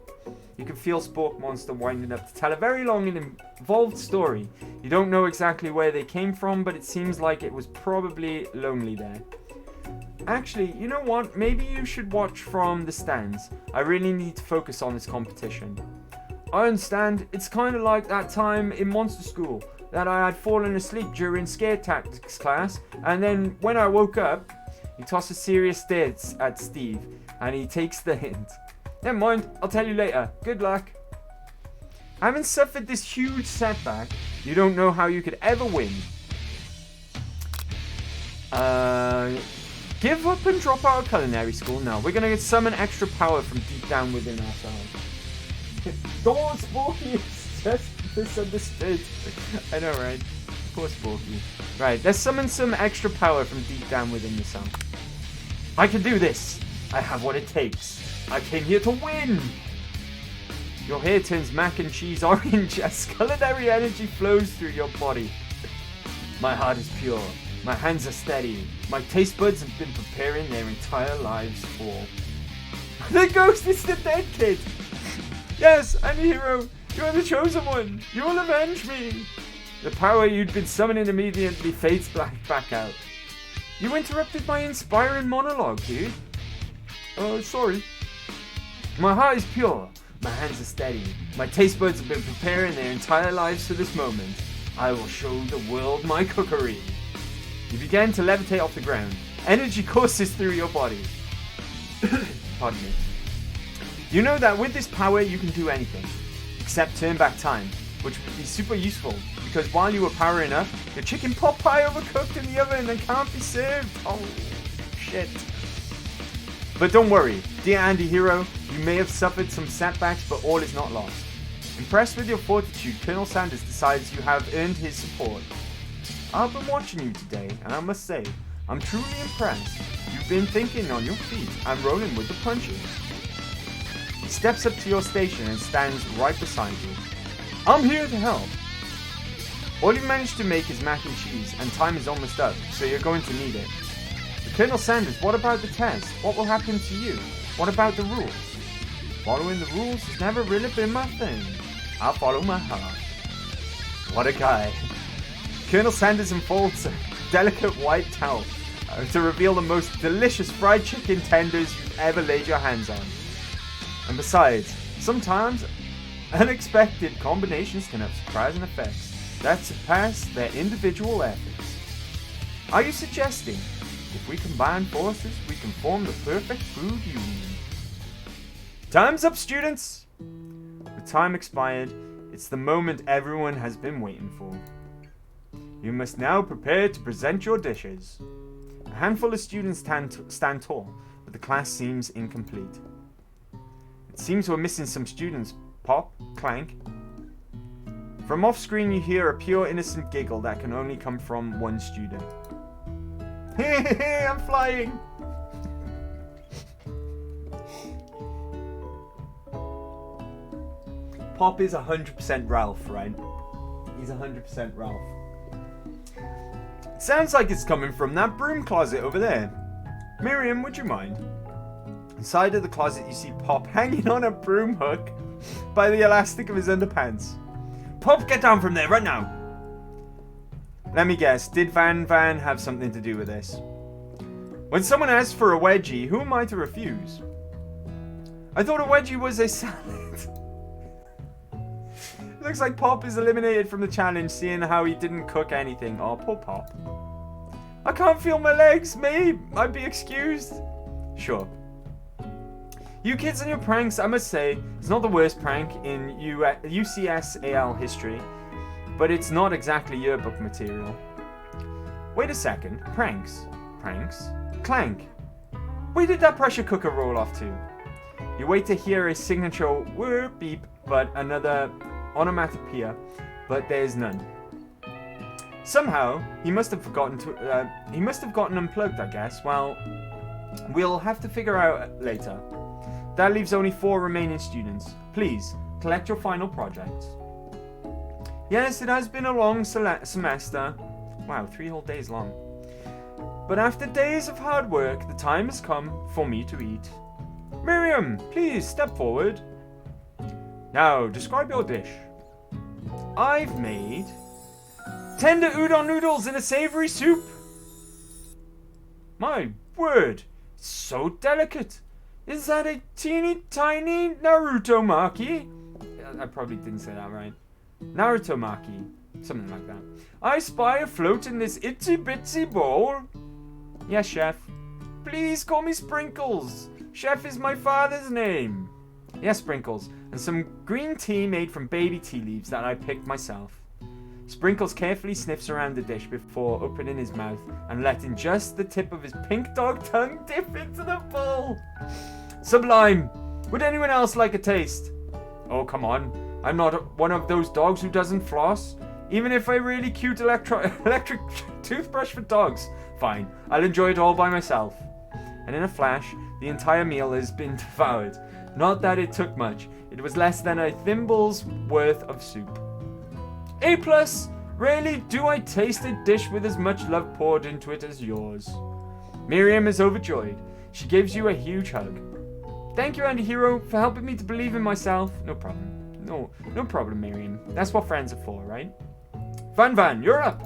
F: you can feel Spork Monster winding up to tell a very long and involved story. You don't know exactly where they came from, but it seems like it was probably lonely there. Actually, you know what? Maybe you should watch from the stands. I really need to focus on this competition. I understand. It's kind of like that time in Monster School that I had fallen asleep during scare tactics class, and then when I woke up, he tosses serious stares at Steve, and he takes the hint. Never mind, I'll tell you later. Good luck. Having suffered this huge setback, you don't know how you could ever win. Give up and drop out of culinary school? No, we're gonna summon extra power from deep down within ourselves. Don't, Sporky, it's just misunderstood. I know, right? Poor Sporky. Right, let's summon some extra power from deep down within yourself. I can do this. I have what it takes. I came here to win! Your hair turns mac and cheese orange as culinary energy flows through your body. My heart is pure. My hands are steady. My taste buds have been preparing their entire lives for... The ghost is the dead kid! Yes, I'm a hero. You are the chosen one. You will avenge me. The power you'd been summoning immediately fades back out. You interrupted my inspiring monologue, dude. Sorry. My heart is pure. My hands are steady. My taste buds have been preparing their entire lives for this moment. I will show the world my cookery. You begin to levitate off the ground. Energy courses through your body. Pardon me. You know that with this power you can do anything, except turn back time, which would be super useful, because while you were powering up, your chicken pot pie overcooked in the oven and can't be served. Oh, shit. But don't worry, dear Anti-Hero, you may have suffered some setbacks, but all is not lost. Impressed with your fortitude, Colonel Sanders decides you have earned his support. I've been watching you today, and I must say, I'm truly impressed. You've been thinking on your feet and rolling with the punches. He steps up to your station and stands right beside you. I'm here to help.
A: All you managed to make is mac and cheese, and time is almost up, so you're going to need it. Colonel Sanders, what about the test? What will happen to you? What about the rules? Following the rules has never really been my thing. I'll follow my heart. What a guy. Colonel Sanders unfolds a delicate white towel to reveal the most delicious fried chicken tenders you've ever laid your hands on. And besides, sometimes unexpected combinations can have surprising effects that surpass their individual efforts. Are you suggesting if we combine forces, we can form the perfect food union? Time's up, students! The time expired. It's the moment everyone has been waiting for. You must now prepare to present your dishes. A handful of students stand tall, but the class seems incomplete. It seems we're missing some students. Pop, clank. From off-screen you hear a pure innocent giggle that can only come from one student. Hey, I'm flying! Pop is 100% Ralph, right? He's 100% Ralph. Sounds like it's coming from that broom closet over there. Miriam, would you mind? Inside of the closet you see Pop hanging on a broom hook by the elastic of his underpants. Pop, get down from there right now! Let me guess, did Van have something to do with this? When someone asks for a wedgie, who am I to refuse? I thought a wedgie was a salad. It looks like Pop is eliminated from the challenge, seeing how he didn't cook anything. Oh, poor Pop. I can't feel my legs, may I be excused? Sure. You kids and your pranks, I must say, it's not the worst prank in UCSAL history, but it's not exactly yearbook material. Wait a second, pranks? Clank. Where did that pressure cooker roll off to? You wait to hear a signature whir beep, but another onomatopoeia, but there's none. Somehow, he must have gotten unplugged, I guess. Well, we'll have to figure out later. That leaves only 4 remaining students. Please, collect your final projects. Yes, it has been a long semester. Wow, 3 whole days long. But after days of hard work, the time has come for me to eat. Miriam, please step forward. Now, describe your dish. I've made tender udon noodles in a savory soup. My word, it's so delicate. Is that a teeny tiny Naruto maki? I probably didn't say that right. Naruto maki, something like that. I spy afloat in this itsy bitsy bowl. Yes, chef. Please call me Sprinkles. Chef is my father's name. Yes, Sprinkles. And some green tea made from baby tea leaves that I picked myself. Sprinkles carefully sniffs around the dish before opening his mouth and letting just the tip of his pink dog tongue dip into the bowl. Sublime! Would anyone else like a taste? Oh, come on. I'm not one of those dogs who doesn't floss. Even if a really cute electric toothbrush for dogs. Fine, I'll enjoy it all by myself. And in a flash, the entire meal has been devoured. Not that it took much. It was less than a thimble's worth of soup. A+, rarely do I taste a dish with as much love poured into it as yours. Miriam is overjoyed. She gives you a huge hug. Thank you, anti-hero, for helping me to believe in myself. No problem. No problem, Miriam. That's what friends are for, right? Van, you're up.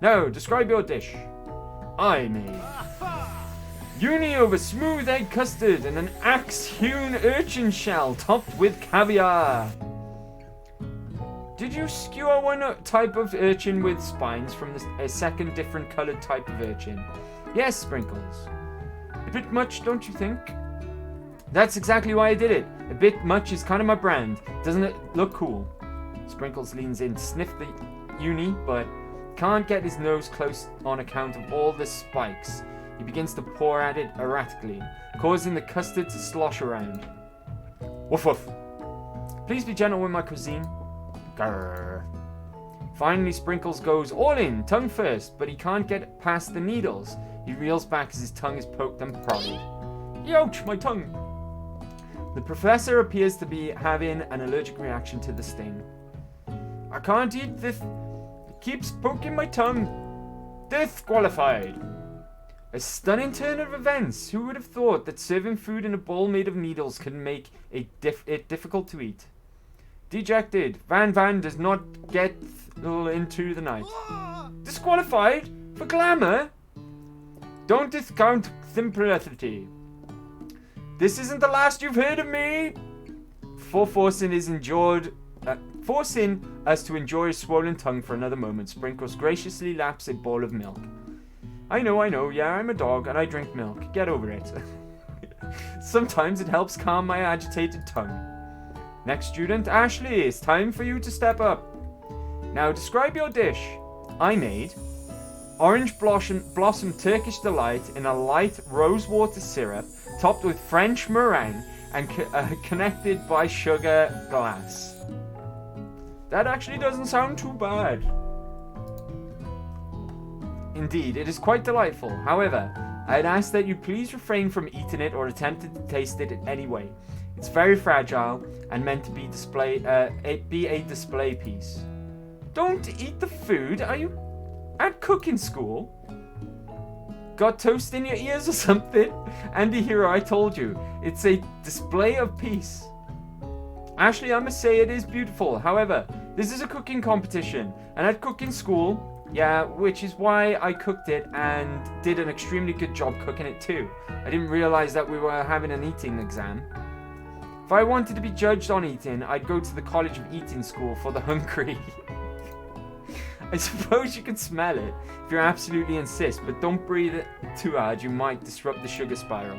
A: Now, describe your dish. I made uni over smooth egg custard and an axe-hewn urchin shell topped with caviar. Did you skewer one type of urchin with spines from a second different coloured type of urchin? Yes, Sprinkles. A bit much, don't you think? That's exactly why I did it. A bit much is kind of my brand. Doesn't it look cool? Sprinkles leans in to sniff the uni, but can't get his nose close on account of all the spikes. He begins to pour at it erratically, causing the custard to slosh around. Woof woof. Please be gentle with my cuisine. Grrr. Finally, Sprinkles goes all in, tongue first, but he can't get past the needles. He reels back as his tongue is poked and prodded. Ouch, my tongue! The professor appears to be having an allergic reaction to the sting. I can't eat
F: keeps poking my tongue. Disqualified. A stunning turn of events. Who would have thought that serving food in a bowl made of needles could make it difficult to eat? Dejected. Van does not get into the night. Disqualified? For glamour? Don't discount simplicity. This isn't the last you've heard of me. For forcing us to enjoy a swollen tongue for another moment, Sprinkles graciously laps a bowl of milk. I know, yeah, I'm a dog and I drink milk. Get over it. Sometimes it helps calm my agitated tongue. Next student, Ashley, it's time for you to step up. Now describe your dish. I made orange blossom Turkish delight in a light rosewater syrup topped with French meringue and connected by sugar glass. That actually doesn't sound too bad. Indeed, it is quite delightful. However, I'd ask that you please refrain from eating it or attempting to taste it in any way. It's very fragile and meant to be a display piece. Don't eat the food. Are you at cooking school? Got toast in your ears or something? Andy Hero, I told you. It's a display of peace. Ashley, I must say it is beautiful. However, this is a cooking competition. And at cooking school, yeah, which is why I cooked it and did an extremely good job cooking it too. I didn't realize that we were having an eating exam. If I wanted to be judged on eating, I'd go to the College of Eating School for the hungry. I suppose you can smell it if you absolutely insist, but don't breathe it too hard, you might disrupt the sugar spiral.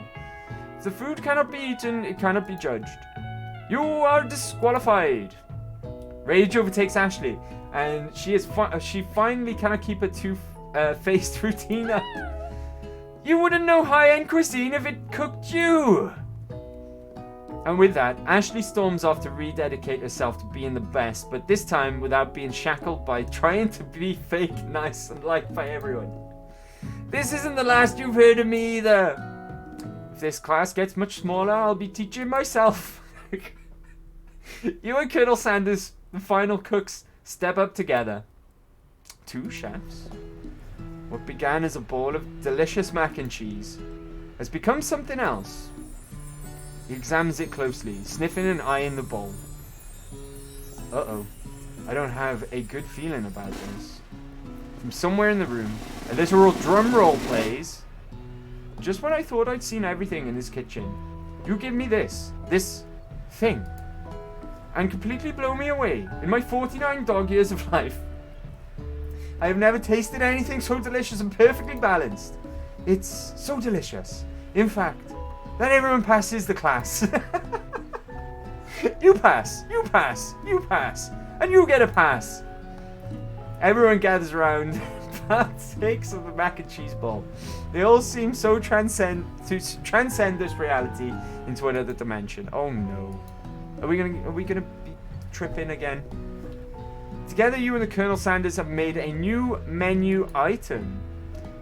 F: If the food cannot be eaten, it cannot be judged. You are disqualified. Rage overtakes Ashley, and she finally cannot keep her two-faced routine up. You wouldn't know high-end cuisine if it cooked you. And with that, Ashley storms off to rededicate herself to being the best, but this time without being shackled by trying to be fake nice and liked by everyone. This isn't the last you've heard of me either. If this class gets much smaller, I'll be teaching myself. You and Colonel Sanders, the final cooks, step up together. Two chefs. What began as a bowl of delicious mac and cheese has become something else. He examines it closely, sniffing and eyeing the bowl. Uh-oh. I don't have a good feeling about this. From somewhere in the room, a literal drum roll plays. Just when I thought I'd seen everything in this kitchen, you give me this thing, and completely blow me away in my 49 dog years of life. I have never tasted anything so delicious and perfectly balanced. It's so delicious. In fact, that everyone passes the class. You pass, you pass, you pass, and you get a pass. Everyone gathers around, partakes of the mac and cheese bowl. They all seem so transcend this reality into another dimension. Oh no. Are we gonna be tripping again? Together, you and the Colonel Sanders have made a new menu item.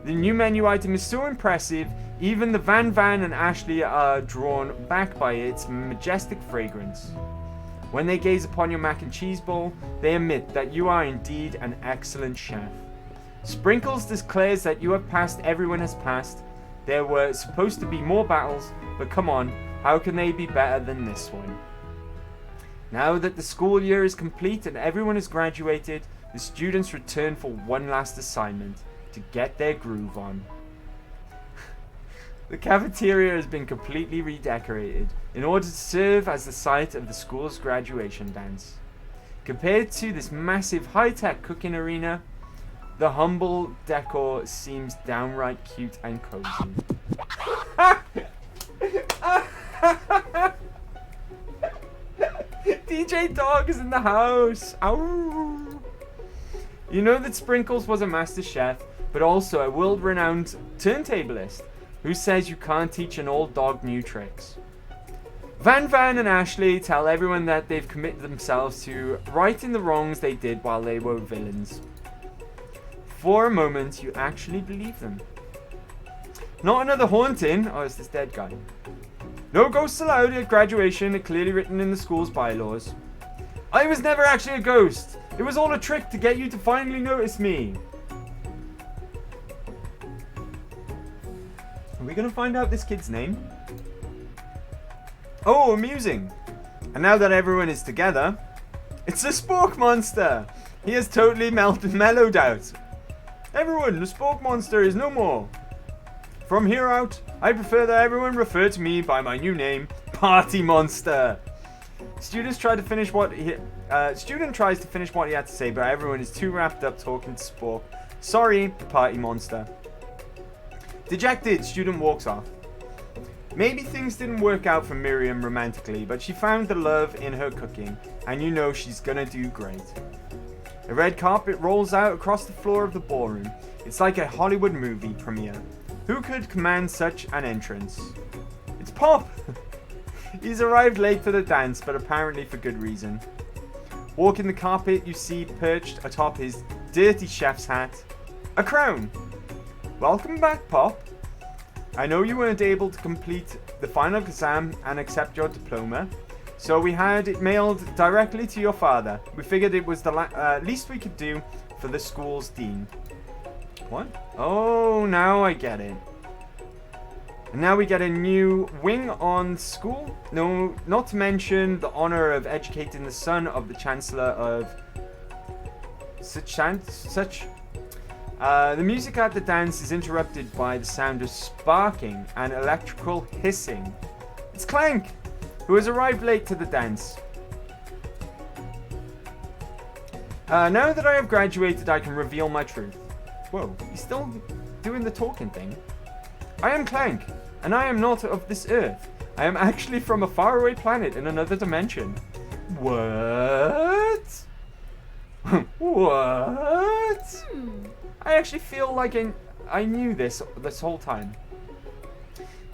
F: The new menu item is so impressive, even the Van and Ashley are drawn back by its majestic fragrance. When they gaze upon your mac and cheese bowl, they admit that you are indeed an excellent chef. Sprinkles declares that you have passed, everyone has passed. There were supposed to be more battles, but come on, how can they be better than this one? Now that the school year is complete and everyone has graduated, the students return for one last assignment, to get their groove on. The cafeteria has been completely redecorated in order to serve as the site of the school's graduation dance. Compared to this massive high-tech cooking arena, the humble decor seems downright cute and cozy. DJ Dog is in the house. Ow. You know that Sprinkles was a master chef, but also a world-renowned turntablist. Who says you can't teach an old dog new tricks? Van and Ashley tell everyone that they've committed themselves to righting the wrongs they did while they were villains. For a moment, you actually believe them. Not another haunting. Oh, it's this dead guy. No ghosts allowed at graduation, clearly written in the school's bylaws. I was never actually a ghost. It was all a trick to get you to finally notice me. Are we gonna find out this kid's name? Oh, amusing. And now that everyone is together, it's the Spork Monster. He has totally mellowed out. Everyone, the Spork Monster is no more. From here out, I prefer that everyone refer to me by my new name, Party Monster. Student tries to finish what he had to say, but everyone is too wrapped up talking to Spork. Sorry, Party Monster. Dejected, student walks off. Maybe things didn't work out for Miriam romantically, but she found the love in her cooking, and you know she's gonna do great. A red carpet rolls out across the floor of the ballroom. It's like a Hollywood movie premiere. Who could command such an entrance? It's Pop! He's arrived late for the dance, but apparently for good reason. Walking the carpet, you see perched atop his dirty chef's hat, a crown. Welcome back, Pop. I know you weren't able to complete the final exam and accept your diploma, so we had it mailed directly to your father. We figured it was the least we could do for the school's dean. What? Oh, now I get it. And now we get a new wing on school. No, not to mention the honor of educating the son of the Chancellor of the music at the dance is interrupted by the sound of sparking and electrical hissing. It's Clank, who has arrived late to the dance. Now that I have graduated, I can reveal my truth. Whoa, he's still doing the talking thing. I am Clank, and I am not of this earth. I am actually from a faraway planet in another dimension. What? What? I actually feel like I knew this whole time.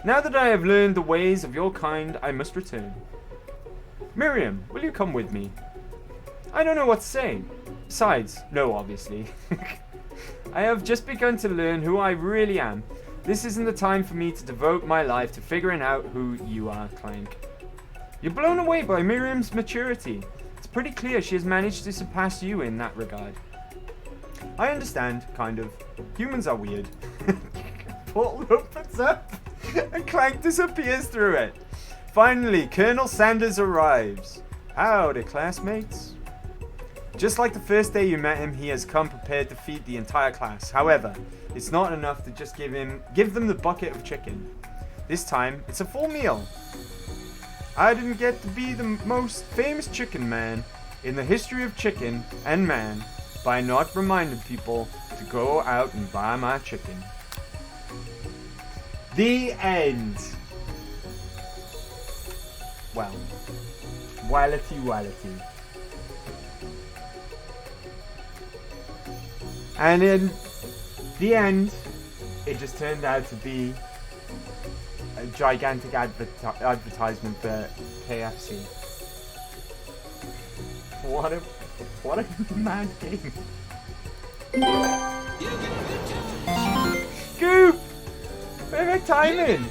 F: Now that I have learned the ways of your kind, I must return. Miriam, will you come with me? I don't know what to say. Besides, no, obviously. I have just begun to learn who I really am. This isn't the time for me to devote my life to figuring out who you are, Clank. You're blown away by Miriam's maturity. It's pretty clear she has managed to surpass you in that regard. I understand, kind of. Humans are weird. Portal opens up and Clank disappears through it. Finally, Colonel Sanders arrives. Howdy, classmates. Just like the first day you met him, he has come prepared to feed the entire class. However, it's not enough to just give them the bucket of chicken. This time, it's a full meal. I didn't get to be the most famous chicken man in the history of chicken and man by not reminding people to go out and buy my chicken. The end. Well, wallity. And in the end, it just turned out to be a gigantic advertisement for KFC. What a mad game. Goop! Perfect timing!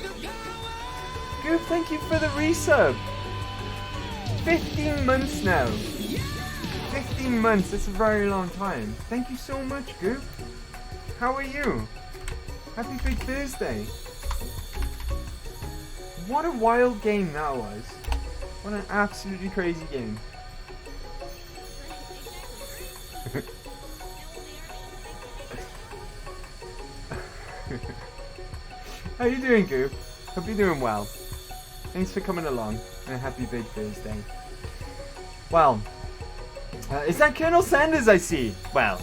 F: Goop, thank you for the resub. 15 months now. 15 months, that's a very long time. Thank you so much, Goop. How are you? Happy Big Thursday. What a wild game that was. What an absolutely crazy game. How you doing, Goop? Hope you're doing well. Thanks for coming along, and a happy Big Thursday. Well, is that Colonel Sanders I see? Well,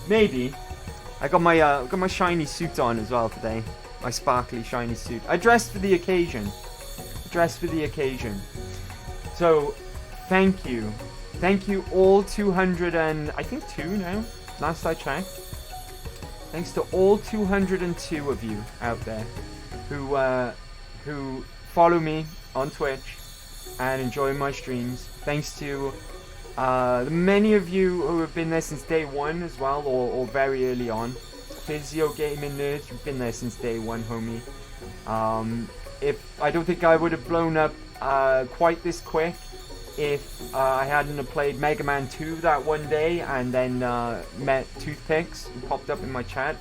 F: maybe. I got my shiny suit on as well today. My sparkly shiny suit. I dressed for the occasion. So, thank you. Thank you all 200 and I think 2 now. Last I checked. Thanks to all 202 of you out there who follow me on Twitch and enjoy my streams. Thanks to the many of you who have been there since day one as well, or very early on. Physio Gaming Nerds, you've been there since day one, homie. If I don't think I would have blown up quite this quick
A: if I hadn't have played Mega Man 2 that one day and then met Toothpicks, who popped up in my chat.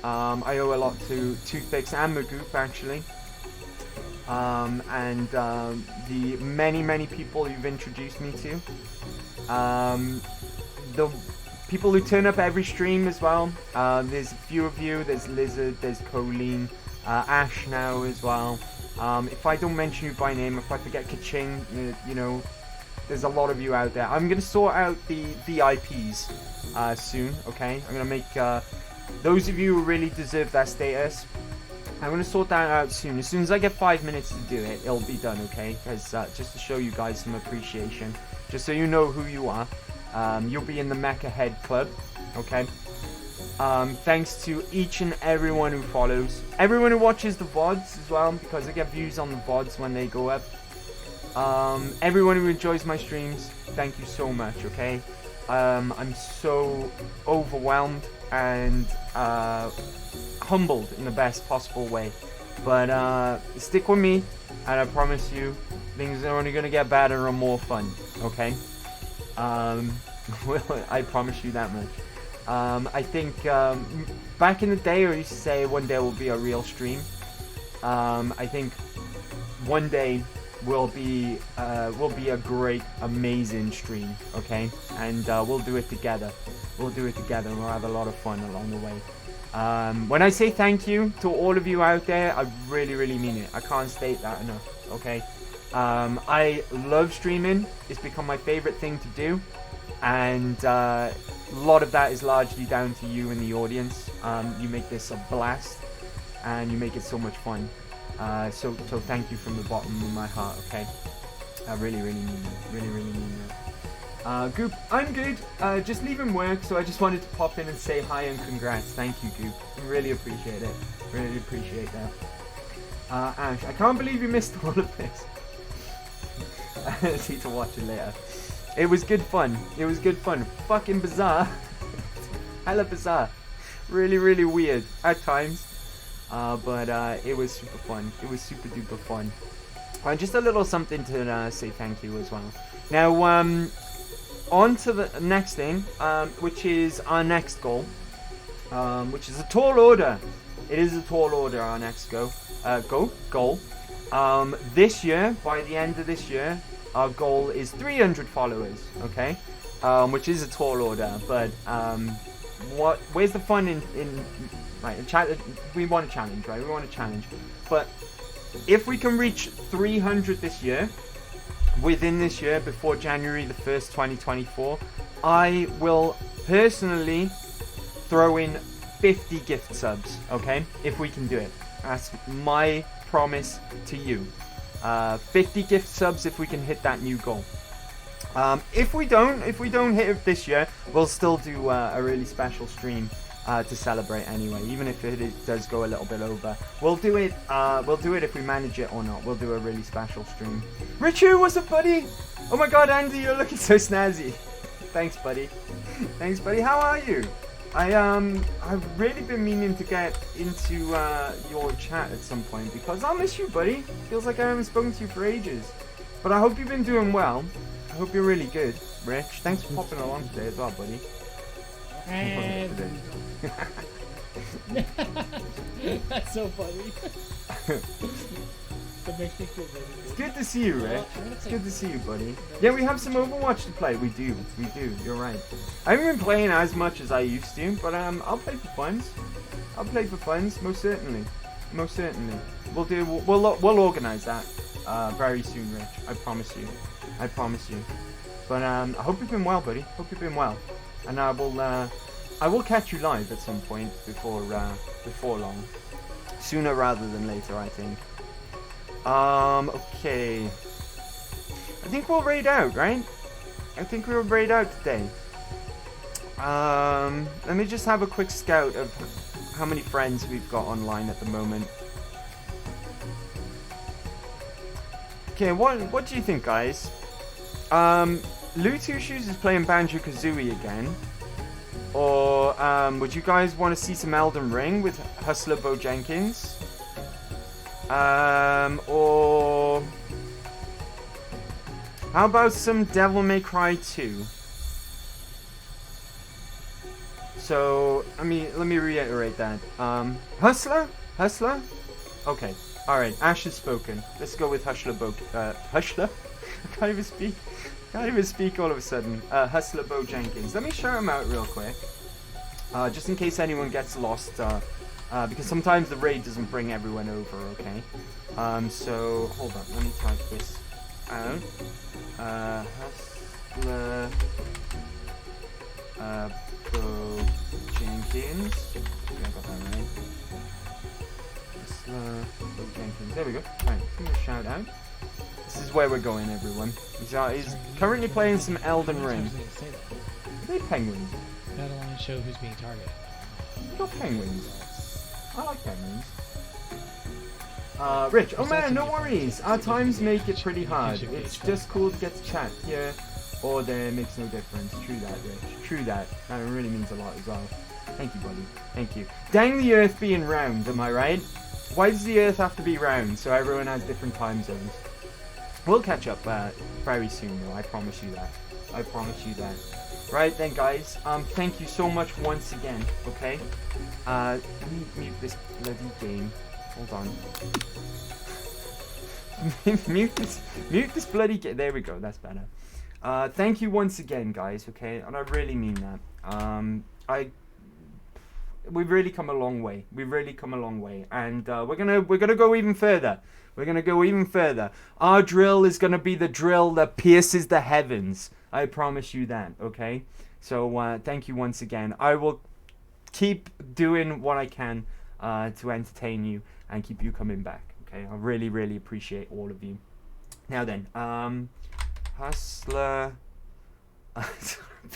A: I owe a lot to Toothpicks and Magoop, actually. And the many people you've introduced me to. The people who turn up every stream as well. There's a few of you. There's Lizard, there's Colleen, Ash now as well. If I don't mention you by name, if I forget Kaching, you know, there's a lot of you out there. I'm going to sort out the VIPs soon, okay? I'm going to make those of you who really deserve that status, I'm going to sort that out soon. As soon as I get 5 minutes to do it, it'll be done, okay? Because just to show you guys some appreciation, just so you know who you are. You'll be in the Mecha Head Club, okay? Thanks to each and everyone who follows. Everyone who watches the VODs as well, because I get views on the VODs when they go up. Everyone who enjoys my streams, thank you so much, okay? I'm so overwhelmed and humbled in the best possible way. But stick with me, and I promise you, things are only going to get better and more fun, okay? I promise you that much. I think back in the day, I used to say one day will be a real stream. I think one day will be a great, amazing stream, okay? And we'll do it together. We'll do it together, and we'll have a lot of fun along the way. When I say thank you to all of you out there, I really mean it. I can't state that enough, okay? I love streaming. It's become my favorite thing to do. And a lot of that is largely down to you in the audience. You make this a blast, and you make it so much fun. So thank you from the bottom of my heart, okay? I really mean it. Really mean it. Goop, I'm good. Just leaving work, so I just wanted to pop in and say hi and congrats. Thank you, Goop. I really appreciate it. Really appreciate that. Ash, I can't believe you missed all of this. I need to watch it later. It was good fun. It was good fun. Fucking bizarre. Hella bizarre. Really weird at times. But it was super fun. It was super duper fun. Just a little something to say thank you as well. Now, on to the next thing, which is our next goal, which is a tall order. It is a tall order, our next goal. This year, by the end of this year, our goal is 300 followers, okay? Which is a tall order, but where's the fun in right, we want a challenge, right? We want a challenge. But if we can reach 300 this year, within this year, before January the 1st, 2024, I will personally throw in 50 gift subs, okay? If we can do it. That's my promise to you. 50 gift subs if we can hit that new goal. If we don't hit it this year, we'll still do a really special stream to celebrate anyway, even if it does go a little bit over. We'll do it if we manage it or not. We'll do a really special stream. Richu, what's up, buddy? Oh my god, Andy, you're looking so snazzy. Thanks, buddy. Thanks, buddy. How are you? I've really been meaning to get into your chat at some point because I'll miss you, buddy. Feels like I haven't spoken to you for ages. But I hope you've been doing well. I hope you're really good, Rich. Thanks for popping along today as well, buddy.
G: That's so funny. That makes me feel really good.
A: It's good to see you, Rich. It's good to see you, buddy. Yeah, we have some Overwatch to play. We do. You're right. I haven't been playing as much as I used to, but I'll play for funs. I'll play for funs, most certainly. Most certainly. We'll organize that very soon, Rich. I promise you. But I hope you've been well, buddy. Hope you've been well. And I will catch you live at some point before long. Sooner rather than later, I think. Okay. I think we'll raid out, right? I think we'll raid out today. Let me just have a quick scout of how many friends we've got online at the moment. Okay, what do you think, guys? Lutu Shoes is playing Banjo-Kazooie again. Or would you guys want to see some Elden Ring with Hustler Bo Jenkins? How about some Devil May Cry 2? So, let me reiterate that. Hustler? Hustler? Okay. Alright, Ash has spoken. Let's go with Hustler Hustler? I can't even speak. Can't even speak all of a sudden. Hustler Bo Jenkins. Let me shout him out real quick. Just in case anyone gets lost. Because sometimes the raid doesn't bring everyone over, okay? So, hold on. Let me type this out. Hustler Bo Jenkins. I think I got that right. Hustler Bo Jenkins. There we go. Alright, give me a shout out. This is where we're going, everyone. He's currently playing some Elden Ring. Are they penguins?
G: That'll only show who's being targeted.
A: Not penguins. I like penguins. Rich, oh man, no worries. Our times make it pretty hard. It's just cool to get to chat here, or there makes no difference. True that, Rich. True that. That really means a lot as well. Thank you, buddy. Thank you. Dang the Earth being round, am I right? Why does the Earth have to be round so everyone has different time zones? We'll catch up very soon, though. I promise you that. I promise you that. Right then, guys. Thank you so much once again. Okay. Let me mute this bloody game. Hold on. mute this bloody game. There we go. That's better. Thank you once again, guys. Okay, and I really mean that. We've really come a long way. We've really come a long way, and we're gonna go even further. We're gonna go even further. Our drill is gonna be the drill that pierces the heavens. I promise you that. Okay. So thank you once again. I will keep doing what I can to entertain you and keep you coming back. Okay. I really, really appreciate all of you. Now then, Hustler.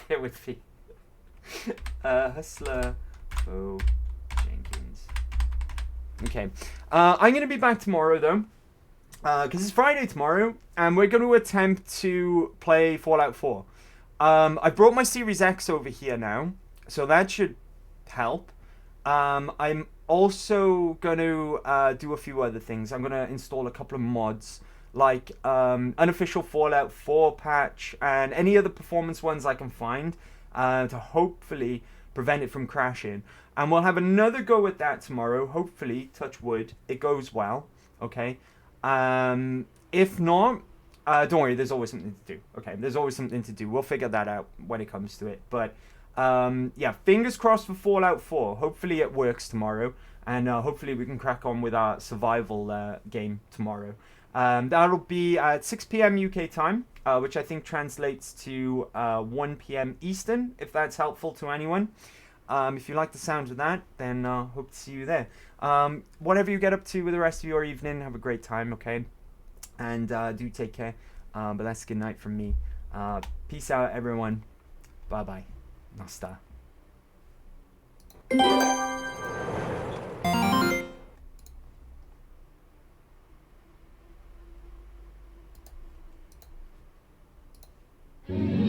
A: Bear with me. Hustler. Oh, Jenkins. Okay. I'm going to be back tomorrow, though. Because it's Friday tomorrow. And we're going to attempt to play Fallout 4. I brought my Series X over here now. So that should help. I'm also going to do a few other things. I'm going to install a couple of mods. Like unofficial Fallout 4 patch. And any other performance ones I can find. To hopefully prevent it from crashing. And we'll have another go at that tomorrow. Hopefully, touch wood, it goes well. Okay. If not, don't worry, there's always something to do. Okay, there's always something to do. We'll figure that out when it comes to it. But yeah, fingers crossed for Fallout 4. Hopefully it works tomorrow. And hopefully we can crack on with our survival game tomorrow. That'll be at 6 p.m. UK time, which I think translates to 1 p.m. Eastern, if that's helpful to anyone. If you like the sound of that, then hope to see you there. Whatever you get up to with the rest of your evening, have a great time, okay? And do take care. But that's good night from me. Peace out, everyone. Bye-bye. Nasta.
E: Mm-hmm.